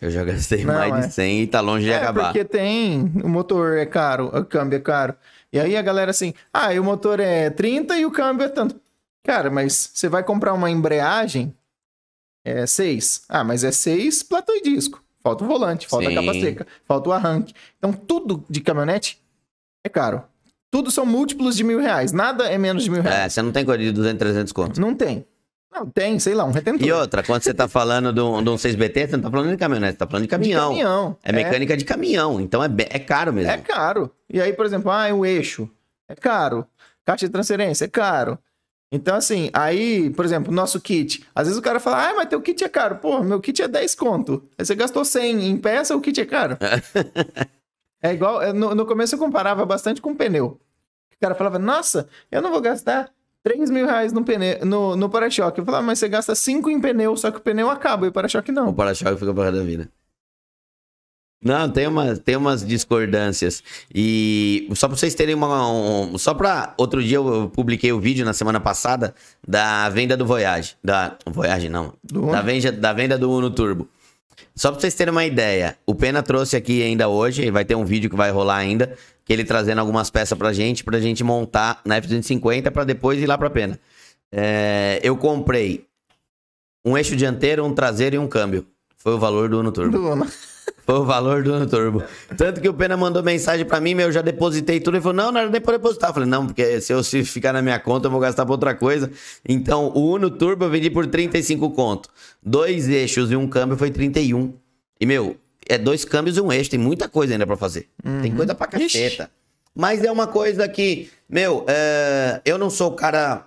Eu já gastei mais de 100 e tá longe de acabar. Porque o motor é caro, o câmbio é caro. E aí a galera assim, e o motor é 30 e o câmbio é tanto. Cara, mas você vai comprar uma embreagem, 6. Mas é 6 platô e disco. Falta o volante, falta a capa seca, falta o arranque. Então tudo de caminhonete é caro. Tudo são múltiplos de R$1.000. Nada é menos de R$1.000. Você não tem coisa de 200, 300 contos. Não tem. Não, tem, sei lá, um retentor. E outra, quando você tá falando de um 6BT, você não tá falando de caminhonete, você tá falando de caminhão. De caminhão. É mecânica de caminhão, então é caro mesmo. É caro. E aí, por exemplo, o eixo é caro. Caixa de transferência é caro. Então, assim, aí, por exemplo, nosso kit. Às vezes o cara fala, mas teu kit é caro. Pô, meu kit é 10 conto. Aí você gastou 100 em peça, o kit é caro. É igual, no começo eu comparava bastante com pneu. O cara falava, nossa, eu não vou gastar 3 mil reais no pneu, no para-choque. Eu falava, mas você gasta 5 em pneu, só que o pneu acaba e o para-choque não. O para-choque fica para da vida. Não, tem umas discordâncias. E só pra vocês terem só pra... Outro dia eu publiquei o vídeo na semana passada da venda do Voyage. Voyage não. Da venda do Uno Turbo. Só pra vocês terem uma ideia. O Pena trouxe aqui ainda hoje, vai ter um vídeo que vai rolar ainda, que ele trazendo algumas peças pra gente montar na F250 pra depois ir lá pra Pena. Eu comprei um eixo dianteiro, um traseiro e um câmbio. Foi o valor do Uno Turbo. Foi o valor do Uno Turbo. Tanto que o Pena mandou mensagem pra mim, eu já depositei tudo. Ele falou, não era nem pra depositar. Eu falei, não, porque se ficar na minha conta, eu vou gastar pra outra coisa. Então, o Uno Turbo eu vendi por 35 conto. 2 eixos e um câmbio foi 31. E, meu, é 2 câmbios e um eixo. Tem muita coisa ainda pra fazer. Tem coisa pra caceta. Mas é uma coisa que, meu, eu não sou o cara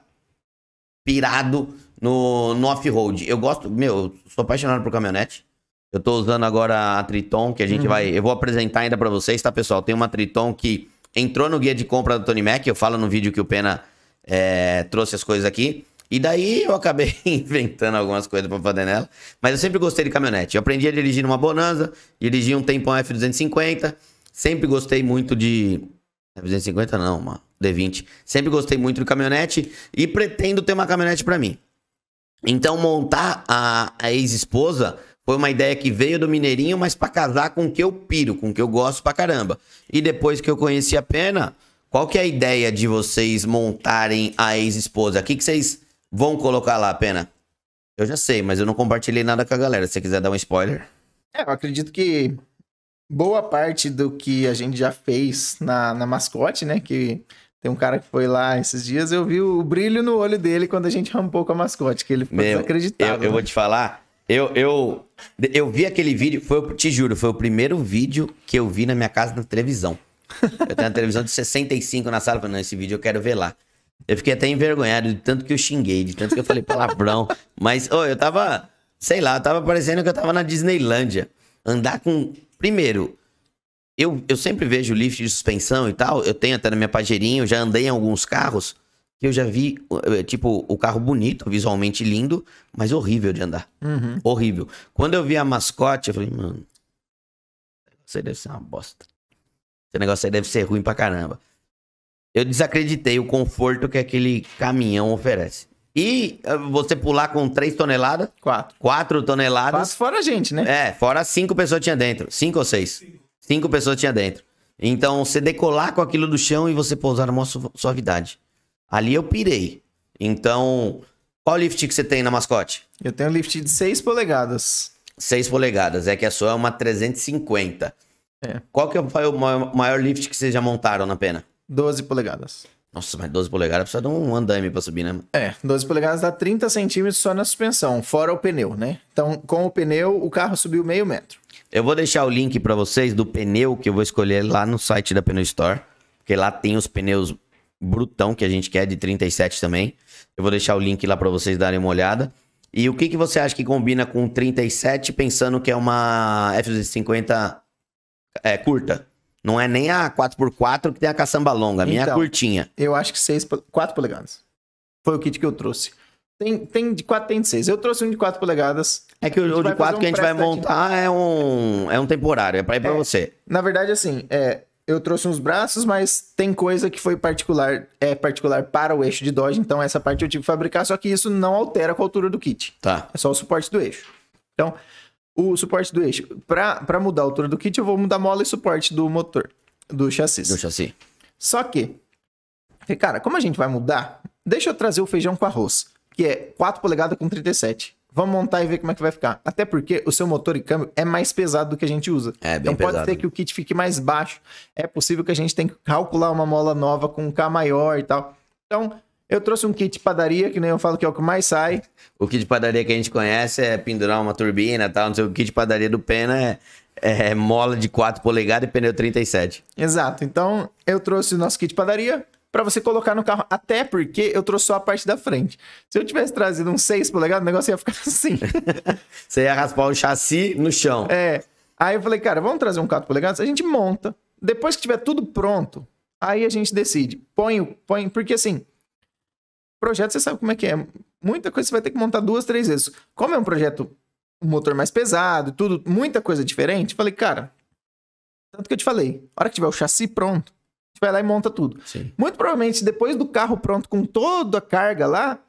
pirado no off-road. Eu gosto, eu sou apaixonado por caminhonete. Eu tô usando agora a Triton, que a gente eu vou apresentar ainda pra vocês, tá, pessoal? Tem uma Triton que entrou no guia de compra do Tony Mac, eu falo no vídeo que o Pena trouxe as coisas aqui. E daí eu acabei inventando algumas coisas pra fazer nela. Mas eu sempre gostei de caminhonete. Eu aprendi a dirigir numa Bonanza, dirigi um tempão F250. Sempre gostei muito de... F250 não, uma D20. Sempre gostei muito de caminhonete e pretendo ter uma caminhonete pra mim. Então montar a ex-esposa... Foi uma ideia que veio do Mineirinho, mas pra casar com o que eu piro, com o que eu gosto pra caramba. E depois que eu conheci a Pena, qual que é a ideia de vocês montarem a ex-esposa? O que vocês vão colocar lá, Pena? Eu já sei, mas eu não compartilhei nada com a galera. Se você quiser dar um spoiler. Eu acredito que boa parte do que a gente já fez na mascote, né? Que tem um cara que foi lá esses dias, eu vi o brilho no olho dele quando a gente rampou com a mascote, que ele ficou desacreditado. Eu vou te falar... Eu vi aquele vídeo, te juro, foi o primeiro vídeo que eu vi na minha casa na televisão. Eu tenho uma televisão de 65 na sala, falei, não, esse vídeo eu quero ver lá. Eu fiquei até envergonhado de tanto que eu xinguei, de tanto que eu falei palavrão. Mas, eu tava, sei lá, tava parecendo que eu tava na Disneylândia. Andar com... Primeiro, eu sempre vejo lift de suspensão e tal, eu tenho até na minha Pajerinho, eu já andei em alguns carros... que eu já vi, tipo, o carro bonito, visualmente lindo, mas horrível de andar. Horrível. Quando eu vi a mascote, eu falei, mano, isso aí deve ser uma bosta. Esse negócio aí deve ser ruim pra caramba. Eu desacreditei o conforto que aquele caminhão oferece. E você pular com 3 toneladas... 4 toneladas... Quase fora a gente, né? Fora 5 pessoas tinha dentro. 5 ou 6? 5 pessoas tinha dentro. Então, você decolar com aquilo do chão e você pousar na maior suavidade. Ali eu pirei. Então, qual lift que você tem na mascote? Eu tenho um lift de 6 polegadas. 6 polegadas. É que a sua é uma 350. Qual que foi o maior lift que vocês já montaram na Pena? 12 polegadas. Nossa, mas 12 polegadas precisa de um andaime pra subir, né? 12 polegadas dá 30 centímetros só na suspensão, fora o pneu, né? Então, com o pneu, o carro subiu meio metro. Eu vou deixar o link pra vocês do pneu que eu vou escolher lá no site da Pneu Store. Porque lá tem os pneus... brutão que a gente quer, de 37 também. Eu vou deixar o link lá pra vocês darem uma olhada. E o que você acha que combina com 37, pensando que é uma F250 curta? Não é nem a 4x4 que tem a caçamba longa, a minha é curtinha. Eu acho que 4 polegadas. Foi o kit que eu trouxe. Tem de 4, tem de 6. Eu trouxe um de 4 polegadas. É que o de 4 que a gente vai montar é um temporário, é pra ir pra você. Na verdade, assim, eu trouxe uns braços, mas tem coisa que foi particular para o eixo de Dodge, então essa parte eu tive que fabricar, só que isso não altera com a altura do kit. Tá. É só o suporte do eixo. Então, o suporte do eixo, para mudar a altura do kit, eu vou mudar a mola e suporte do motor, do chassi. Só que, cara, como a gente vai mudar, deixa eu trazer o feijão com arroz, que é 4 polegadas com 37. Vamos montar e ver como é que vai ficar. Até porque o seu motor e câmbio é mais pesado do que a gente usa. É, bem então pode ser que o kit fique mais baixo. É possível que a gente tenha que calcular uma mola nova com um K maior e tal. Então, Eu trouxe um kit padaria, que nem eu falo que é o que mais sai. O kit de padaria que a gente conhece é pendurar uma turbina e tal, não sei o kit de padaria do Pena é mola de 4 polegadas e pneu 37. Exato. Então, eu trouxe o nosso kit padaria para você colocar no carro, até porque eu trouxe só a parte da frente. Se eu tivesse trazido um 6 polegadas, o negócio ia ficar assim. Você ia raspar o chassi no chão. Aí eu falei, cara, vamos trazer um 4 polegadas? A gente monta. Depois que tiver tudo pronto, aí a gente decide. Põe, porque assim, projeto você sabe como é que é. Muita coisa você vai ter que montar 2, 3 vezes. Como é um projeto, um motor mais pesado, tudo, muita coisa diferente, falei, cara, tanto que eu te falei, a hora que tiver o chassi pronto, a gente vai lá e monta tudo. Sim. Muito provavelmente, depois do carro pronto com toda a carga lá,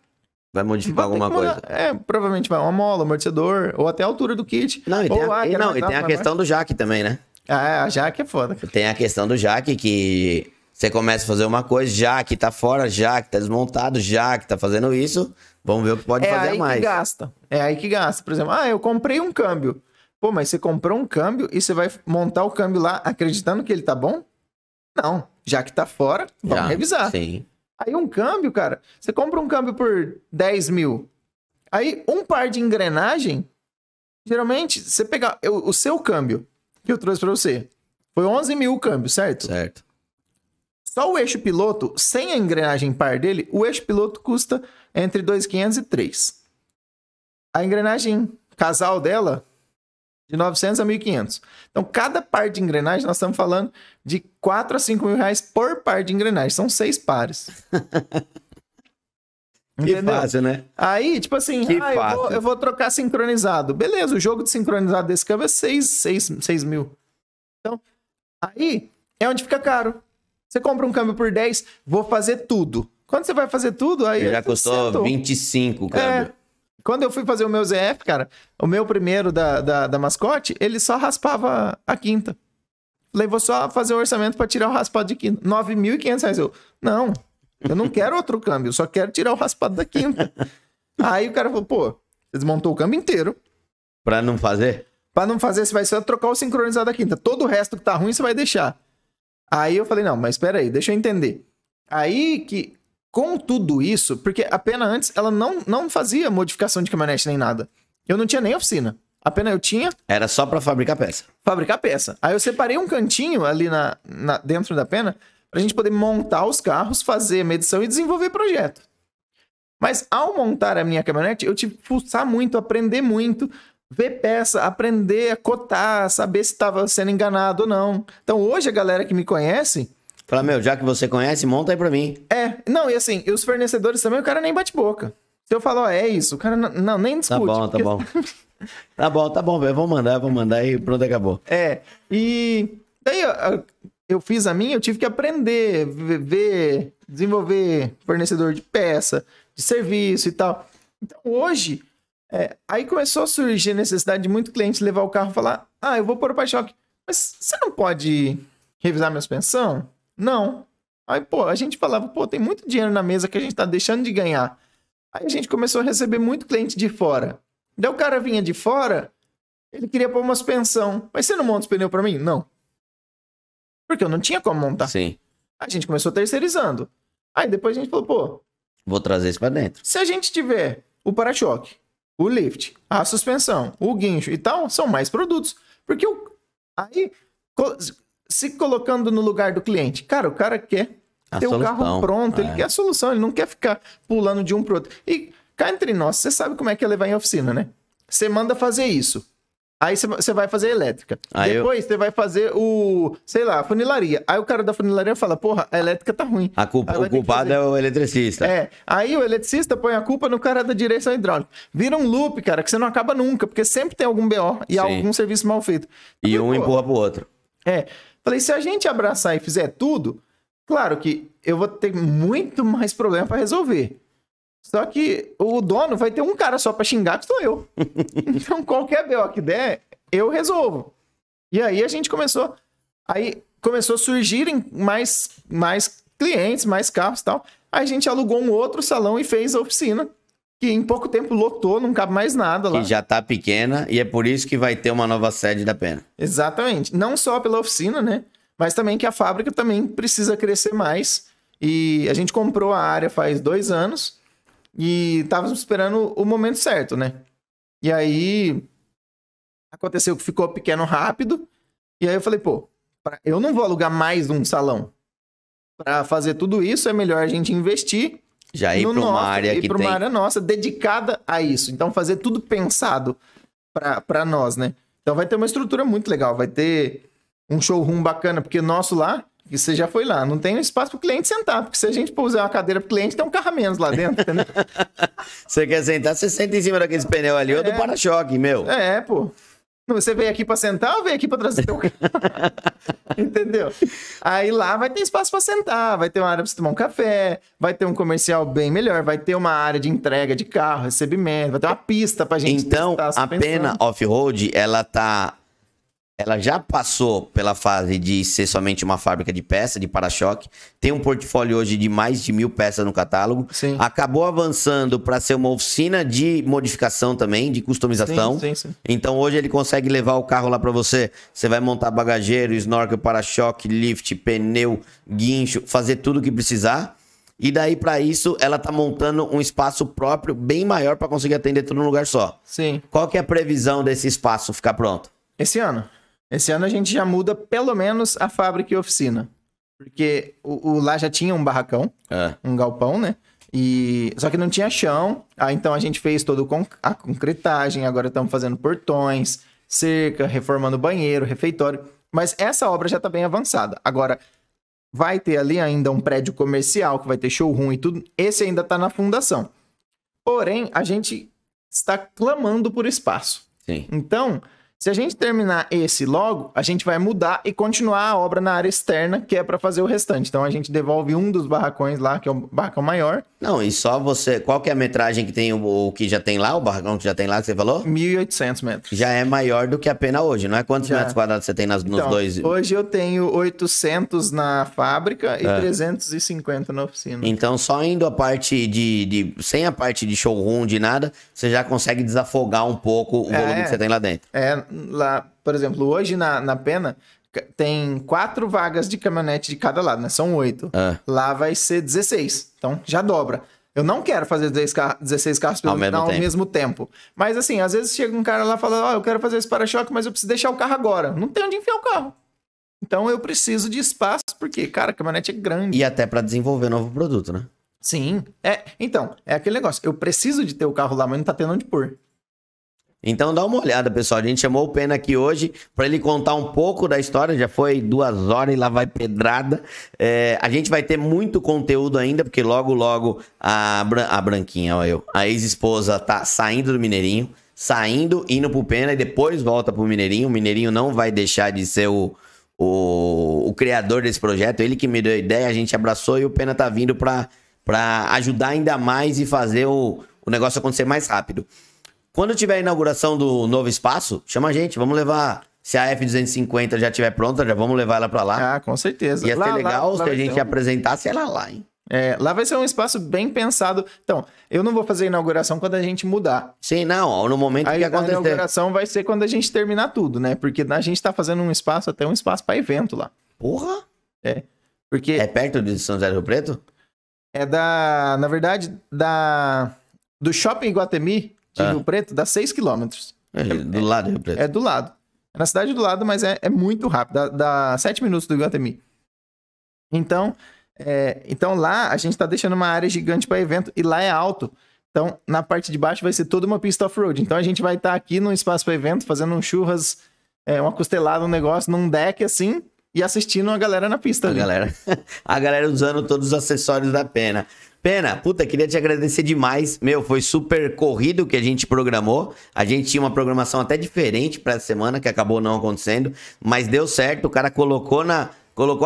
vai modificar alguma coisa. Provavelmente vai uma mola, amortecedor, ou até a altura do kit. Não, e tem a questão do jack também, né? A jack é foda. Tem a questão do jack que você começa a fazer uma coisa, jack tá fora, jack tá desmontado, jack tá fazendo isso, vamos ver o que pode fazer mais. É aí que gasta. Por exemplo, eu comprei um câmbio. Pô, mas você comprou um câmbio e você vai montar o câmbio lá acreditando que ele tá bom? Não. Já que tá fora, vamos revisar. Sim. Aí um câmbio, cara, você compra um câmbio por 10 mil. Aí um par de engrenagem, geralmente, você pegar o seu câmbio que eu trouxe pra você, foi 11 mil o câmbio, certo? Certo. Só o eixo piloto, sem a engrenagem par dele, o eixo piloto custa entre 2.500 e 3. A engrenagem casal dela, de 900 a 1.500. Então, cada par de engrenagem, nós estamos falando de 4 a 5 mil reais por par de engrenagem. São 6 pares. Que fácil, né? Aí, tipo assim, eu vou trocar sincronizado. Beleza, o jogo de sincronizado desse câmbio é 6 mil. Então, aí é onde fica caro. Você compra um câmbio por 10, vou fazer tudo. Quando você vai fazer tudo, aí... já custou 25 o câmbio. Quando eu fui fazer o meu ZF, cara, o meu primeiro da mascote, ele só raspava a quinta. Falei, vou só fazer o orçamento para tirar o raspado de quinta. R$9.500. Eu não quero outro câmbio, eu só quero tirar o raspado da quinta. Aí o cara falou, pô, você desmontou o câmbio inteiro. Pra não fazer? Pra não fazer, você vai só trocar o sincronizado da quinta. Todo o resto que tá ruim, você vai deixar. Aí eu falei, não, mas espera aí, deixa eu entender. Aí que, com tudo isso, porque a Pena antes, ela não fazia modificação de caminhonete nem nada. Eu não tinha nem oficina. A Pena eu tinha... Era só pra fabricar peça. Fabricar peça. Aí eu separei um cantinho ali dentro da Pena pra gente poder montar os carros, fazer medição e desenvolver projeto. Mas ao montar a minha caminhonete, eu tive que fuçar muito, aprender muito, ver peça, aprender a cotar, saber se estava sendo enganado ou não. Então hoje a galera que me conhece... Fala, já que você conhece, monta aí pra mim. Não, e assim, e os fornecedores também, o cara nem bate boca. Se eu falar, é isso, o cara não nem discute. Tá bom. Tá bom, velho, vou mandar e pronto, acabou. E daí eu fiz a minha, eu tive que aprender, desenvolver fornecedor de peça, de serviço e tal. Então hoje, aí começou a surgir a necessidade de muito cliente levar o carro e falar, eu vou pôr o para-choque, mas você não pode revisar minha suspensão? Não. Aí, a gente falava, tem muito dinheiro na mesa que a gente tá deixando de ganhar. Aí a gente começou a receber muito cliente de fora. Daí o cara vinha de fora, ele queria pôr uma suspensão. Mas você não monta os pneus pra mim? Não. Porque eu não tinha como montar. Sim. A gente começou terceirizando. Aí depois a gente falou, vou trazer isso pra dentro. Se a gente tiver o para-choque, o lift, a suspensão, o guincho e tal, são mais produtos. Porque aí... Se colocando no lugar do cliente. Cara, o cara quer ter o carro pronto, ele quer a solução, ele não quer ficar pulando de um pro outro. E cá entre nós, você sabe como é que é levar em oficina, né? Você manda fazer isso. Aí você vai fazer a elétrica. Depois você vai fazer a funilaria. Aí o cara da funilaria fala, a elétrica tá ruim. O culpado é o eletricista. Aí o eletricista põe a culpa no cara da direção hidráulica. Vira um loop, cara, que você não acaba nunca, porque sempre tem algum BO e algum serviço mal feito. E um empurra pro outro. Falei, se a gente abraçar e fizer tudo, claro que eu vou ter muito mais problema para resolver. Só que o dono vai ter um cara só para xingar, que sou eu. Então, qualquer BO que der, eu resolvo. E aí a gente começou a surgirem mais clientes, mais carros e tal. Aí a gente alugou um outro salão e fez a oficina, que em pouco tempo lotou, não cabe mais nada lá. Que já tá pequena e é por isso que vai ter uma nova sede da Pena. Exatamente. Não só pela oficina, né? Mas também que a fábrica também precisa crescer mais. E a gente comprou a área faz 2 anos e estávamos esperando o momento certo, né? E aí aconteceu que ficou pequeno rápido. E aí eu falei, pô, eu não vou alugar mais um salão. Para fazer tudo isso, é melhor a gente investir já ir para uma área que tem... área nossa, dedicada a isso. Então, fazer tudo pensado para nós, né? Então, vai ter uma estrutura muito legal. Vai ter um showroom bacana, porque nosso lá, que você já foi lá, não tem espaço para o cliente sentar. Porque se a gente puser uma cadeira para o cliente, tem um carro a menos lá dentro, entendeu? Você quer sentar, você senta em cima daqueles pneus ali ou do para-choque, meu. Pô. Você veio aqui pra sentar ou veio aqui pra trazer teu carro? Entendeu? Aí lá vai ter espaço pra sentar, vai ter uma área pra você tomar um café, vai ter um comercial bem melhor, vai ter uma área de entrega de carro, recebimento, vai ter uma pista pra gente então, a Pena Off-Road, ela já passou pela fase de ser somente uma fábrica de peças, de para-choque. Tem um portfólio hoje de mais de 1.000 peças no catálogo. Sim. Acabou avançando para ser uma oficina de modificação também, de customização. Sim. Então hoje ele consegue levar o carro lá para você. Você vai montar bagageiro, snorkel, para-choque, lift, pneu, guincho, fazer tudo o que precisar. E daí para isso ela tá montando um espaço próprio bem maior para conseguir atender tudo num lugar só. Sim. Qual que é a previsão desse espaço ficar pronto? Esse ano a gente já muda pelo menos a fábrica e a oficina. Porque lá já tinha um barracão, um galpão, né? Só que não tinha chão. Então a gente fez toda a concretagem. Agora estamos fazendo portões, cerca, reformando banheiro, refeitório. Mas essa obra já está bem avançada. Agora, vai ter ali ainda um prédio comercial, que vai ter showroom e tudo. Esse ainda está na fundação. Porém, a gente está clamando por espaço. Sim. Então... se a gente terminar esse logo, a gente vai mudar e continuar a obra na área externa, que é para fazer o restante. Então a gente devolve um dos barracões lá, que é o barracão maior. Não, e só você... qual que é a metragem que tem o que já tem lá, o barracão que já tem lá, que você falou? 1.800 metros. Já é maior do que a Pena hoje, não é? Quantos metros quadrados você tem nos dois? Hoje eu tenho 800 na fábrica e 350 na oficina. Então só indo a parte sem a parte de showroom, de nada, você já consegue desafogar um pouco o volume que você tem lá dentro. Lá, por exemplo, hoje na Pena tem 4 vagas de caminhonete de cada lado, né? São 8. Lá vai ser 16. Então já dobra. Eu não quero fazer 16 carros ao mesmo tempo. Mas assim, às vezes chega um cara lá e fala, eu quero fazer esse para-choque, mas eu preciso deixar o carro agora. Não tem onde enfiar o carro. Então eu preciso de espaço, porque, cara, a caminhonete é grande. E até para desenvolver novo produto, né? Sim. Então, é aquele negócio. Eu preciso de ter o carro lá, mas não tá tendo onde pôr. Então dá uma olhada, pessoal. A gente chamou o Pena aqui hoje para ele contar um pouco da história. Já foi 2 horas e lá vai pedrada. A gente vai ter muito conteúdo ainda, porque logo a Branquinha, a ex-esposa tá saindo do Mineirinho, indo pro Pena e depois volta pro Mineirinho. O Mineirinho não vai deixar de ser o criador desse projeto. Ele que me deu a ideia, a gente abraçou e o Pena tá vindo para ajudar ainda mais e fazer o negócio acontecer mais rápido. Quando tiver a inauguração do novo espaço, chama a gente, vamos levar. Se a F250 já estiver pronta, já vamos levar ela pra lá. Ah, com certeza. Ia ser legal se a gente apresentasse ela lá, hein? Lá vai ser um espaço bem pensado. Então, eu não vou fazer a inauguração quando a gente mudar. Sim, não, no momento que acontecer. A inauguração vai ser quando a gente terminar tudo, né? Porque a gente tá fazendo um espaço para evento lá. Porra! Porque... é perto de São José do Rio Preto? Na verdade, do Shopping Iguatemi de Rio Preto, dá 6 quilômetros. Do lado do Rio Preto. É do lado. É na cidade do lado, mas é muito rápido. Dá 7 minutos do Iguatemi. Então lá a gente tá deixando uma área gigante para evento e lá é alto. Então, na parte de baixo vai ser toda uma pista off-road. Então, a gente vai estar aqui no espaço para evento, fazendo um churras, uma costelada, um negócio, num deck assim, e assistindo a galera na pista. A galera usando todos os acessórios da Pena. Pena, queria te agradecer demais. Foi super corrido o que a gente programou. A gente tinha uma programação até diferente para essa semana, que acabou não acontecendo, mas deu certo. O cara colocou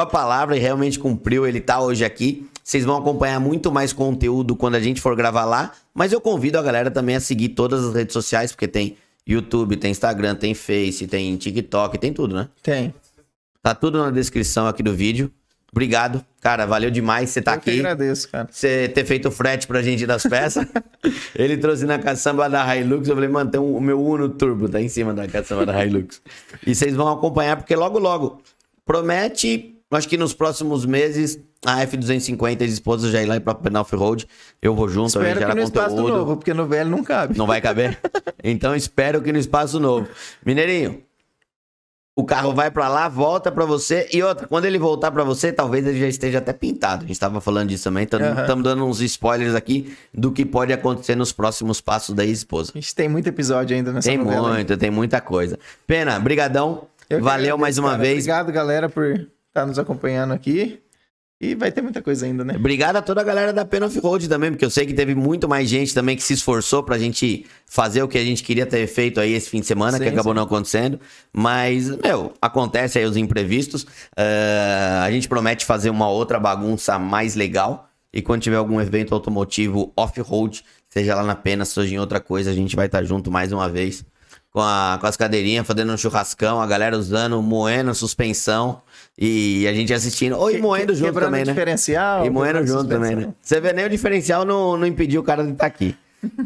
a palavra e realmente cumpriu. Ele tá hoje aqui. Vocês vão acompanhar muito mais conteúdo quando a gente for gravar lá, mas eu convido a galera também a seguir todas as redes sociais, porque tem YouTube, tem Instagram, tem Face, tem TikTok, tem tudo, né? Tem. Tá tudo na descrição aqui do vídeo. Obrigado, cara, valeu demais você tá aqui. Eu que agradeço, cara. Você ter feito o frete pra gente das peças. Ele trouxe na caçamba da Hilux, eu falei, mano, tem o meu Uno Turbo, tá em cima da caçamba da Hilux. E vocês vão acompanhar, porque logo, promete Acho que nos próximos meses, a F250 e as esposas já ir lá pra Pena Off-Road. Eu vou junto, Espero a gente que gera no espaço conteúdo. novo, porque no velho não cabe. Não vai caber? Então espero que no espaço novo. Mineirinho, o carro vai pra lá, volta pra você. E outra, quando ele voltar pra você, talvez ele já esteja até pintado. A gente tava falando disso também. Estamos dando uns spoilers aqui do que pode acontecer nos próximos passos da ex-esposa. A gente tem muito episódio ainda nessa novela. Tem muita coisa. Pena, brigadão. Valeu mais uma vez. Obrigado, galera, por estar nos acompanhando aqui. E vai ter muita coisa ainda, né? Obrigado a toda a galera da Pena Off-Road também, porque eu sei que teve muito mais gente também que se esforçou pra gente fazer o que a gente queria ter feito aí esse fim de semana, que acabou não acontecendo. Mas, acontece aí os imprevistos. A gente promete fazer uma outra bagunça mais legal. E quando tiver algum evento automotivo off-road, seja lá na Pena, seja em outra coisa, a gente vai estar junto mais uma vez. Com as cadeirinhas, fazendo um churrascão, a galera usando, moendo, suspensão. E a gente assistindo. Ou moendo junto também, né? Diferencial. E moendo junto também, né? Você vê, nem o diferencial não impediu o cara de estar aqui.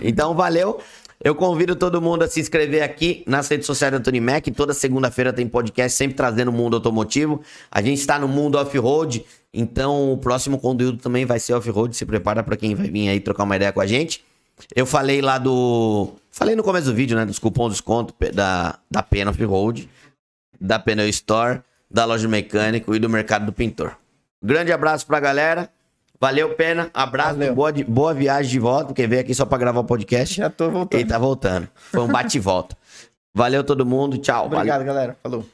Então, valeu. Eu convido todo mundo a se inscrever aqui nas redes sociais da Tony Mac. Toda segunda-feira tem podcast, sempre trazendo o mundo automotivo. A gente está no mundo off-road, então o próximo conteúdo também vai ser off-road. Se prepara para quem vai vir aí trocar uma ideia com a gente. Eu falei lá Falei no começo do vídeo, né? Dos cupons de desconto da Pena Off-Road, da Pneu Store, da Loja do Mecânico e do Mercado do Pintor. Grande abraço pra galera. Valeu, Pena. Abraço. Boa viagem de volta. Quem veio aqui só pra gravar o podcast. Já tô voltando. Ele tá voltando. Foi um bate e volta. Valeu todo mundo. Tchau. Obrigado, galera. Falou.